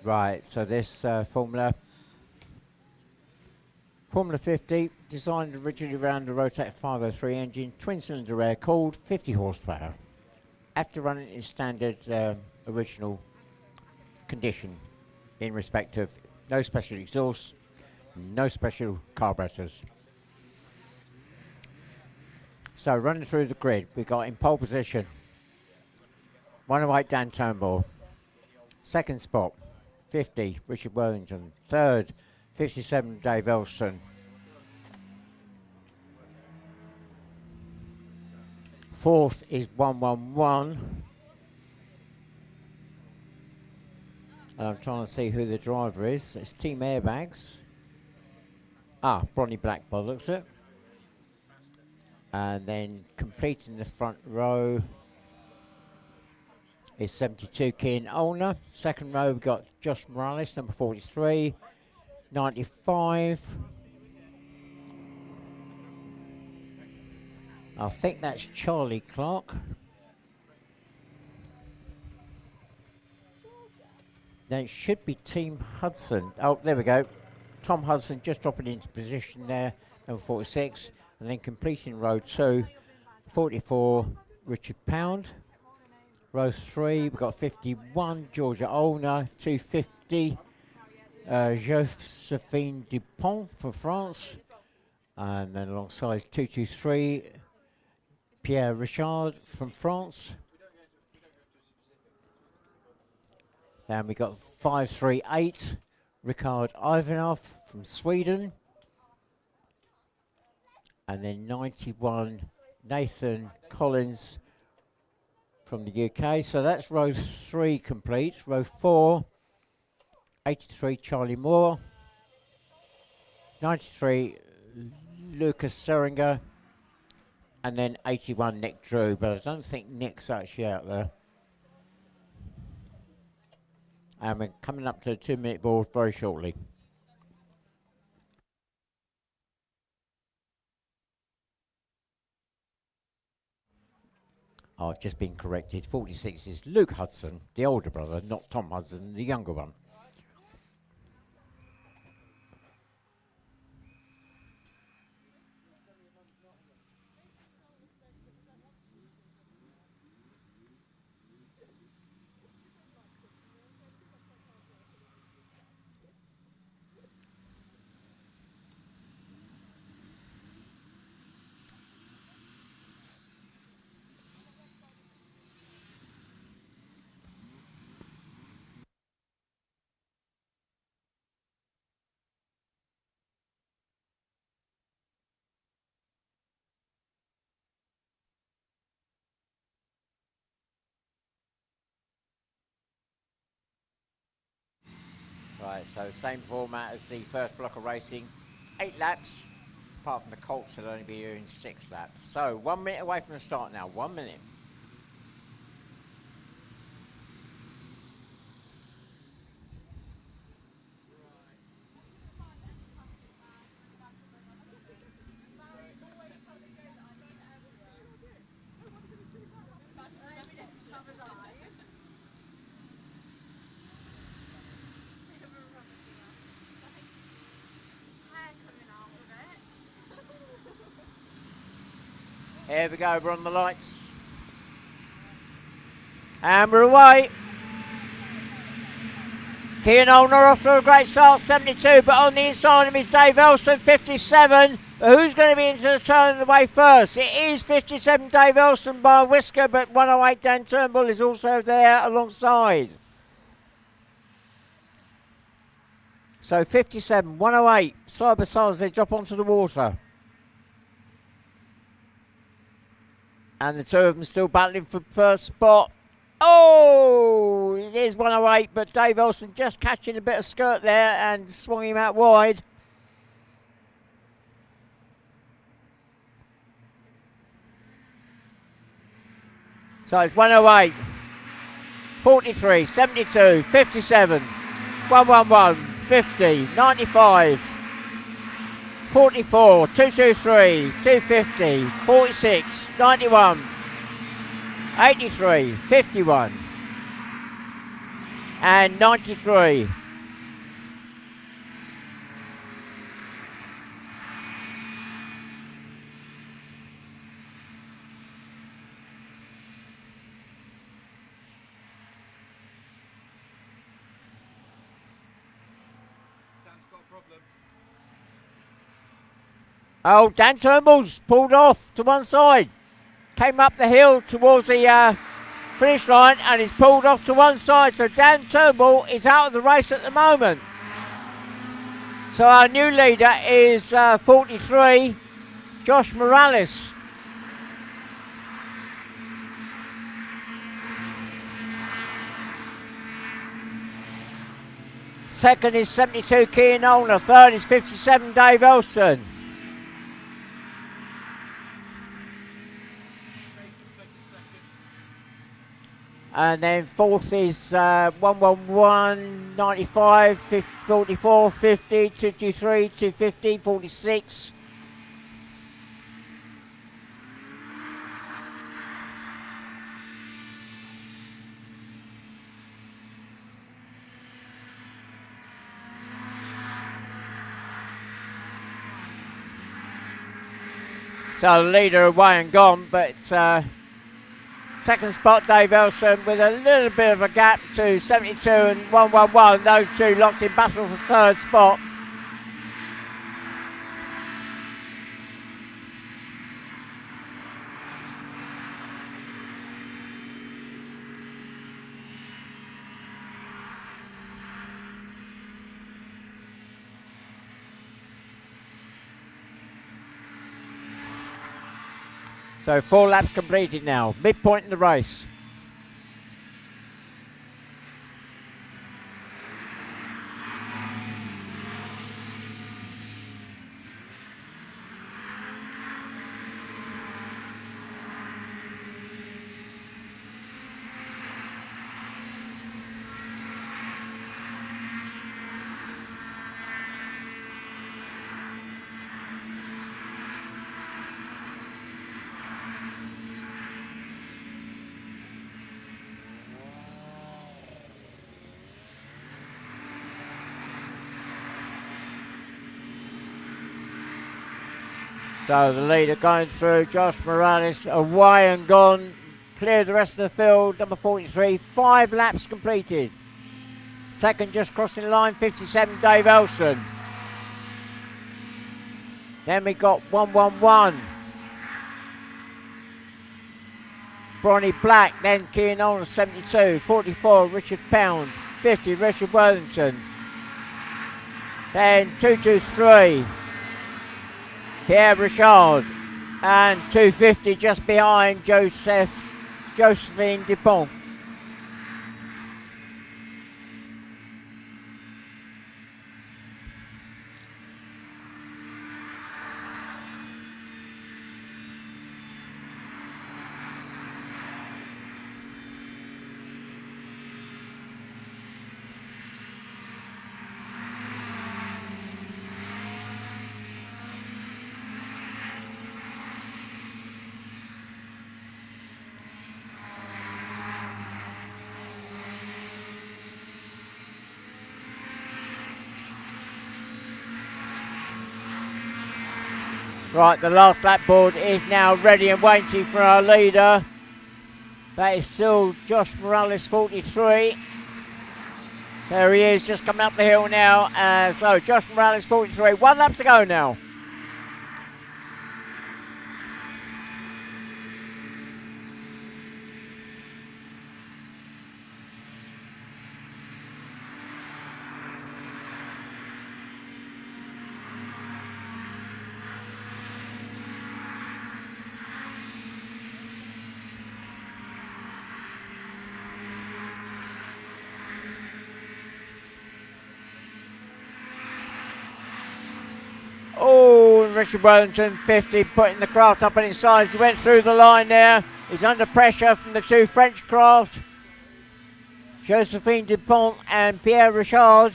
Right, so this Formula 50, designed originally around the Rotax 503 engine, twin-cylinder air-cooled, 50 horsepower. After running in standard original condition, in respect of no special exhaust, no special carburetors. So running through the grid, we got in pole position 108 Dan Turnbull. Second spot 50 Richard Wellington. Third 57 Dave Elston. Fourth is 111. And I'm trying to see who the driver is. It's Team Airbags. Bronny Black by the looks of it. And then completing the front row is 72 Kian Olner. Second row we've got Josh Morales, number 43. 95. I think that's Charlie Clark. Then it should be Team Hudson. Oh, there we go. Tom Hudson just dropping into position there, number 46. And then completing row 2, 44, Richard Pound. Row 3, we've got 51, Georgia Olner, 250, Josephine Dupont for France. And then alongside 223, Pierre Richard from France. Then we got 538, Ricard Ivanov from Sweden. And then 91, Nathan Collins from the UK. So that's row 3 complete. Row 4, 83, Charlie Moore. 93, Lucas Seringer. And then 81, Nick Drew. But I don't think Nick's actually out there. And we're coming up to the 2-minute board very shortly. I've just been corrected. 46 is Luke Hudson, the older brother, not Tom Hudson, the younger one. Right, so same format as the first block of racing. 8 laps, apart from the Colts will only be doing 6 laps. So 1 minute away from the start now, 1 minute. Here we go, we're on the lights. And we're away. Kian Olner off to a great start, 72, but on the inside of him is Dave Elston, 57. But who's going to be into the turn of the way first? It is 57 Dave Elston by a whisker, but 108 Dan Turnbull is also there alongside. So 57, 108, side by side as they drop onto the water. And the two of them still battling for first spot. Oh, it is 108, but Dave Olsen just catching a bit of skirt there and swung him out wide. So it's 108, 43, 72, 57, 111, 50, 95. 44, 223, 250, 46, 91, 83, 51, and 93. Dan's got a problem. Oh, Dan Turnbull's pulled off to one side. Came up the hill towards the finish line and he's pulled off to one side. So Dan Turnbull is out of the race at the moment. So our new leader is 43, Josh Morales. Second is 72, Kean Olner. Third is 57, Dave Elston. And then fourth is 111, 95, 44, 50, 223, 250, 46. So the leader away and gone, but second spot, Dave Elson, with a little bit of a gap to 72 and 111. Those two locked in battle for third spot. So 4 laps completed now, midpoint in the race. So the leader going through, Josh Morales away and gone, cleared the rest of the field, number 43, 5 laps completed. Second just crossing the line, 57, Dave Elson. Then we got 111. Bronny Black, then Kean Olner, 72, 44, Richard Pound, 50, Richard Worthington. Then 223. Pierre Richard, and 250 just behind Josephine Dupont. Right, the last lap board is now ready and waiting for our leader. That is still Josh Morales, 43. There he is, just coming up the hill now. So Josh Morales, 43. 1 lap to go now. Oh, Richard Wellington, 50, putting the craft up on his sides. He went through the line there. He's under pressure from the 2 French craft, Josephine Dupont and Pierre Richard.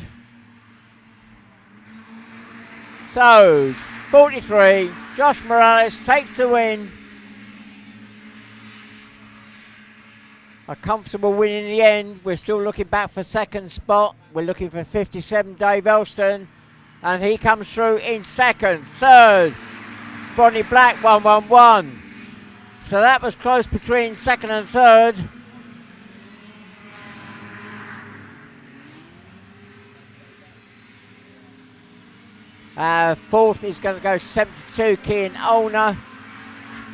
So, 43, Josh Morales takes the win. A comfortable win in the end. We're still looking back for second spot. We're looking for 57 Dave Elston. And he comes through in second. Third, Bonnie Black 111. So that was close between second and third. Fourth is going to go 72 Kean Olner.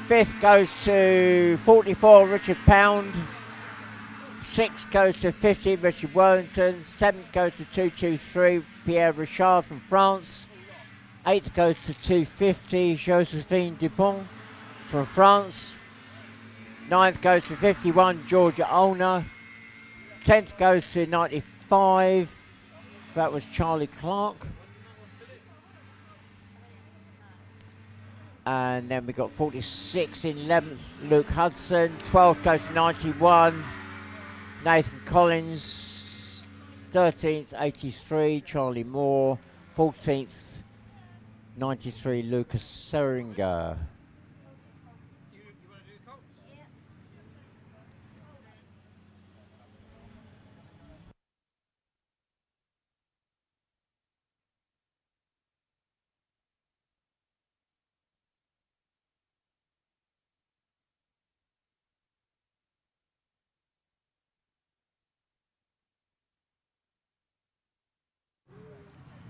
Fifth goes to 44 Richard Pound. Sixth goes to 50 Richard Wellington. Seventh goes to 223 Pierre Richard from France. Eighth goes to 250 Josephine Dupont from France. Ninth goes to 51 Georgia Olner. 10th goes to 95. That was Charlie Clark. And then we got 46 in 11th, Luke Hudson. 12th goes to 91, Nathan Collins. 13th, 83, Charlie Moore. 14th, 93, Lucas Seringer. You want to do the Colts?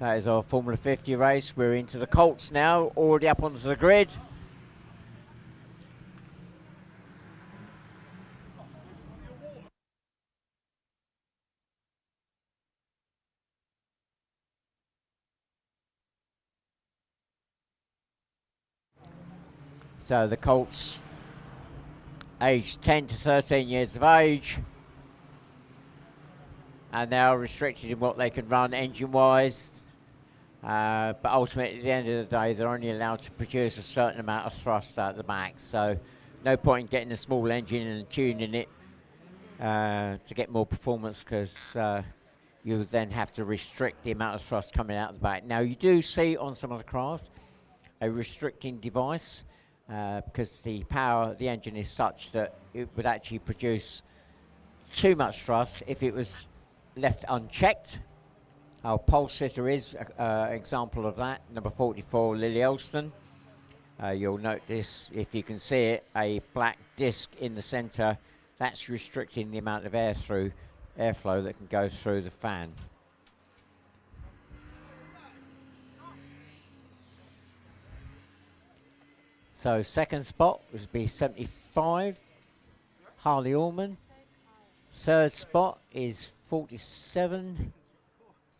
That is our Formula 50 race. We're into the Colts now, already up onto the grid. So the Colts, aged 10 to 13 years of age, and they are restricted in what they can run engine-wise. But ultimately, at the end of the day, they're only allowed to produce a certain amount of thrust out the back. So no point in getting a small engine and tuning it to get more performance, because you would then have to restrict the amount of thrust coming out the back. Now, you do see on some of the craft a restricting device, because the power of the engine is such that it would actually produce too much thrust if it was left unchecked. Our pole sitter is an example of that, number 44, Lily Elston. You'll note this, if you can see it, a black disc in the centre. That's restricting the amount of airflow that can go through the fan. So second spot would be 75, Harley Allman. Third spot is 47,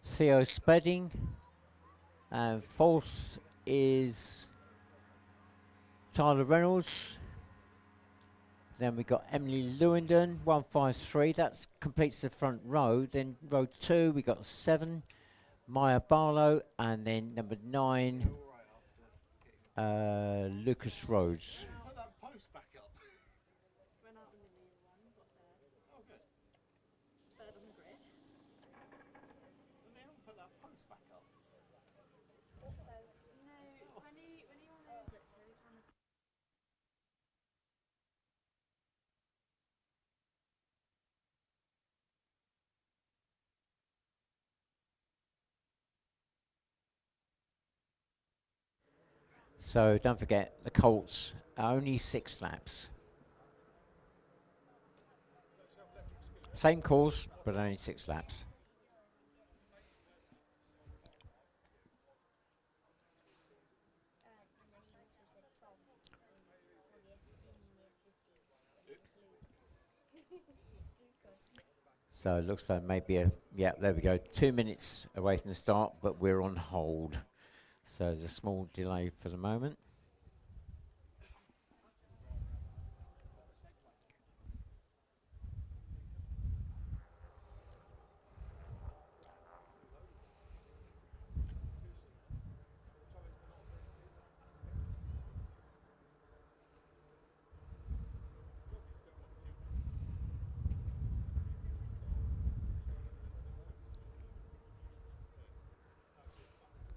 Theo Spedding. And fourth is Tyler Reynolds. Then we got Emily Lewington, 153. That completes the front row. Then row 2, we got 7, Maya Barlow. And then number 9, Lucas Rhodes. Put that post back up. Went out the middle one, got there. Oh, good. Third on the grid. They haven't put that post back up. No, when he went over it, so he was trying to. So don't forget, the Colts are only 6 laps. Same course, but only 6 laps. So it looks like maybe yeah, there we go, 2 minutes away from the start, but we're on hold. So there's a small delay for the moment.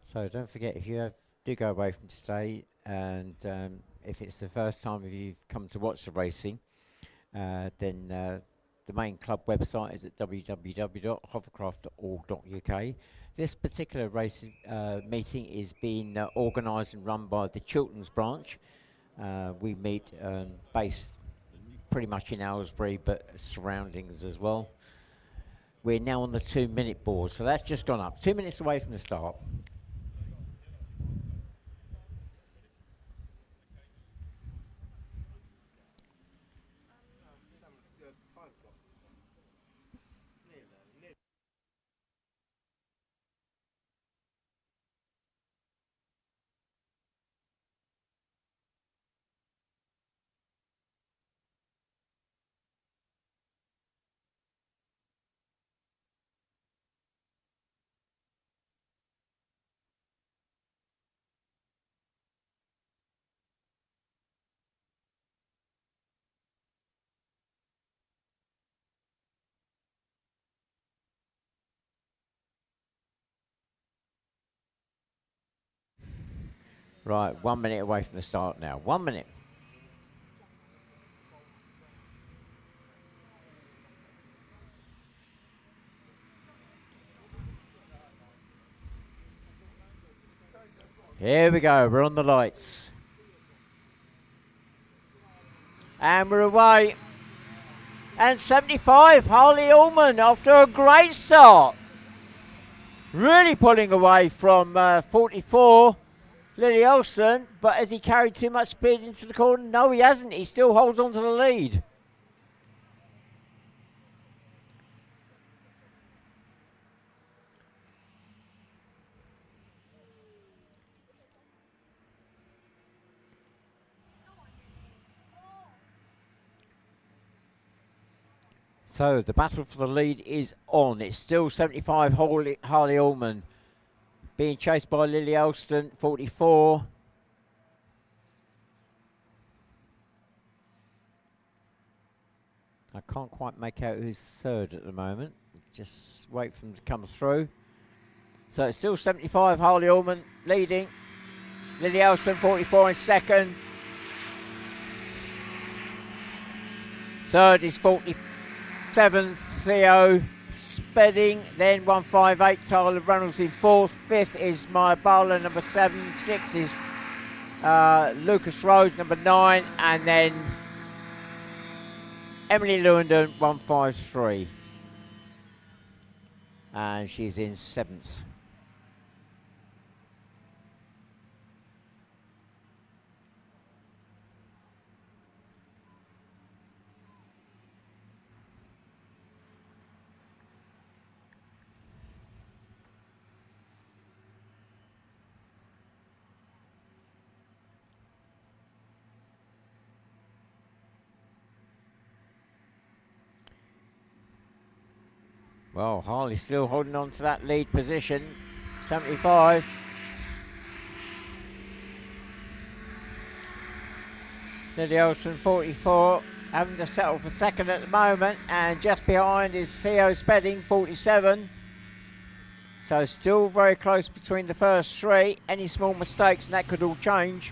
So don't forget, if you do go away from today, and if it's the first time you've come to watch the racing, then the main club website is at www.hovercraft.org.uk. This particular race meeting is being organised and run by the Chilterns branch. We meet based pretty much in Aylesbury, but surroundings as well. We're now on the 2-minute board, so that's just gone up. 2 minutes away from the start. Right, 1 minute away from the start now. 1 minute. Here we go, we're on the lights. And we're away. And 75, Harley Ullman, after a great start. Really pulling away from 44, Lily Elson. But has he carried too much speed into the corner? No, he hasn't. He still holds on to the lead. So the battle for the lead is on. It's still 75 Harley Ullman being chased by Lily Elston, 44. I can't quite make out who's third at the moment. Just wait for them to come through. So it's still 75 Harley Ullman leading. Lily Elston, 44 in second. Third is 47 Theo Spedding, then 158 Tyler Reynolds in fourth. Fifth is Maya Barlow, number 7. Sixth is Lucas Rhodes, number 9, and then Emily Lewandon, 153, and she's in 7th. Well, Harley still holding on to that lead position, 75. Lily Olsen, 44, having to settle for second at the moment, and just behind is Theo Spedding, 47. So still very close between the first three. Any small mistakes and that could all change.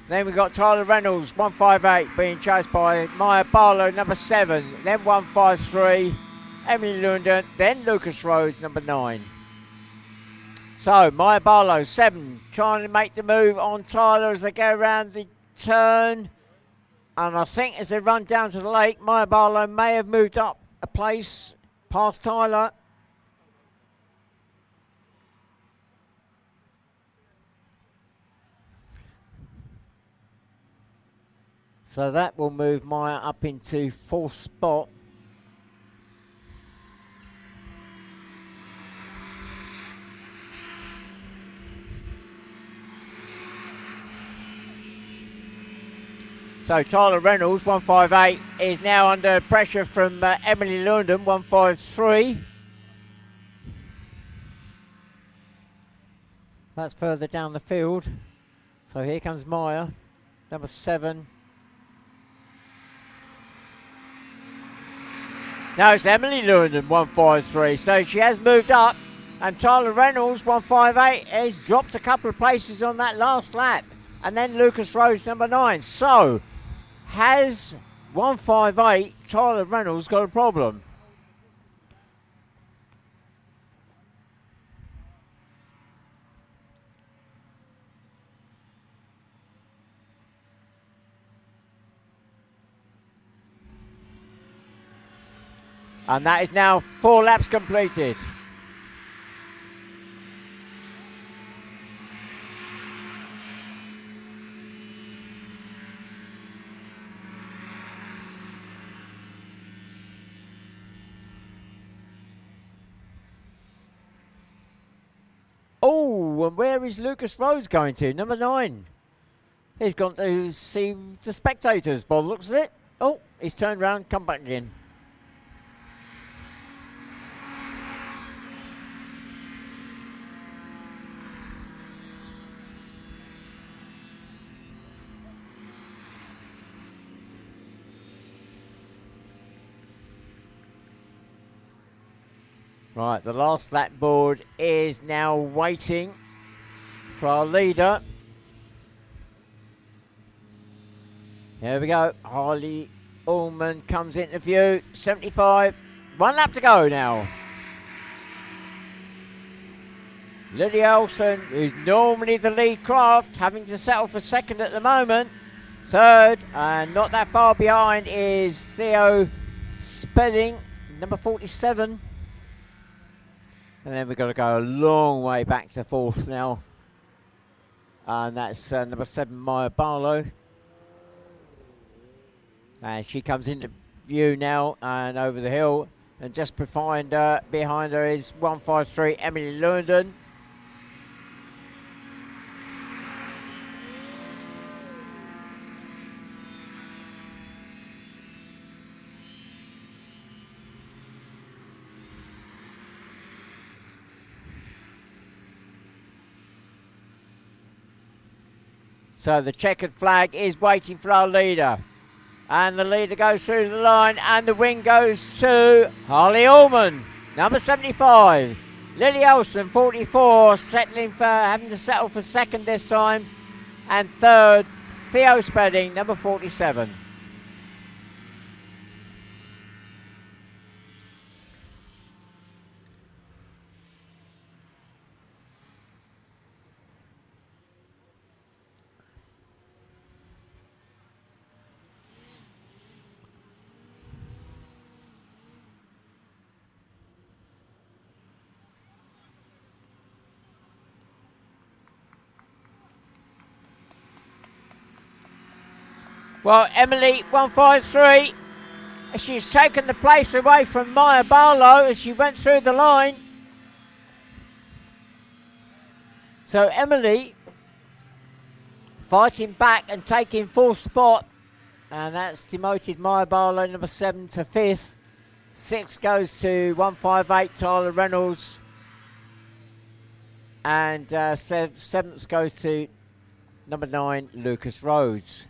Then we've got Tyler Reynolds, 158, being chased by Maya Barlow, number 7. Then 153. Emily Lundon, then Lucas Rhodes, number 9. So, Maya Barlow, 7, trying to make the move on Tyler as they go around the turn. And I think as they run down to the lake, Maya Barlow may have moved up a place past Tyler. So that will move Maya up into 4th spot. So Tyler Reynolds, 158, is now under pressure from Emily London, 153. That's further down the field. So here comes Maya, number 7. No, it's Emily London, 153. So she has moved up. And Tyler Reynolds, 158, has dropped a couple of places on that last lap. And then Lucas Rhodes, number 9. So, has 158, Tyler Reynolds got a problem. And that is now 4 laps completed. Oh, and where is Lucas Rose going to? Number 9. He's gone to see the spectators by the looks of it. Oh, he's turned around, come back again. Right, the last lap board is now waiting for our leader. Here we go. Harley Ullman comes into view. 75. 1 lap to go now. Lydia Olsen, who's normally the lead craft, having to settle for second at the moment. Third, and not that far behind, is Theo Spedding, number 47. And then we've got to go a long way back to 4th now. And that's number 7, Maya Barlow. And she comes into view now and over the hill. And just behind her is 153, Emily London. So the checkered flag is waiting for our leader. And the leader goes through the line and the win goes to Harley Ullman, number 75. Lily Olsen, 44, settling for having to settle for second this time. And third, Theo Spedding, number 47. Well, Emily, 153, she's taken the place away from Maya Barlow as she went through the line. So Emily fighting back and taking 4th spot, and that's demoted Maya Barlow, number 7, to 5th. 6 goes to 158, Tyler Reynolds, and 7th goes to number 9, Lucas Rhodes.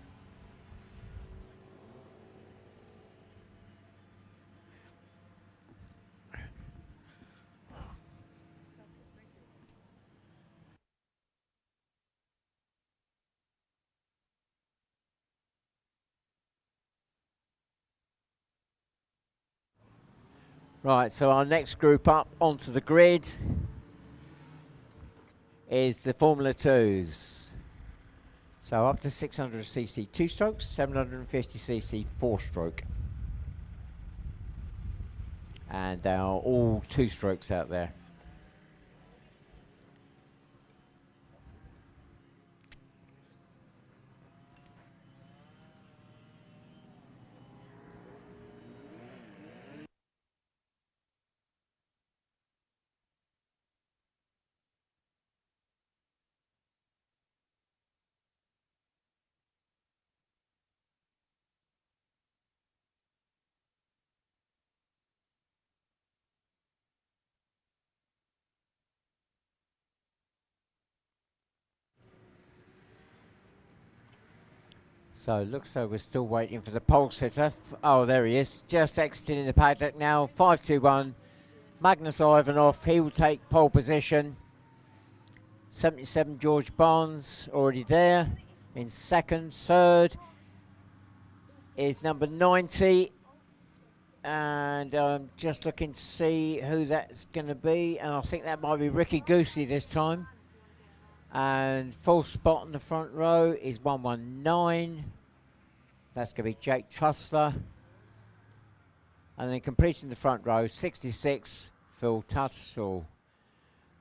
Right, so our next group up onto the grid is the Formula 2s. So up to 600cc 2-strokes, 750cc 4-stroke. And they are all 2-strokes out there. So it looks like we're still waiting for the pole sitter. Oh, there he is. Just exiting the paddock now. 521. Magnus Ivanov. He will take pole position. 77 George Barnes already there. In second. Third is number 90. And I'm just looking to see who that's going to be. And I think that might be Ricky Goosey this time. And full spot in the front row is 119. That's going to be Jake Trussler. And then completing the front row, 66, Phil Tuttle.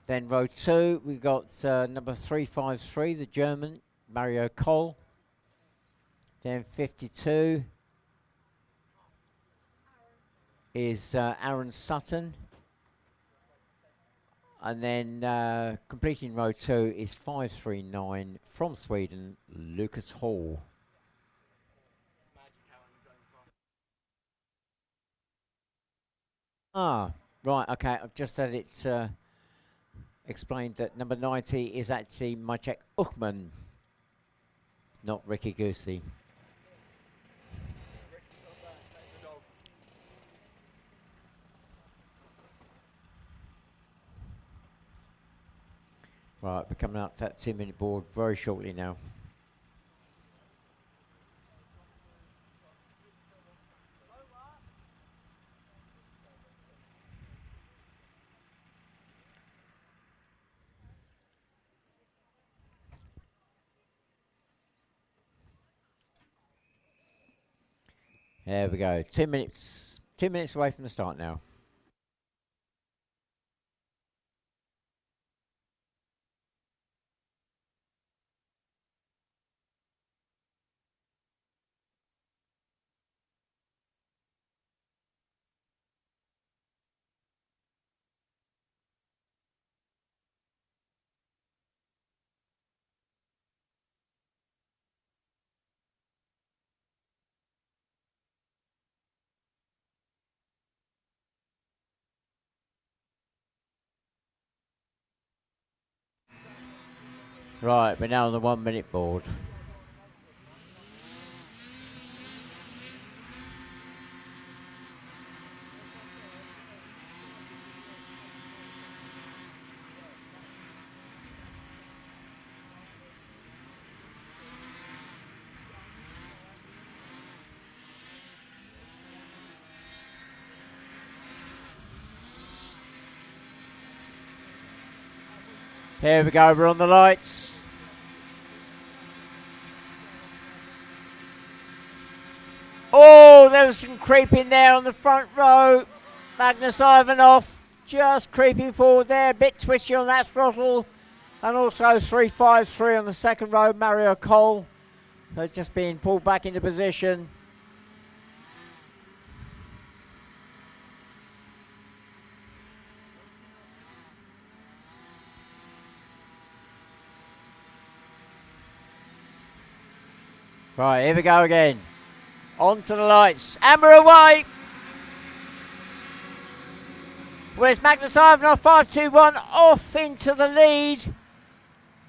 Then row 2, we've got number 353, the German, Mario Cole. Then 52 is Aaron Sutton. And then completing row 2 is 539 from Sweden, Lucas Hall. Ah, right, okay, I've just had it explained that number 90 is actually Maciek Uchman, not Ricky Goosey. Right, we're coming up to that 2-minute board very shortly now. There we go. 2 minutes. 2 minutes away from the start now. Right, we're now on the 1 minute board. Here we go, we're on the lights. Oh, there was some creeping there on the front row. Magnus Ivanov just creeping forward there, a bit twisty on that throttle. And also 353 on the second row, Mario Cole. So it's just being pulled back into position. Right, here we go again. On to the lights. Amber away. Where's Magnus Ivanov? 5-2-1 off into the lead.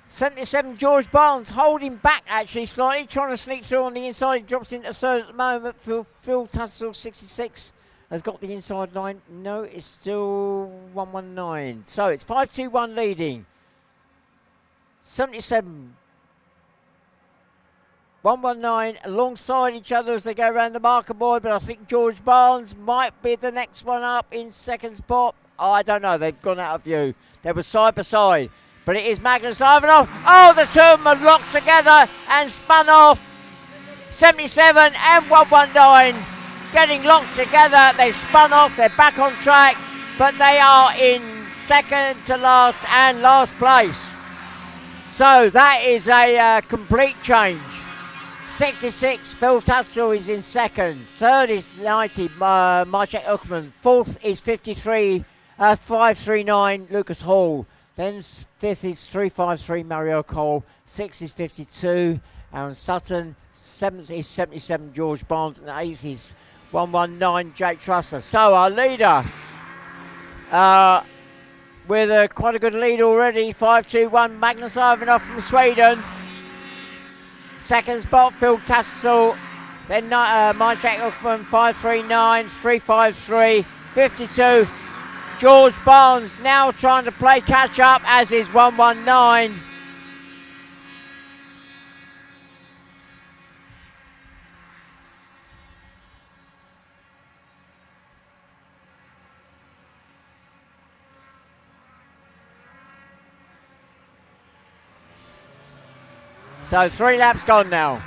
77 George Barnes holding back actually slightly, trying to sneak through on the inside. He drops into third at the moment. Phil Tussell 66 has got the inside line. No, it's still 119. So it's 5-2-1 leading. 77 119 alongside each other as they go around the marker board, but I think George Barnes might be the next one up in second spot. Oh, I don't know, they've gone out of view. They were side by side, but it is Magnus Ivanov. Oh, the two of them are locked together and spun off. 77 and 119 getting locked together. They've spun off, they're back on track, but they are in second to last and last place. So that is a complete change. 66, Phil Tussell is in second. Third is 90, Maciek Uchman. Fourth is 539, Lucas Hall. Then fifth is 353, Mario Cole. Sixth is 52, Aaron Sutton. Seventh is 77, George Barnes. And eighth is 119, Jake Trussler. So our leader, with quite a good lead already, 5-2-1, Magnus Ivanov from Sweden. Second spot, Phil Tussell. Then Maciek Uchman, 539, 353, 52. George Barnes now trying to play catch up, as is 119. So 3 laps gone now.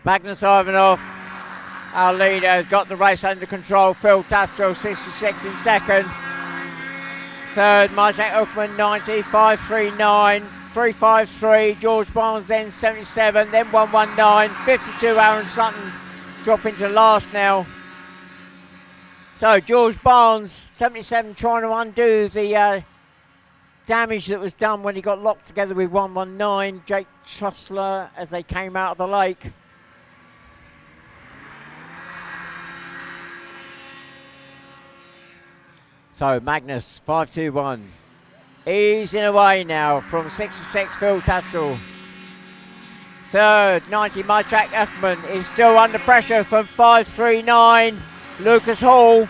Magnus Ivanov, our leader, has got the race under control. Phil Tastrell, 66 in second. Third, Majek Uckman, 90, 539, 353. George Barnes then 77, then 119, 52. Aaron Sutton dropping to last now. So George Barnes, 77, trying to undo the damage that was done when he got locked together with 119. Jake Trussler as they came out of the lake. So Magnus, 521. Easing away now from 66, Phil Tastrell. Third, 90, Majek Uckman is still under pressure from 539, Lucas Hall.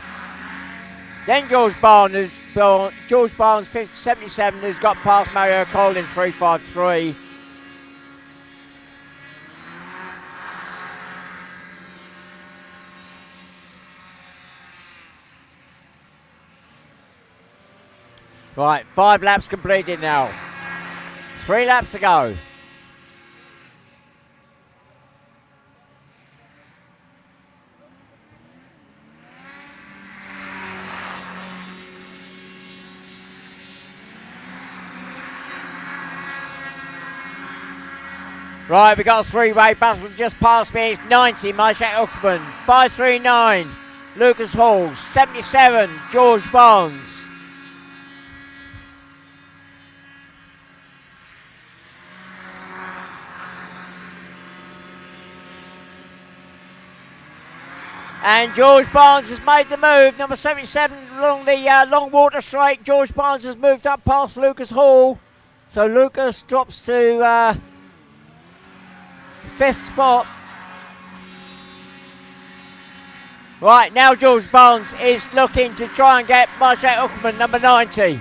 Then George Barnes, 77, who's got past Mario Cole in 353. Right, 5 laps completed now. 3 laps to go. Right, we got a 3-way battle just past me. It's 90, Majek Uckman. 539, Lucas Hall. 77, George Barnes. And George Barnes has made the move. Number 77 along the long water straight. George Barnes has moved up past Lucas Hall. So Lucas drops to 5th spot. Right, now George Barnes is looking to try and get Majek Uckman, number 90.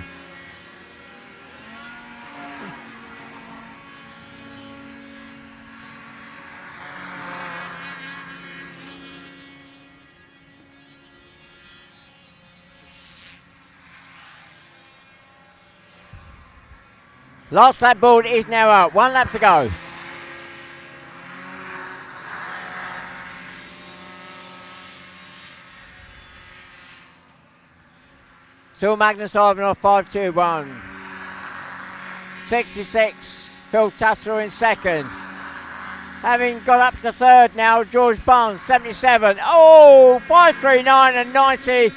Last lap board is now out. 1 lap to go. Still Magnus Ivanov, 521. 66, Phil Tassler in second. Having got up to third now, George Barnes, 77. Oh, 539 and 90.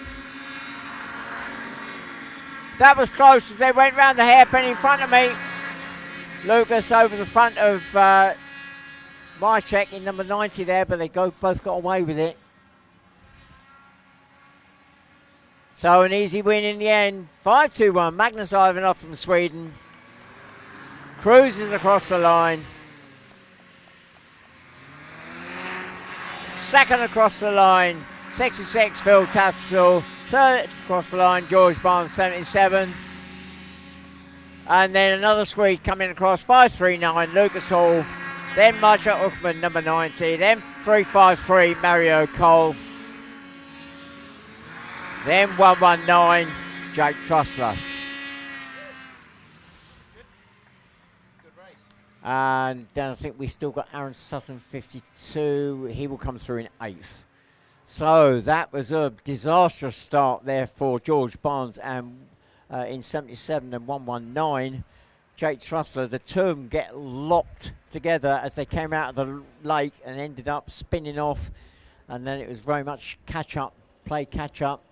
That was close as they went round the hairpin in front of me. Lucas over the front of Majek in number 90 there, but they both got away with it. So an easy win in the end. 5-2-1, Magnus Ivanov from Sweden. Cruises across the line. Second across the line, 66, Phil Tassel. Third across the line, George Barnes, 77. And then another squeeze coming across, 539, Lucas Hall. Then Majek Uckman, number 90. Then 353, Mario Cole. Then 119, Jake Trussler. And then I think we still got Aaron Sutton, 52. He will come through in 8th. So that was a disastrous start there for George Barnes and in 77 and 119. Jake Trussler, the two of them get locked together as they came out of the lake and ended up spinning off. And then it was very much catch up, play catch up.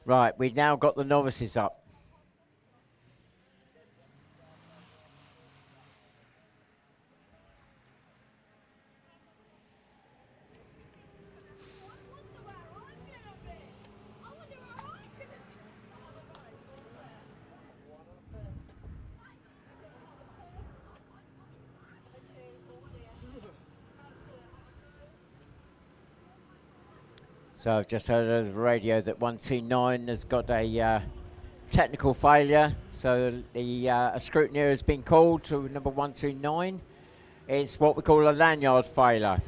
Right, we've now got the novices up. So I've just heard over the radio that 129 has got a technical failure. So the a scrutineer has been called to number 129. It's what we call a lanyard failure.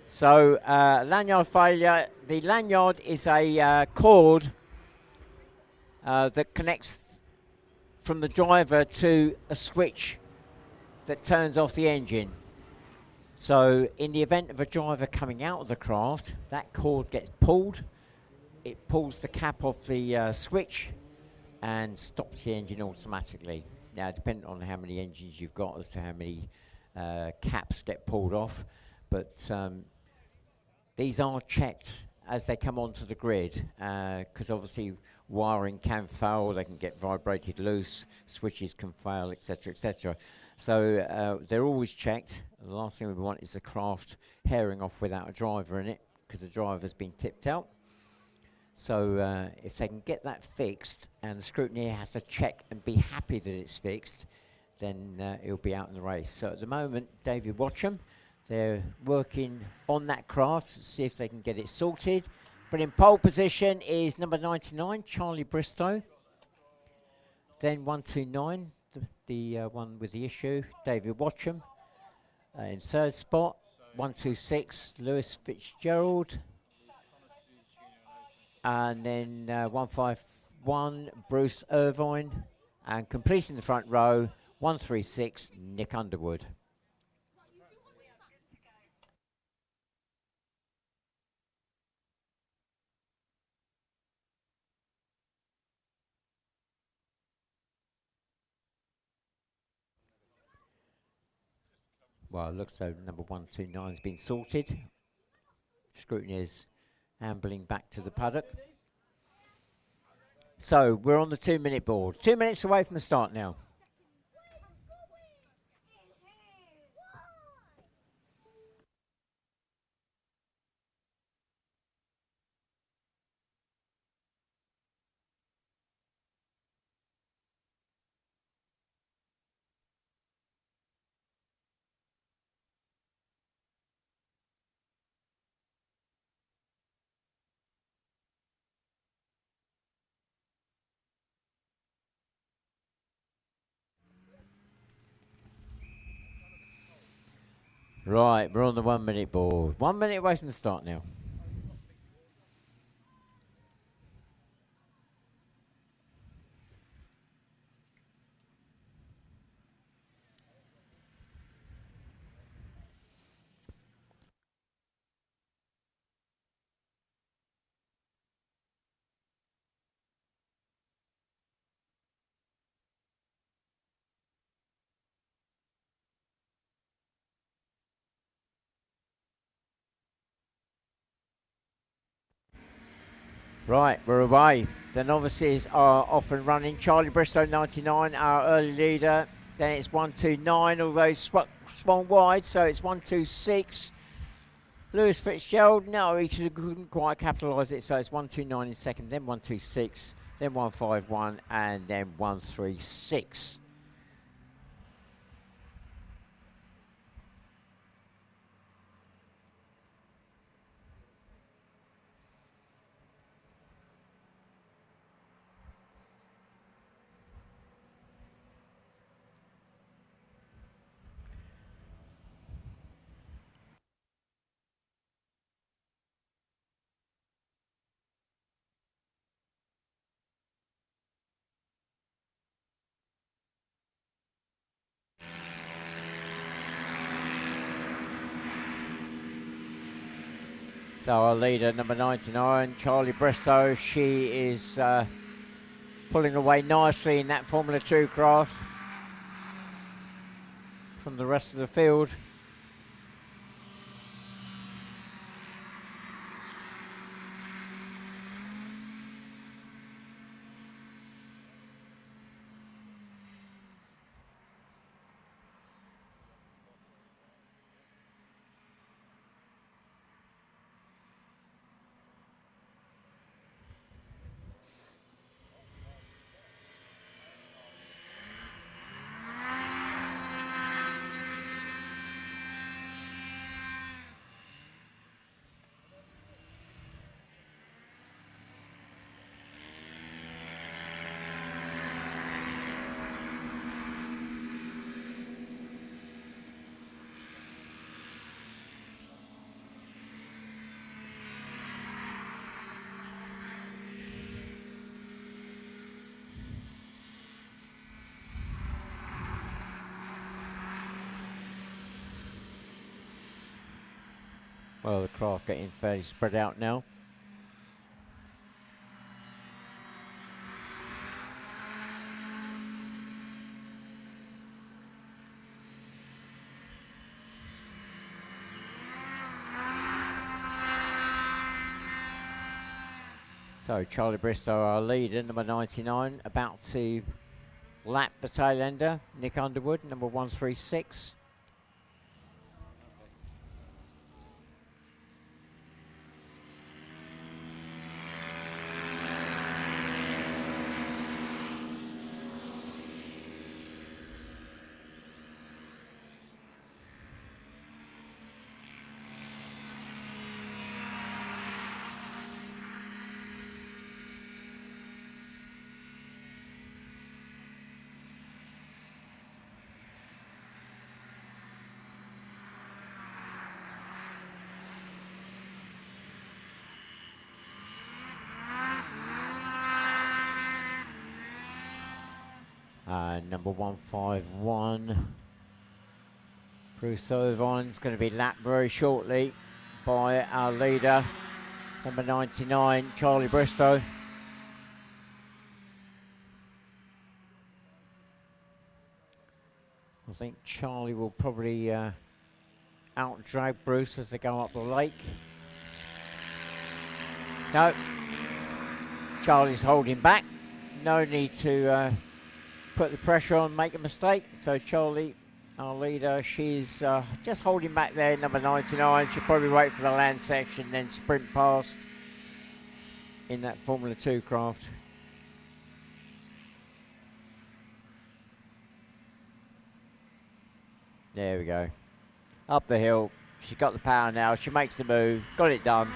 So lanyard failure, the lanyard is a cord that connects from the driver to a switch that turns off the engine. So in the event of a driver coming out of the craft, that cord gets pulled. It pulls the cap off the switch and stops the engine automatically. Now, depending on how many engines you've got as to how many caps get pulled off, but these are checked as they come onto the grid, because obviously wiring can fail, they can get vibrated loose, switches can fail, etc., etc. So they're always checked. The last thing we want is the craft herring off without a driver in it, because the driver's been tipped out. So if they can get that fixed, and the scrutineer has to check and be happy that it's fixed, then it'll be out in the race. So at the moment, David Watcham, they're working on that craft to see if they can get it sorted. But in pole position is number 99, Charlie Bristow. Then 129, the one with the issue, David Watcham. In third spot, 126, Lewis Fitzgerald. And then 151, Bruce Irvine. And completing the front row, 136, Nick Underwood. Well, it looks like number 129 has been sorted. Scrutineer's ambling back to the paddock. So we're on the 2-minute board. 2 minutes away from the start now. Right, we're on the 1-minute board. 1 minute away from the start now. Right, we're away. The novices are off and running. Charlie Bristow, 99, our early leader. Then it's 129, although swung wide, so it's 126. Lewis Fitzgerald, no, he couldn't quite capitalise it, so it's 129 in second, then 126, then 151, and then 136. So our leader, number 99, Charlie Bristow, she is pulling away nicely in that Formula 2 craft from the rest of the field. Well, the craft getting fairly spread out now. So Charlie Bristow, our leader, number 99, about to lap the tail ender, Nick Underwood, number 136. Number 151, Bruce Irvine's going to be lapped very shortly by our leader, number 99, Charlie Bristow. I think Charlie will probably out-drag Bruce as they go up the lake. No, Charlie's holding back. No need to put the pressure on, make a mistake. So Charlie, our leader, she's just holding back there, number 99. She'll probably wait for the land section, then sprint past in that Formula 2 craft. There we go. Up the hill. She's got the power now. She makes the move. Got it done.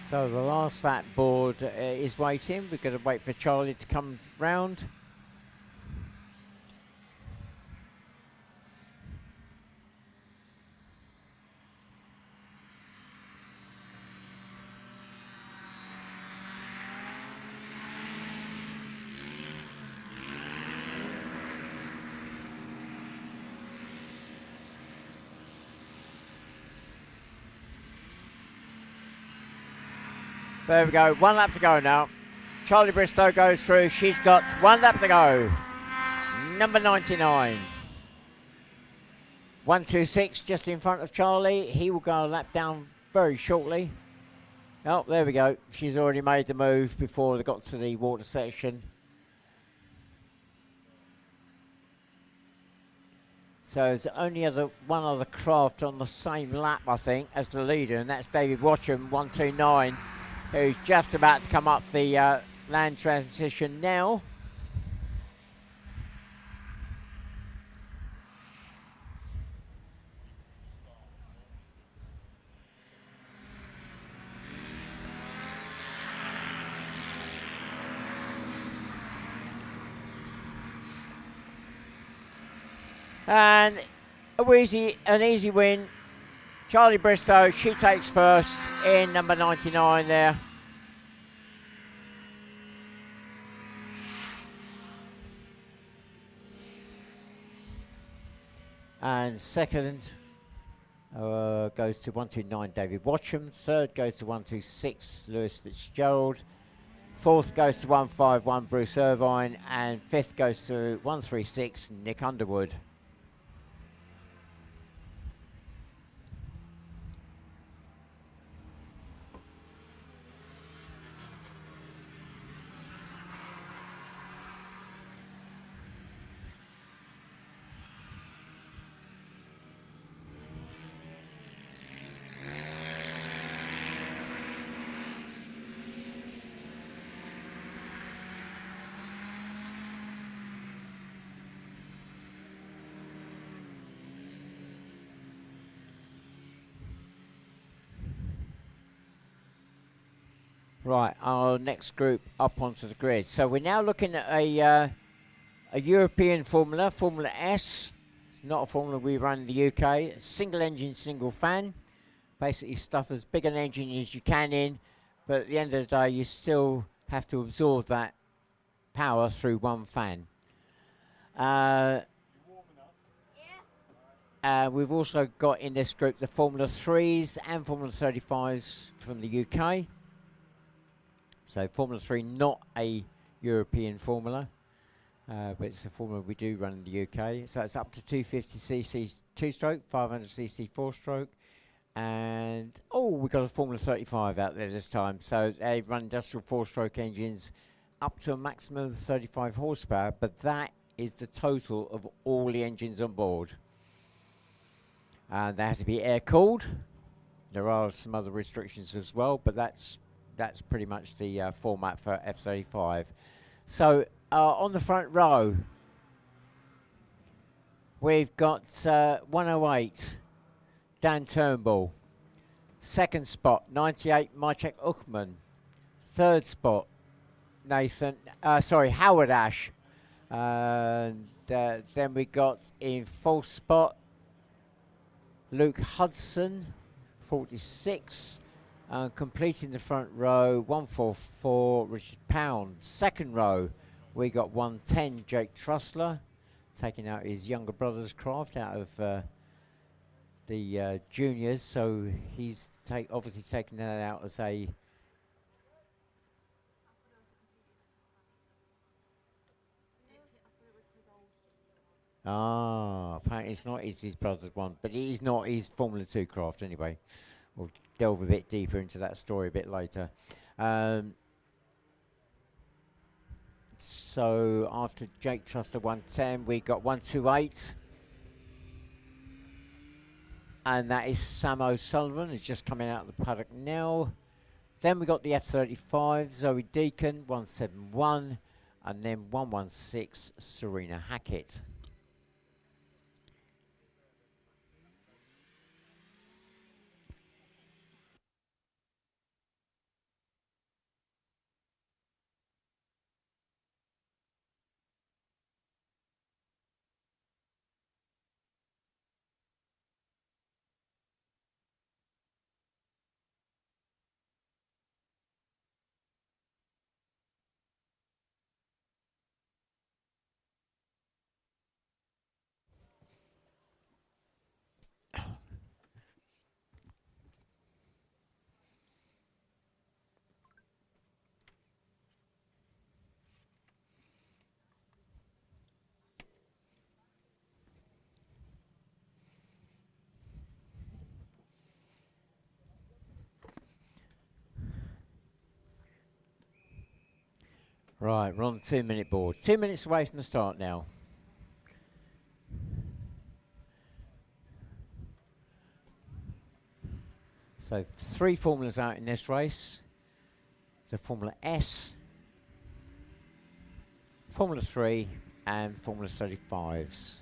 So the last fat board is waiting. We've got to wait for Charlie to come round. There we go, 1 lap to go now. Charlie Bristow goes through. She's got 1 lap to go. Number 99. 126 just in front of Charlie. He will go a lap down very shortly. Oh, there we go. She's already made the move before they got to the water section. So there's only one other craft on the same lap, I think, as the leader, and that's David Watcham, 129. Who's just about to come up the land transition now. And an easy win. Charlie Bristow, she takes first in number 99 there. And second goes to 129 David Watcham. Third goes to 126 Lewis Fitzgerald. Fourth goes to 151 Bruce Irvine. And fifth goes to 136 Nick Underwood. Right, our next group up onto the grid. So we're now looking at a European formula, Formula S. It's not a formula we run in the UK. Single engine, single fan. Basically stuff as big an engine as you can in, but at the end of the day you still have to absorb that power through one fan. We've also got in this group the Formula 3s and Formula 35s from the UK. So Formula 3 not a European formula, but it's a formula we do run in the UK. So it's up to 250cc 2-stroke, 500cc 4-stroke, and we got a Formula 35 out there this time. So they run industrial 4-stroke engines up to a maximum of 35 horsepower, but that is the total of all the engines on board. They have to be air cooled. There are some other restrictions as well, but that's pretty much the format for F-35. So on the front row, we've got 108, Dan Turnbull. Second spot, 98, Maciek Uchman. Third spot, Howard Ash. And then we got in fourth spot, Luke Hudson, 46. Completing the front row, 144, Richard Pound. Second row, we got 110, Jake Trussler, taking out his younger brother's craft out of the juniors. So he's obviously taking that out as a... apparently it's not his brother's one, but he's not his Formula 2 craft anyway. We'll delve a bit deeper into that story a bit later. So after Jake Truster 110, we got 128. And that is Sam O'Sullivan, who's just coming out of the paddock now. Then we got the F-35, Zoe Deacon, 171. And then 116, Serena Hackett. Right, we're on the 2-minute board. 2 minutes away from the start now. So 3 formulas out in this race. The Formula S, Formula 3 and Formula 35s.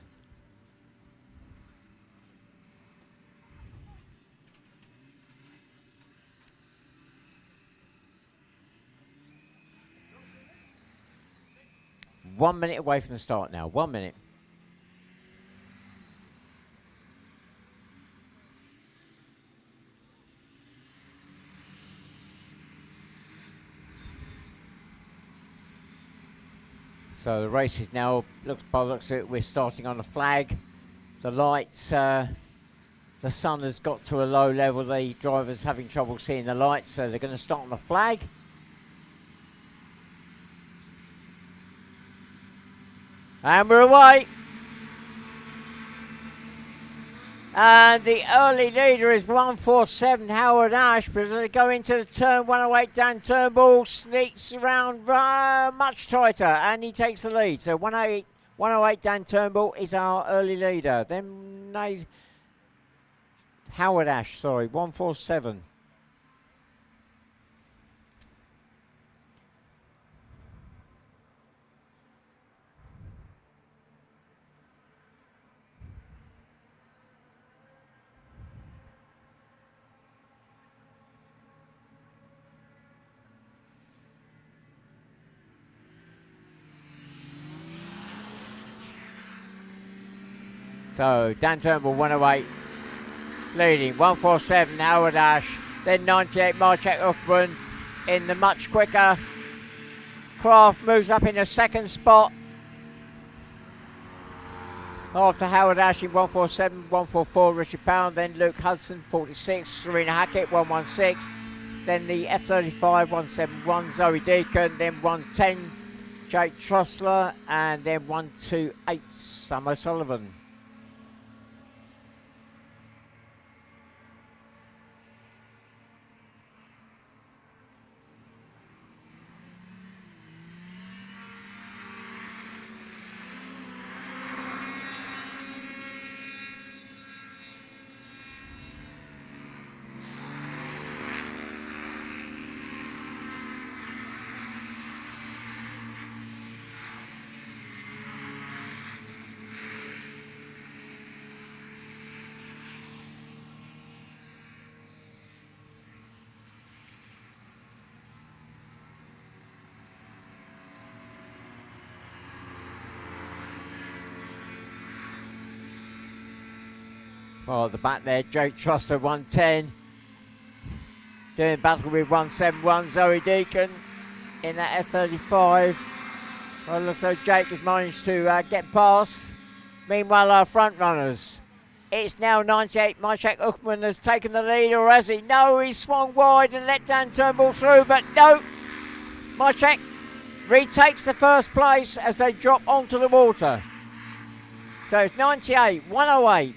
One minute away from the start now. 1 minute. So the race is now, by the looks of it, we're starting on a flag. The lights, the sun has got to a low level. The driver's having trouble seeing the lights, so they're going to start on a flag. And we're away. And the early leader is 147, Howard Ash, but as they go into the turn, 108, Dan Turnbull sneaks around much tighter, and he takes the lead. So 108, Dan Turnbull is our early leader. Then Howard Ash, 147. So Dan Turnbull 108 leading 147 Howard Ash, then 98 Marchek Uffman in the much quicker. Kraft moves up in the second spot after Howard Ash in 147, 144 Richard Pound, then Luke Hudson 46, Serena Hackett 116, then the F35 171 Zoe Deacon, then 110 Jake Trussler, and then 128 Sam O'Sullivan. Well, at the back there, Jake Truster 110. Doing battle with 171 Zoe Deacon in that F35. Well, it looks like Jake has managed to get past. Meanwhile, our front runners. It's now 98. Mychek Uckman has taken the lead, or has he? No, he swung wide and let Dan Turnbull through, but no. Mychek retakes the first place as they drop onto the water. So it's 98, 108.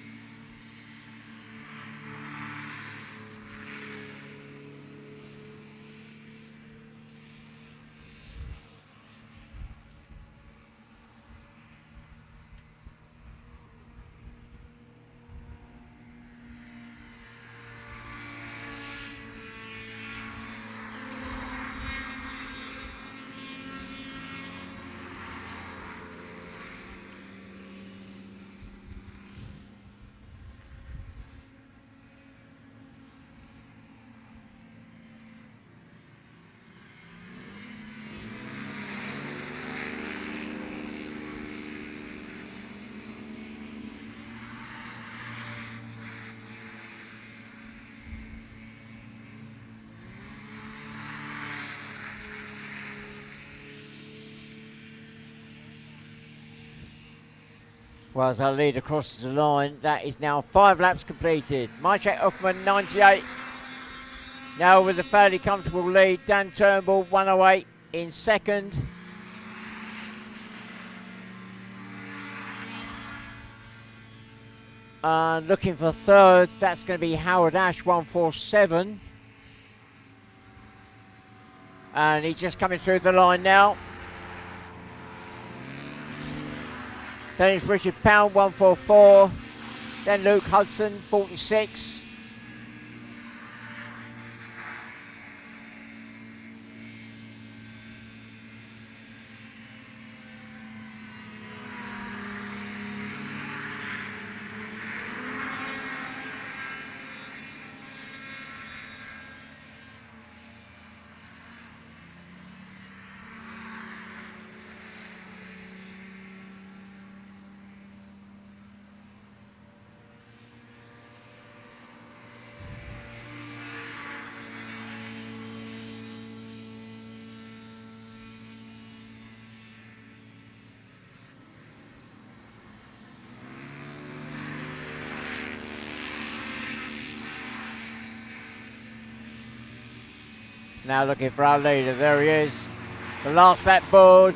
Well, as our leader crosses the line, that is now 5 laps completed. Mychek Uckman 98. Now with a fairly comfortable lead. Dan Turnbull 108 in second. Looking for third, that's going to be Howard Ash 147. And he's just coming through the line now. Then it's Richard Pound 144. Then Luke Hudson 46. Now looking for our leader, there he is. The last lap board.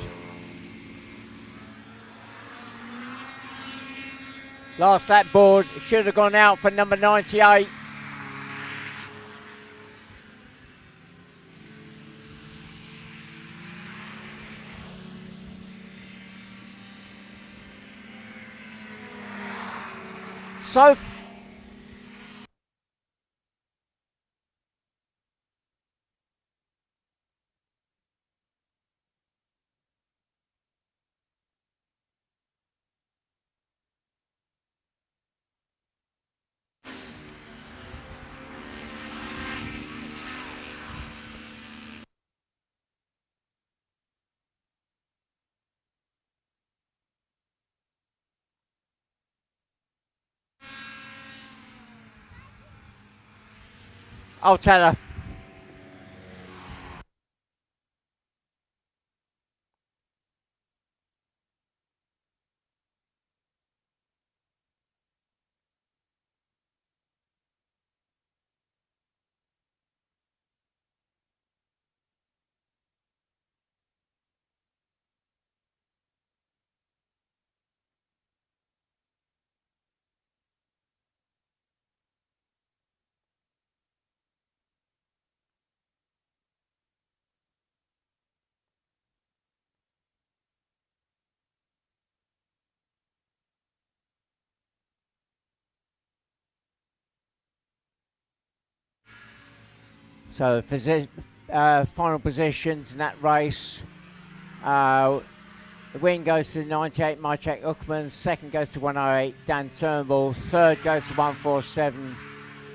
Last lap board, should have gone out for number 98. So I'll tell her. So final positions in that race. The win goes to 98, Mychek Uckman. Second goes to 108, Dan Turnbull. Third goes to 147,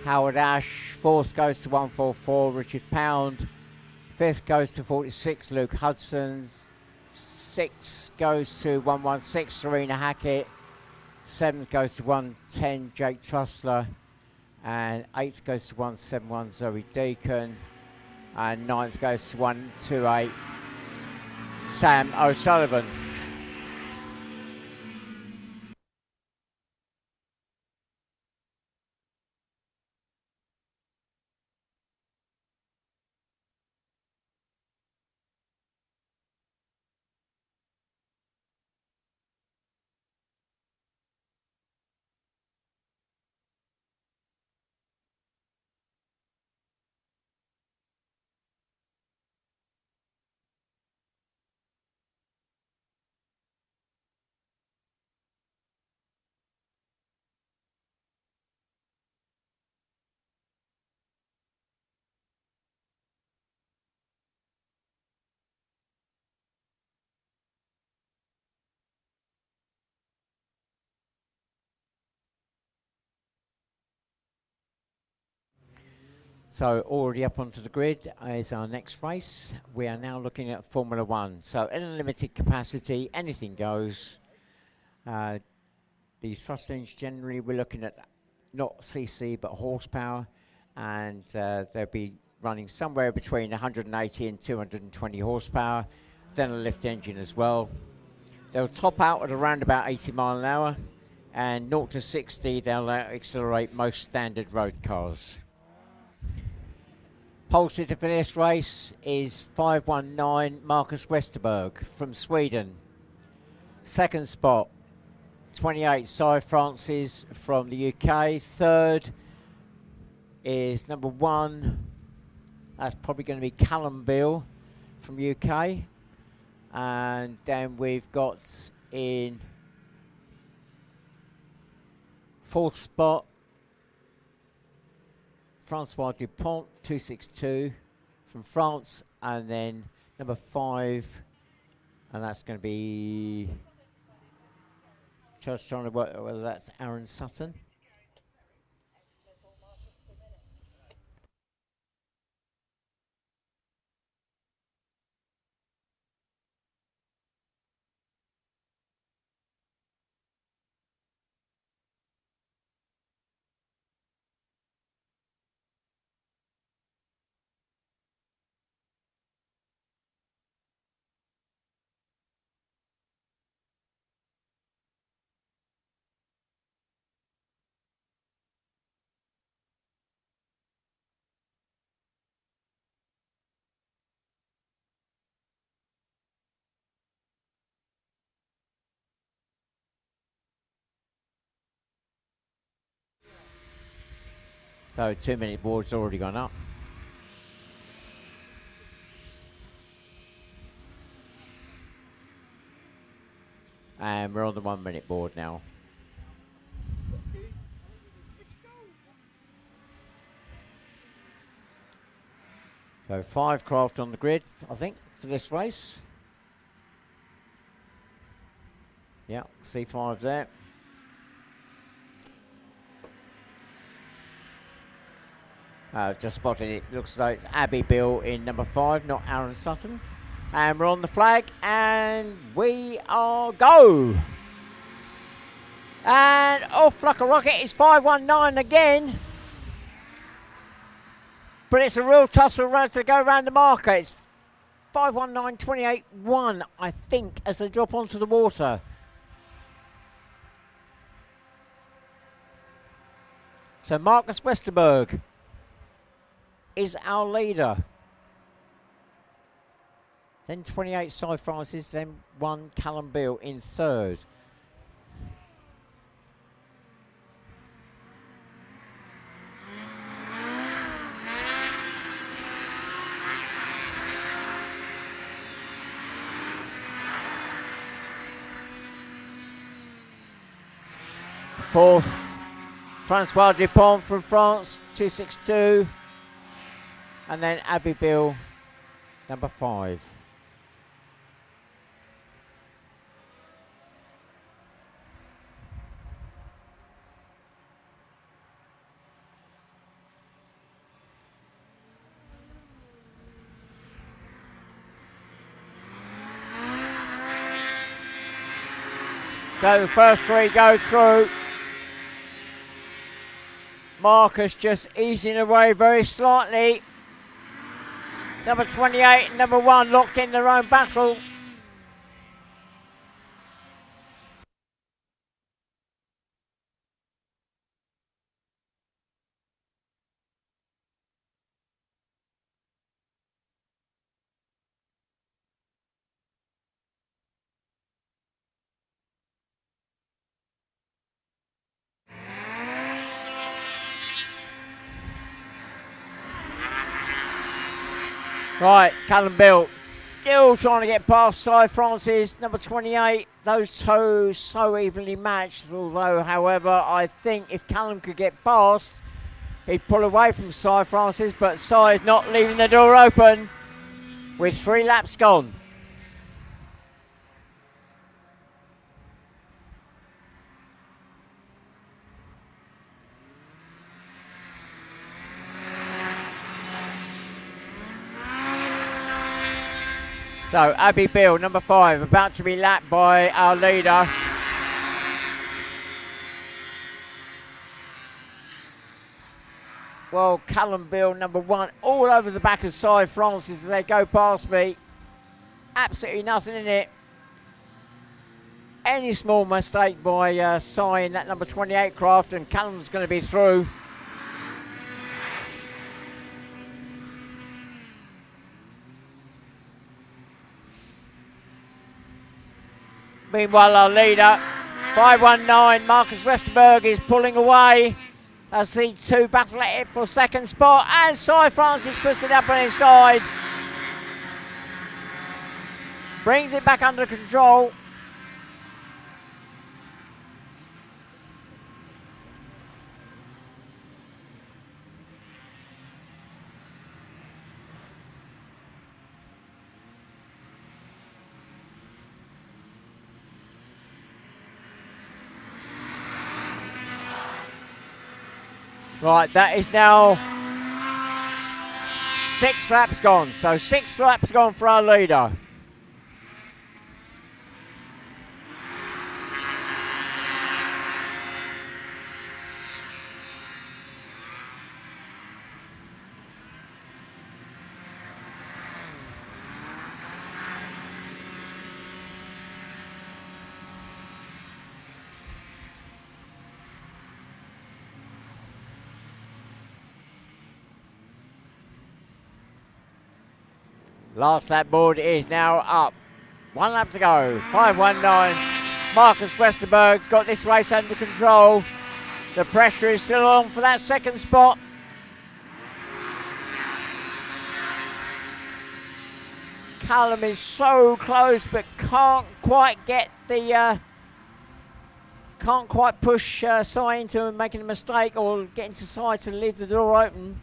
Howard Ash. Fourth goes to 144, Richard Pound. Fifth goes to 46, Luke Hudson. Sixth goes to 116, Serena Hackett. Seventh goes to 110, Jake Trussler. And eighth goes to 171, Zoe Deacon. And ninth goes to 128, Sam O'Sullivan. So already up onto the grid is our next race. We are now looking at Formula One. So in a limited capacity, anything goes. These thrust engines generally we're looking at not CC but horsepower, and they'll be running somewhere between 180 and 220 horsepower. Then a lift engine as well. They'll top out at around about 80 mile an hour, and 0 to 60 they'll accelerate most standard road cars. Pole sitter for this race is 519 Marcus Westerberg from Sweden. Second spot, 28 Cy Francis from the UK. Third is number 1. That's probably going to be Callum Beale from UK. And then we've got in fourth spot, Francois Dupont, 262 from France, and then number 5, and that's going to be, just trying to work whether that's Aaron Sutton. So 2 minute board's already gone up. And we're on the 1 minute board now. So 5 craft on the grid, I think, for this race. Yeah, C5 there. Just spotted it. Looks as though it's Abby Bill in number 5, not Aaron Sutton. And we're on the flag, and we are go. And off like a rocket, it's 519 again. But it's a real tussle race to go around the marker. It's 5:19.28.1, I think, as they drop onto the water. So Marcus Westerberg is our leader. Then 28 Cy Francis, then 1 Callum Beale in third. Fourth, Francois Dupont from France, 262. And then Abby Beale, number 5. So the first 3 go through. Marcus just easing away very slightly. Number 28 and number 1 locked in their own battle. Right, Callum Beale still trying to get past Cy Francis, number 28. Those two so evenly matched, although, however, I think if Callum could get past, he'd pull away from Cy Francis, but Cy is not leaving the door open with 3 laps gone. So Abby Beale, number 5, about to be lapped by our leader. Well, Callum Beale, number 1, all over the back of Cy Francis as they go past me. Absolutely nothing in it. Any small mistake by Cy in that number 28 craft and Callum's going to be through. Meanwhile, our leader, 519, Marcus Westerberg, is pulling away as the 2 battle at it for second spot. And Cy Francis puts it up on his side. Brings it back under control. Right, that is now 6 laps gone. So 6 laps gone for our leader. Last lap board is now up. 1 lap to go. 519. Marcus Westerberg got this race under control. The pressure is still on for that second spot. Callum is so close but can't quite get the can't quite push Cy into him making a mistake or getting to Cy to leave the door open.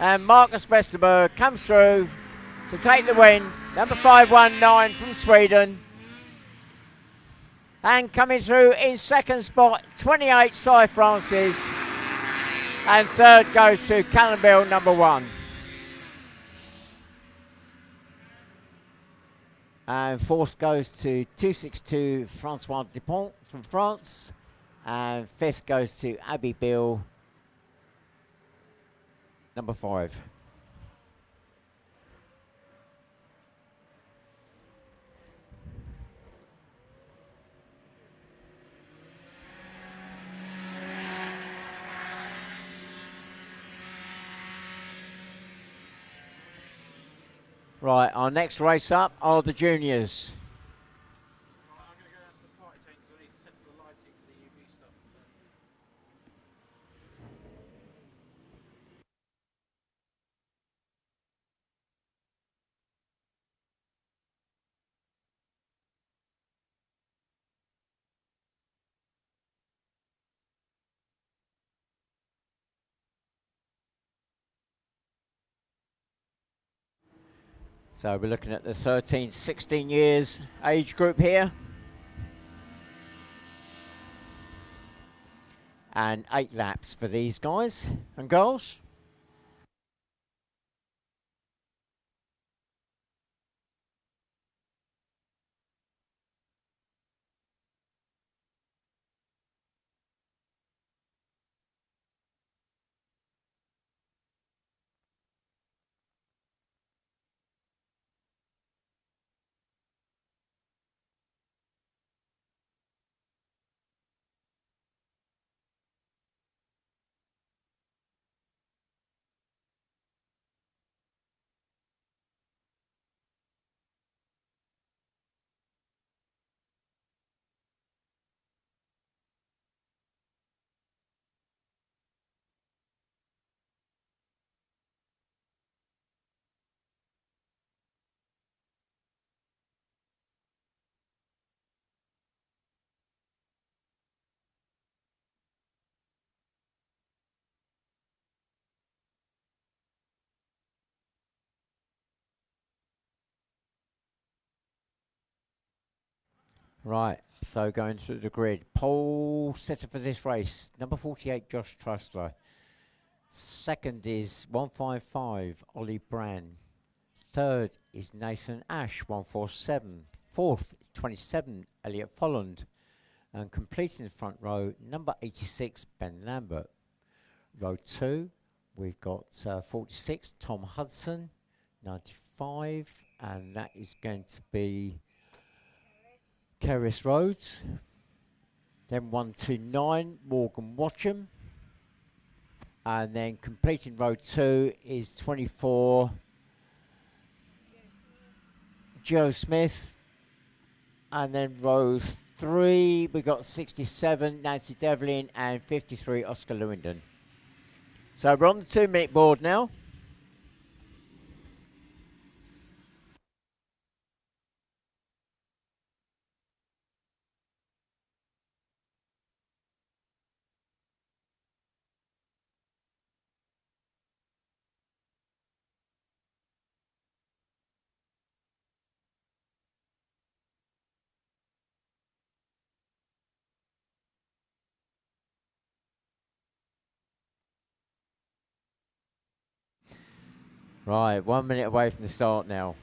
And Marcus Westerberg comes through to take the win. Number 519 from Sweden. And coming through in second spot, 28 Cy Francis. And third goes to Callum Beale, number 1. And fourth goes to 262 Francois Dupont from France. And fifth goes to Abby Bill, number 5. Right, our next race up are the juniors. Right, I'm going to go down to the party tank because I need to set up the lighting for the UV stuff. So we're looking at the 13, 16 years age group here. And 8 laps for these guys and girls. Right, so going through the grid. Pole setter for this race, number 48, Josh Trustler. Second is 155, Ollie Brand. Third is Nathan Ash, 147. Fourth, 27, Elliot Folland. And completing the front row, number 86, Ben Lambert. Row 2, we've got 46, Tom Hudson. 95, and that is going to be Kerris Rhodes. Then 129, Morgan Watcham. And then completing row 2 is 24, Joe Smith. And then row 3, we got 67, Nancy Devlin, and 53, Oscar Lewindon. So we're on the 2-minute board now. Right, 1 minute away from the start now.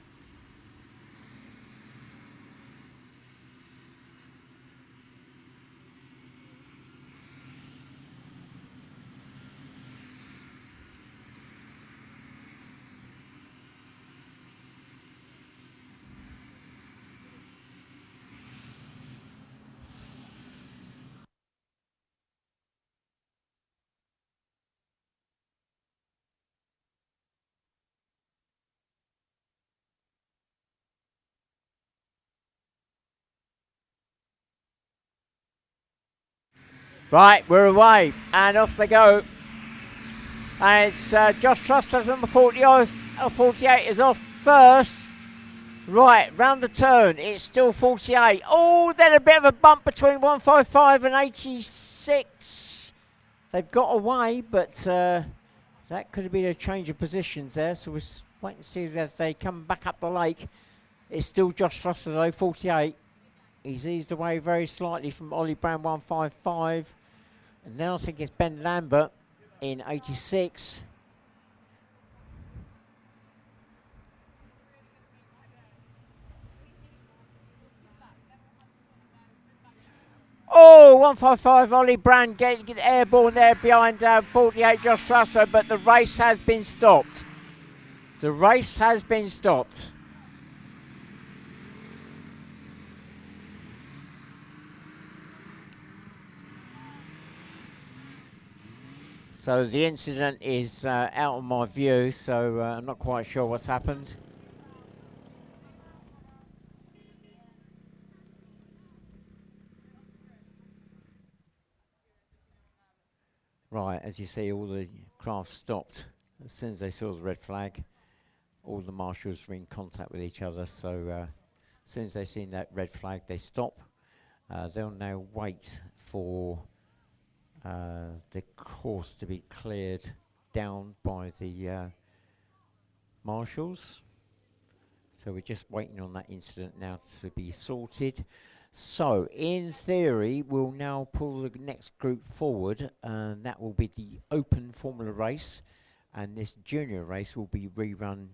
Right, we're away, and off they go. And it's Josh Truster, number 48 is off first. Right, round the turn, it's still 48. Oh, then a bit of a bump between 155 and 86. They've got away, but that could have been a change of positions there, so we'll wait and see if they come back up the lake. It's still Josh Truster though, 48. He's eased away very slightly from Ollie Brown, 155. And now I think it's Ben Lambert in 86. 155 Ollie Brand getting airborne there behind 48 Josh Russo, but the race has been stopped. The race has been stopped. So the incident is out of my view, so I'm not quite sure what's happened. Right, as you see, all the crafts stopped as soon as they saw the red flag. All the marshals were in contact with each other, so as soon as they seen that red flag, they stop. They'll now wait for the course to be cleared down by the marshals. So we're just waiting on that incident now to be sorted. So in theory, we'll now pull the next group forward, and that will be the open Formula race, and this junior race will be rerun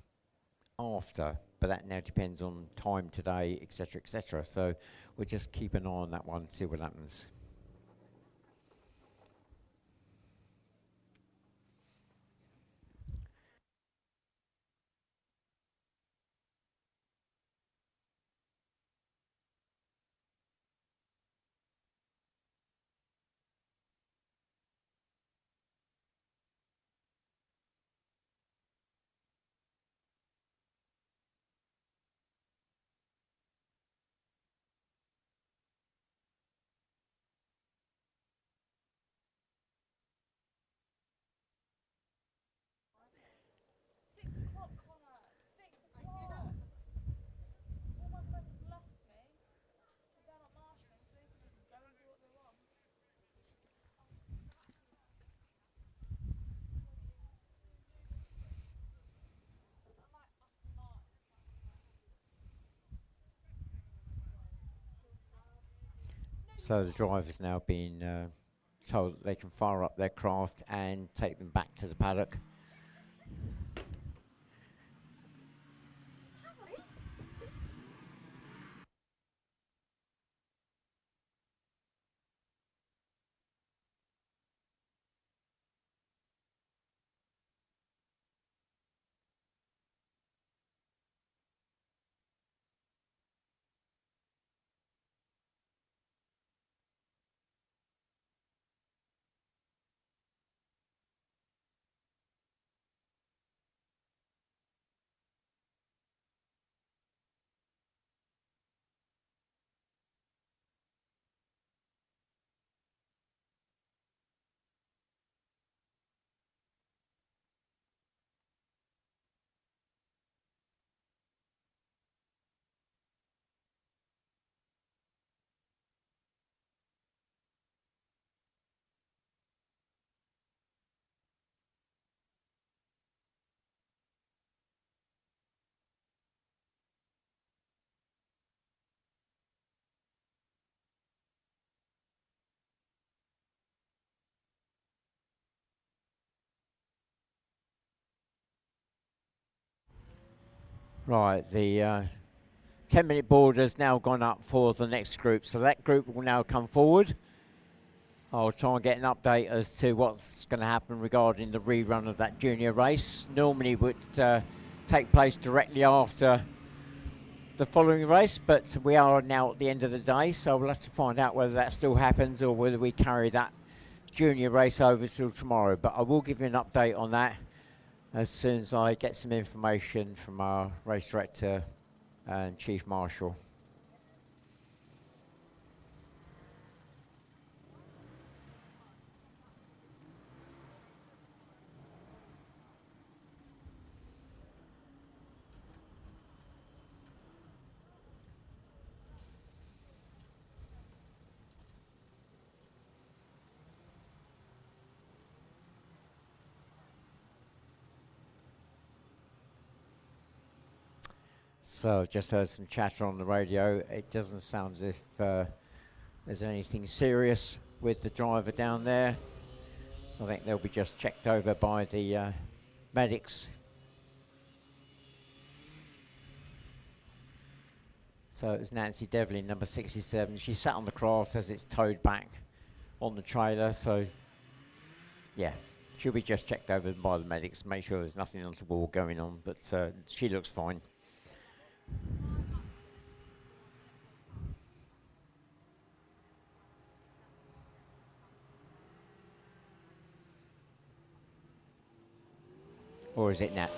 after, but that now depends on time today, etc., etc. So we'll just keep an eye on that one, see what happens. So the driver's now been told that they can fire up their craft and take them back to the paddock. Right, the 10-minute board has now gone up for the next group, so that group will now come forward. I'll try and get an update as to what's going to happen regarding the rerun of that junior race. Normally would take place directly after the following race, but we are now at the end of the day, so we'll have to find out whether that still happens or whether we carry that junior race over till tomorrow. But I will give you an update on that as soon as I get some information from our race director and chief marshal. So I've just heard some chatter on the radio. It doesn't sound as if there's anything serious with the driver down there. I think they'll be just checked over by the medics. So it was Nancy Devlin, number 67. She sat on the craft as it's towed back on the trailer. So yeah, she'll be just checked over by the medics, make sure there's nothing untoward going on. But she looks fine. Or is it Nat?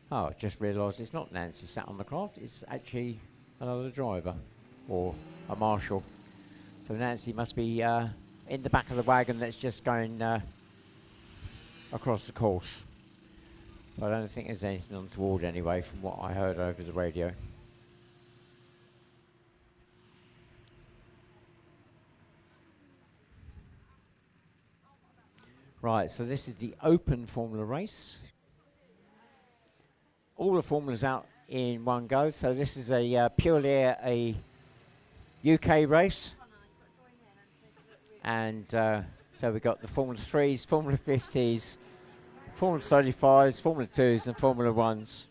Oh, I just realised it's not Nancy sat on the craft, it's actually another driver or a marshal. So Nancy must be in the back of the wagon that's just going across the course. But I don't think there's anything untoward anyway from what I heard over the radio. Right, so this is the open Formula race. All the formulas out in one go. So this is a purely a UK race. And so we've got the Formula 3s, Formula 50s, Formula 35s, Formula 2s and Formula 1s.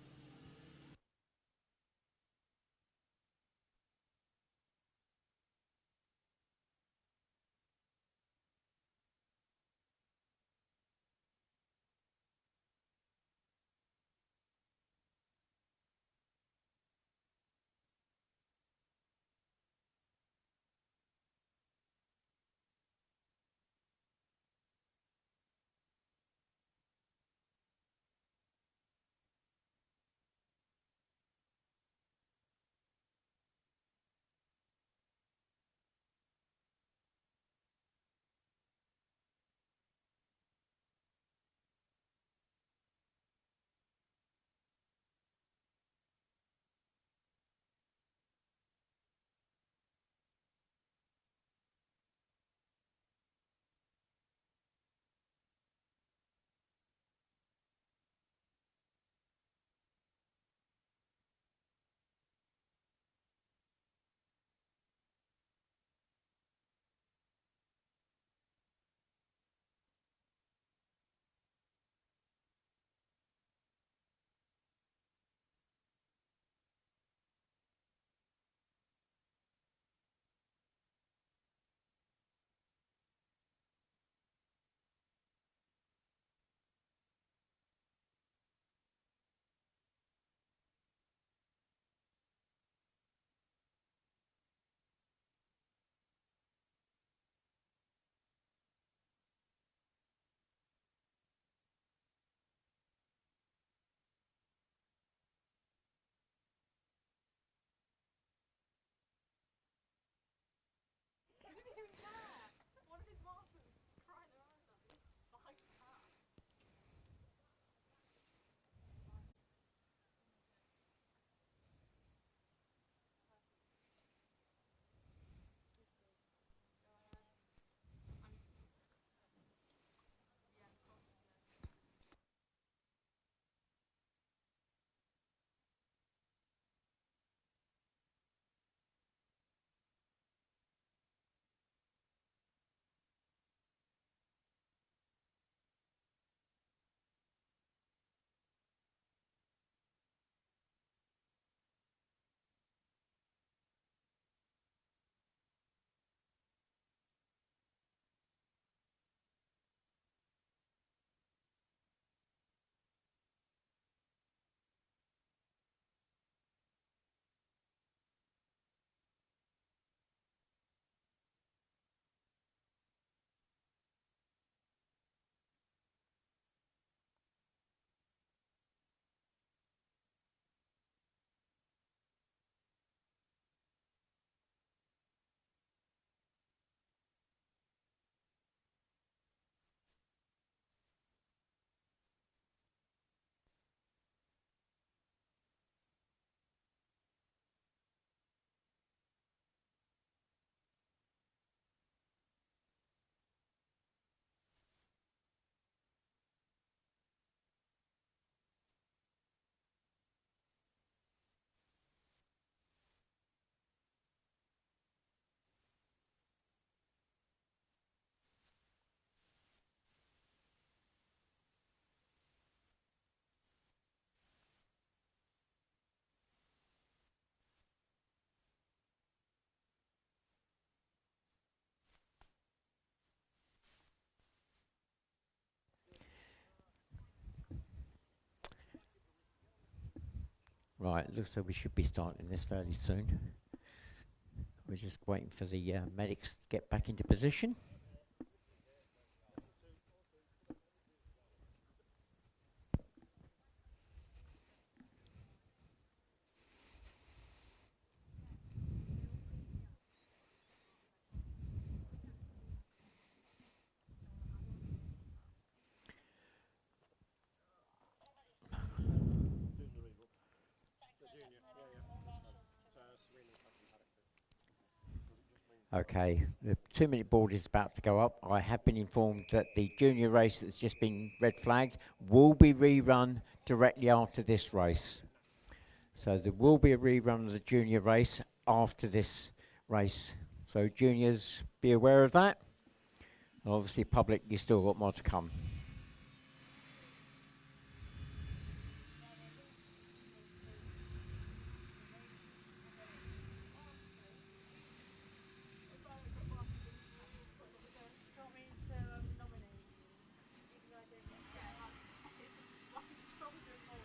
Right, looks like we should be starting this fairly soon. We're just waiting for the medics to get back into position. Okay, the 2-minute board is about to go up. I have been informed that the junior race that's just been red flagged will be rerun directly after this race. So there will be a rerun of the junior race after this race. So juniors, be aware of that. And obviously public, you still got more to come. Want me to nominate you, even though I don't get to that's stronger and more.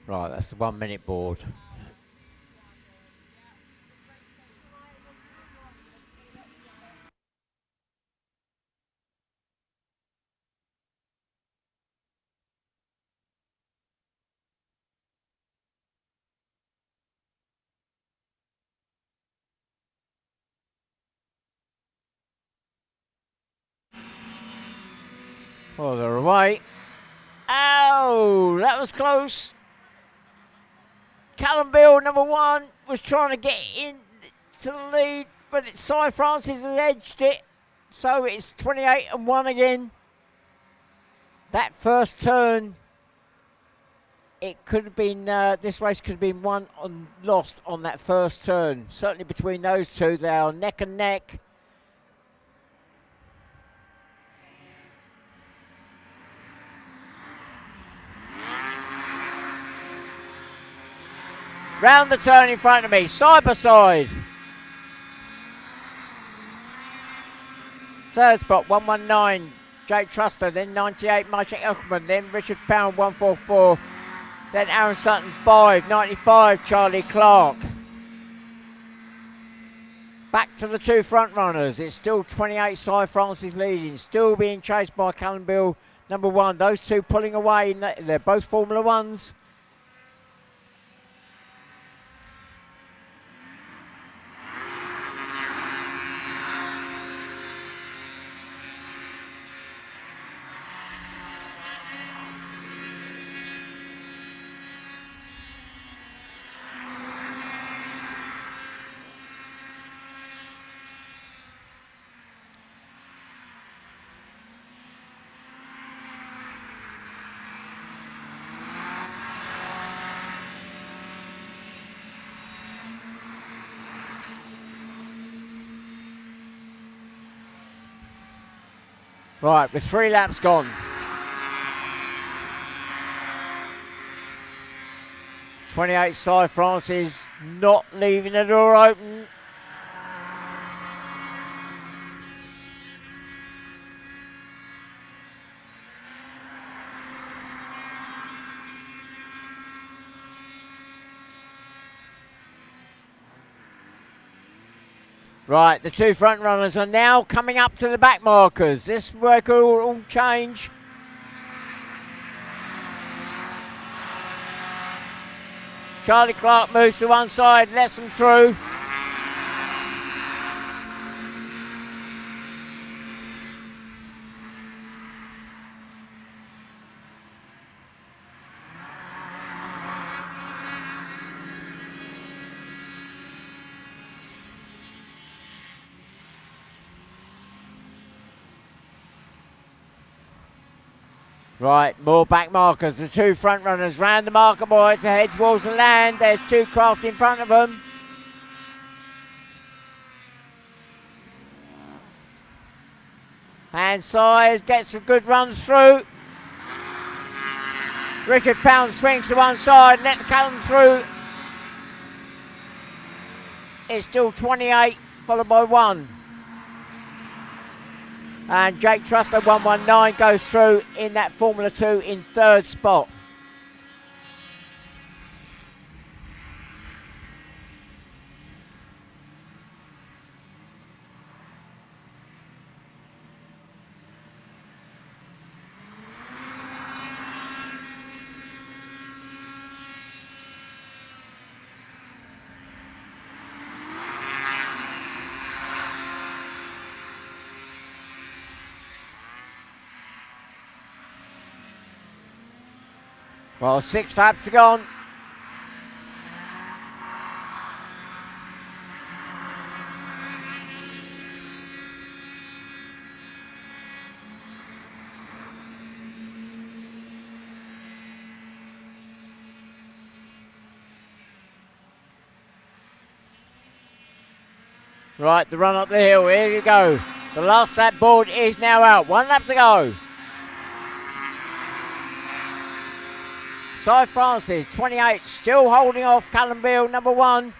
Right, that's the 1-minute board. Oh, they're away. Oh, that was close. Callum Bill, number 1, was trying to get in to the lead, but it's Cy Francis has edged it. So it's 28 and 1 again. That first turn, it could have been, this race could have been won and lost on that first turn. Certainly between those two, they are neck and neck. Round the turn in front of me, side by side. Third spot, 119, Jake Truster, then 98, Mike Elkman, then Richard Pound, 144, then Aaron Sutton, 5, 95, Charlie Clark. Back to the 2 front runners. It's still 28, Cy Francis leading, still being chased by Callum Bill, number 1. Those two pulling away, they're both Formula 1s. Right, with 3 laps gone. '28 Cy Francis not leaving the door open. Right, the 2 front runners are now coming up to the back markers. This record will all change. Charlie Clark moves to one side, lets them through. Right, more back markers. The 2 front runners round the marker boy to head towards the land. There's 2 craft in front of them. And Sires gets a good run through. Richard Pound swings to one side, let Callum through. It's still 28, followed by 1. And Jake Truster 119 goes through in that Formula 2 in 3rd spot. Well, 6 laps are gone. Right, the run up the hill, here you go. The last lap board is now out. 1 lap to go. Cy Francis, 28, still holding off Callum Beale, number 1.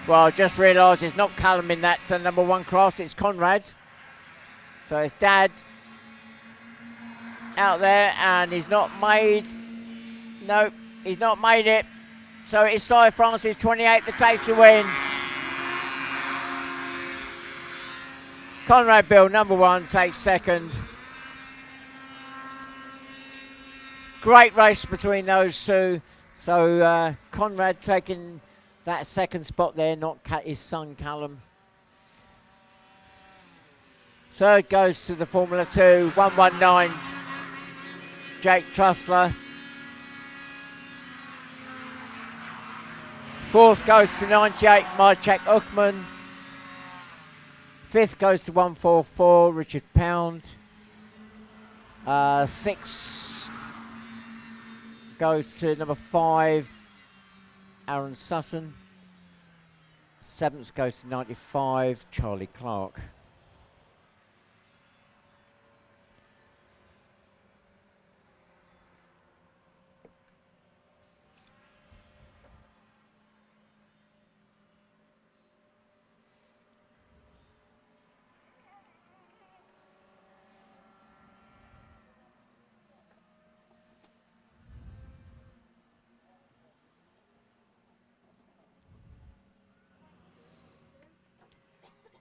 Well, I just realised it's not Callum in that number 1 craft, it's Conrad. So it's Dad out there, and he's not made. No, he's not made it. So it's Cy Francis, 28, that takes the win. Conrad Bill, number 1, takes 2nd. Great race between those two. So Conrad taking that 2nd spot there, not his son Callum. 3rd goes to the Formula 2, 119, Jake Trussler. 4th goes to 98, Marcek Uckman. 5th goes to 144, Richard Pound. 6 goes to number 5, Aaron Sutton. 7th goes to 95, Charlie Clark.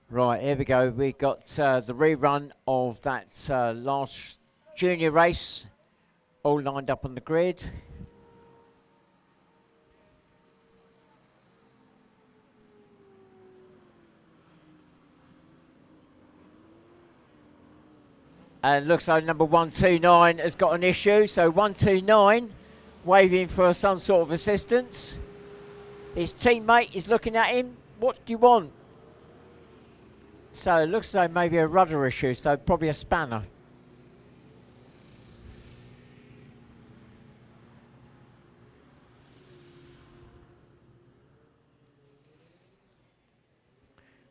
Right, here we go. We got the rerun of that last junior race, all lined up on the grid. And looks like number 129 has got an issue. So 129 waving for some sort of assistance. His teammate is looking at him. What do you want? So it looks like maybe a rudder issue, so probably a spanner.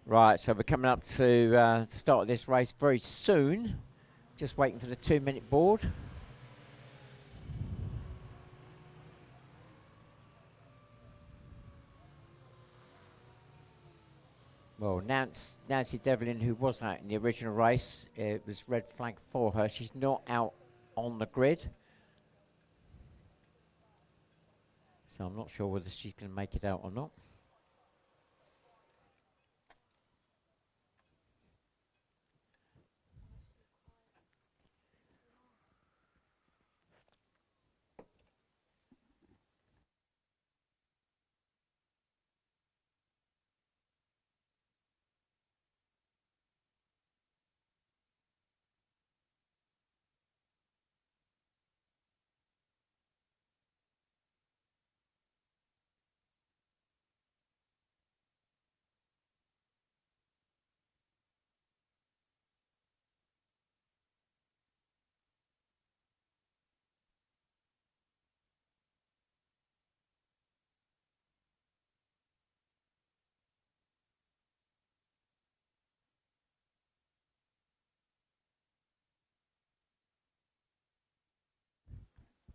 Right, so we're coming up to the start of this race very soon. Just waiting for the 2-minute board. Well, Nancy Devlin, who was out in the original race, it was red flag for her. She's not out on the grid. So I'm not sure whether she's going to make it out or not.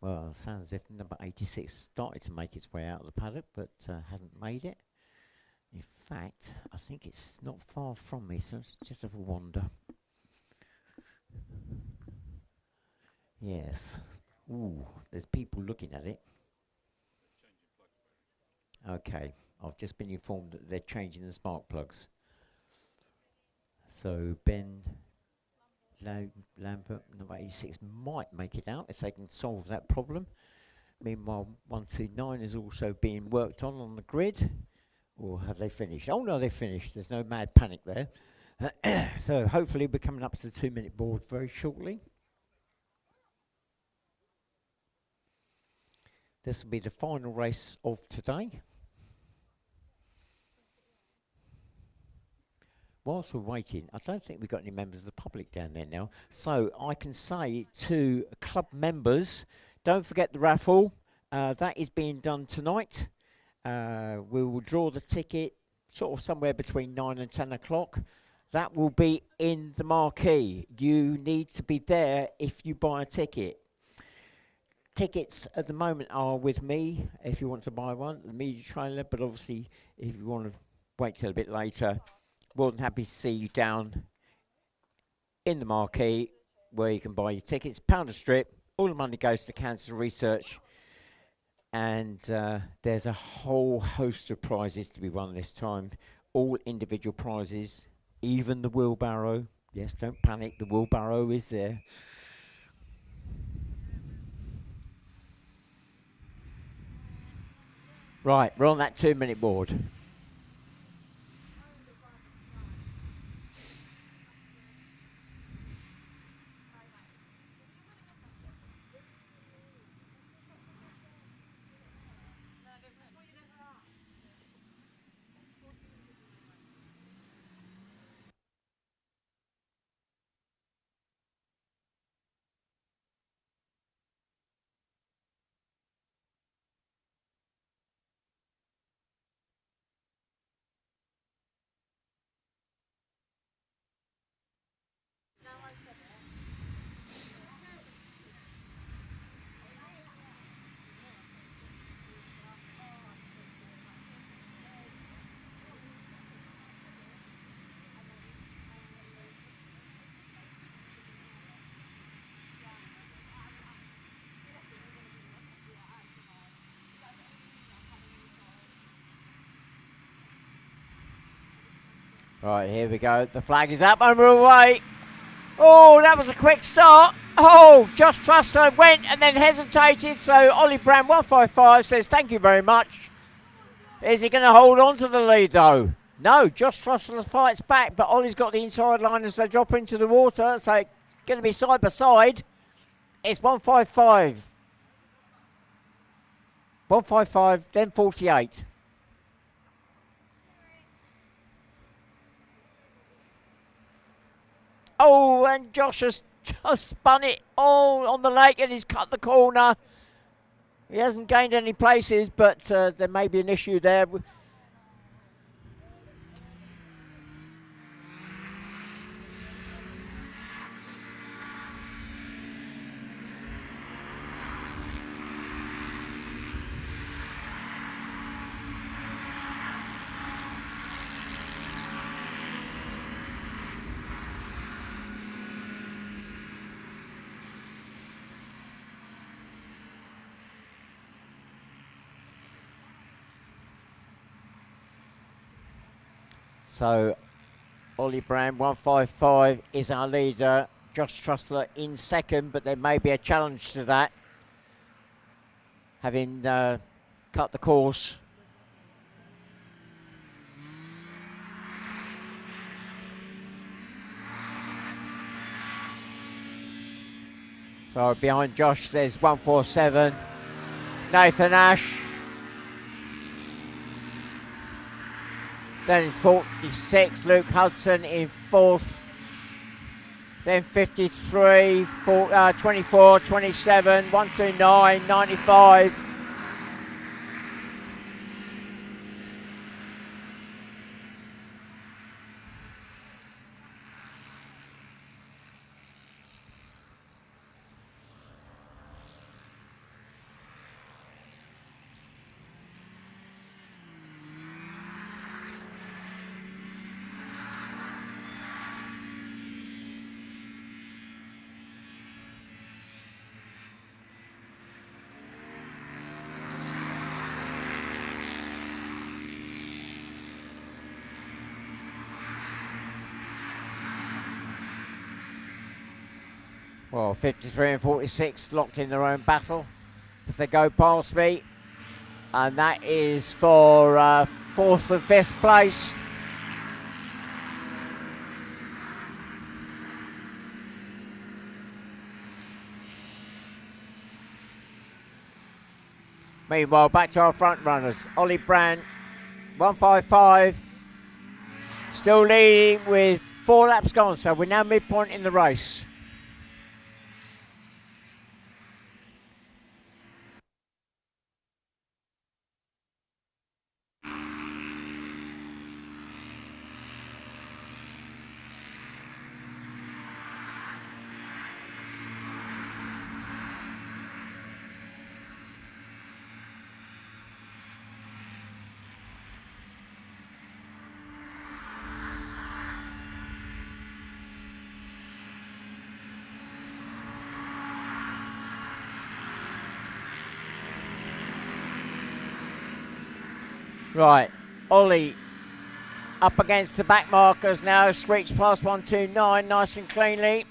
Well, it sounds as if number 86 started to make its way out of the paddock, but hasn't made it. In fact, I think it's not far from me, so let's just have a wander. Yes. Ooh, there's people looking at it. Okay, I've just been informed that they're changing the spark plugs. So Ben Lambert, number 86, might make it out if they can solve that problem. Meanwhile, 129 is also being worked on the grid. Or have they finished? Oh no, they finished. There's no mad panic there. So hopefully we're coming up to the 2-minute board very shortly. This will be the final race of today. Whilst we're waiting, I don't think we've got any members of the public down there now. So I can say to club members, don't forget the raffle. That is being done tonight. We will draw the ticket sort of somewhere between 9 and 10 o'clock. That will be in the marquee. You need to be there if you buy a ticket. Tickets at the moment are with me if you want to buy one, the media trailer, but obviously if you want to wait till a bit later, more than happy to see you down in the marquee where you can buy your tickets. £1 a strip. All the money goes to cancer research. And there's a whole host of prizes to be won this time. All individual prizes, even the wheelbarrow. Yes, don't panic, the wheelbarrow is there. Right, we're on that 2-minute board. Right, here we go. The flag is up and we're away. Oh, that was a quick start. Oh, Josh Trussler went and then hesitated. So Ollie Brand 155 says thank you very much. Is he going to hold on to the lead though? No, Josh Trussler fights back, but Ollie's got the inside line as they drop into the water. So it's going to be side by side. It's 155. 155, then 48. Oh, and Josh has just spun it all on the lake and he's cut the corner. He hasn't gained any places, but there may be an issue there. So, Ollie Brand, 155, is our leader. Josh Trussler in second, but there may be a challenge to that, having cut the course. So, behind Josh, there's 147, Nathan Ash. Then it's 46, Luke Hudson in fourth. Then 53, 24, 27, 129, 95. Well, 53 and 46 locked in their own battle as they go past me. And that is for 4th and 5th place. Meanwhile, back to our front runners. Ollie Brand, 155. Still leading with 4 laps gone, so we're now midpoint in the race. Right, Ollie up against the back markers now, screeched past 129 nice and cleanly.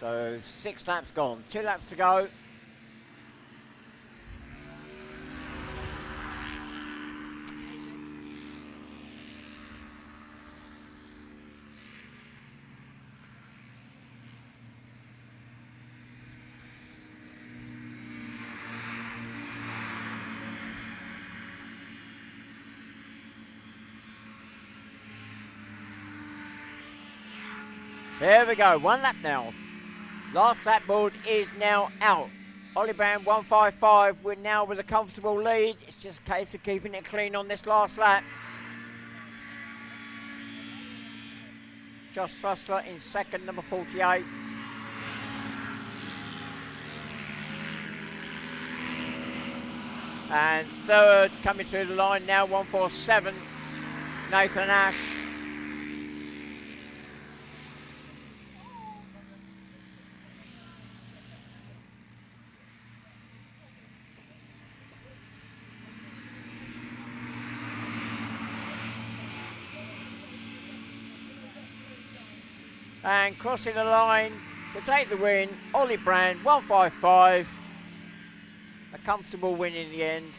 So 6 laps gone, 2 laps to go. There we go, 1 lap now. Last lap board is now out. Ollie Brand 155, we're now with a comfortable lead. It's just a case of keeping it clean on this last lap. Josh Trussler in second, number 48. And third, coming through the line now, 147, Nathan Ash. And crossing the line to take the win, Ollie Brand, 155. A comfortable win in the end.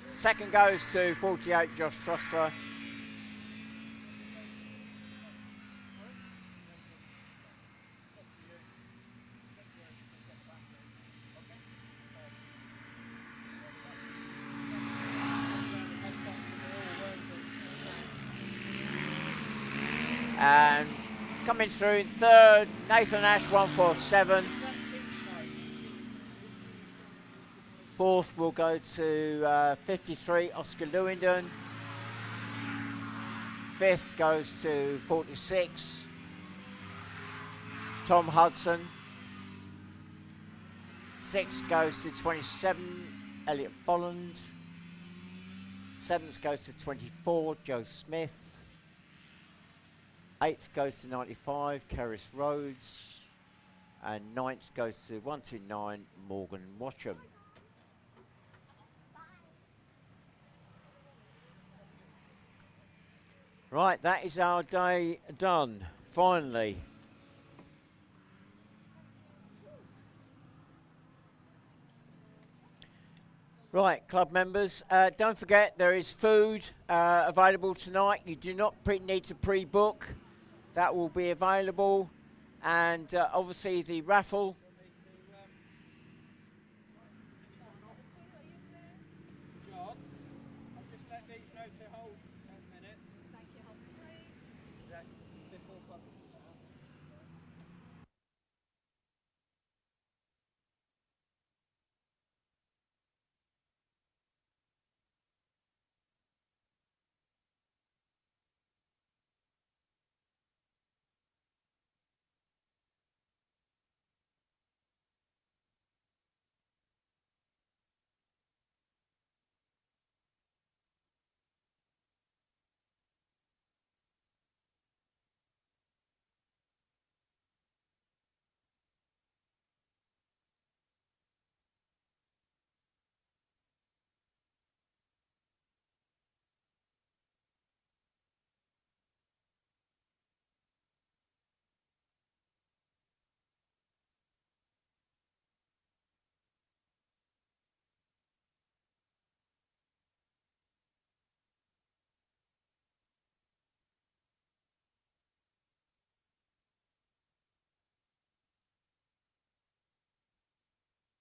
Second goes to 48, Josh Trussler. And coming through third, Nathan Ash, 147. Fourth will go to 53, Oscar Lewington. Fifth goes to 46, Tom Hudson. Sixth goes to 27, Elliot Folland. Seventh goes to 24, Joe Smith. 8th goes to 95, Kerris Rhodes. And 9th goes to 129, Morgan Watcham. Right, that is our day done, finally. Right, club members, don't forget there is food available tonight. You do not need to pre-book. That will be available. And obviously the raffle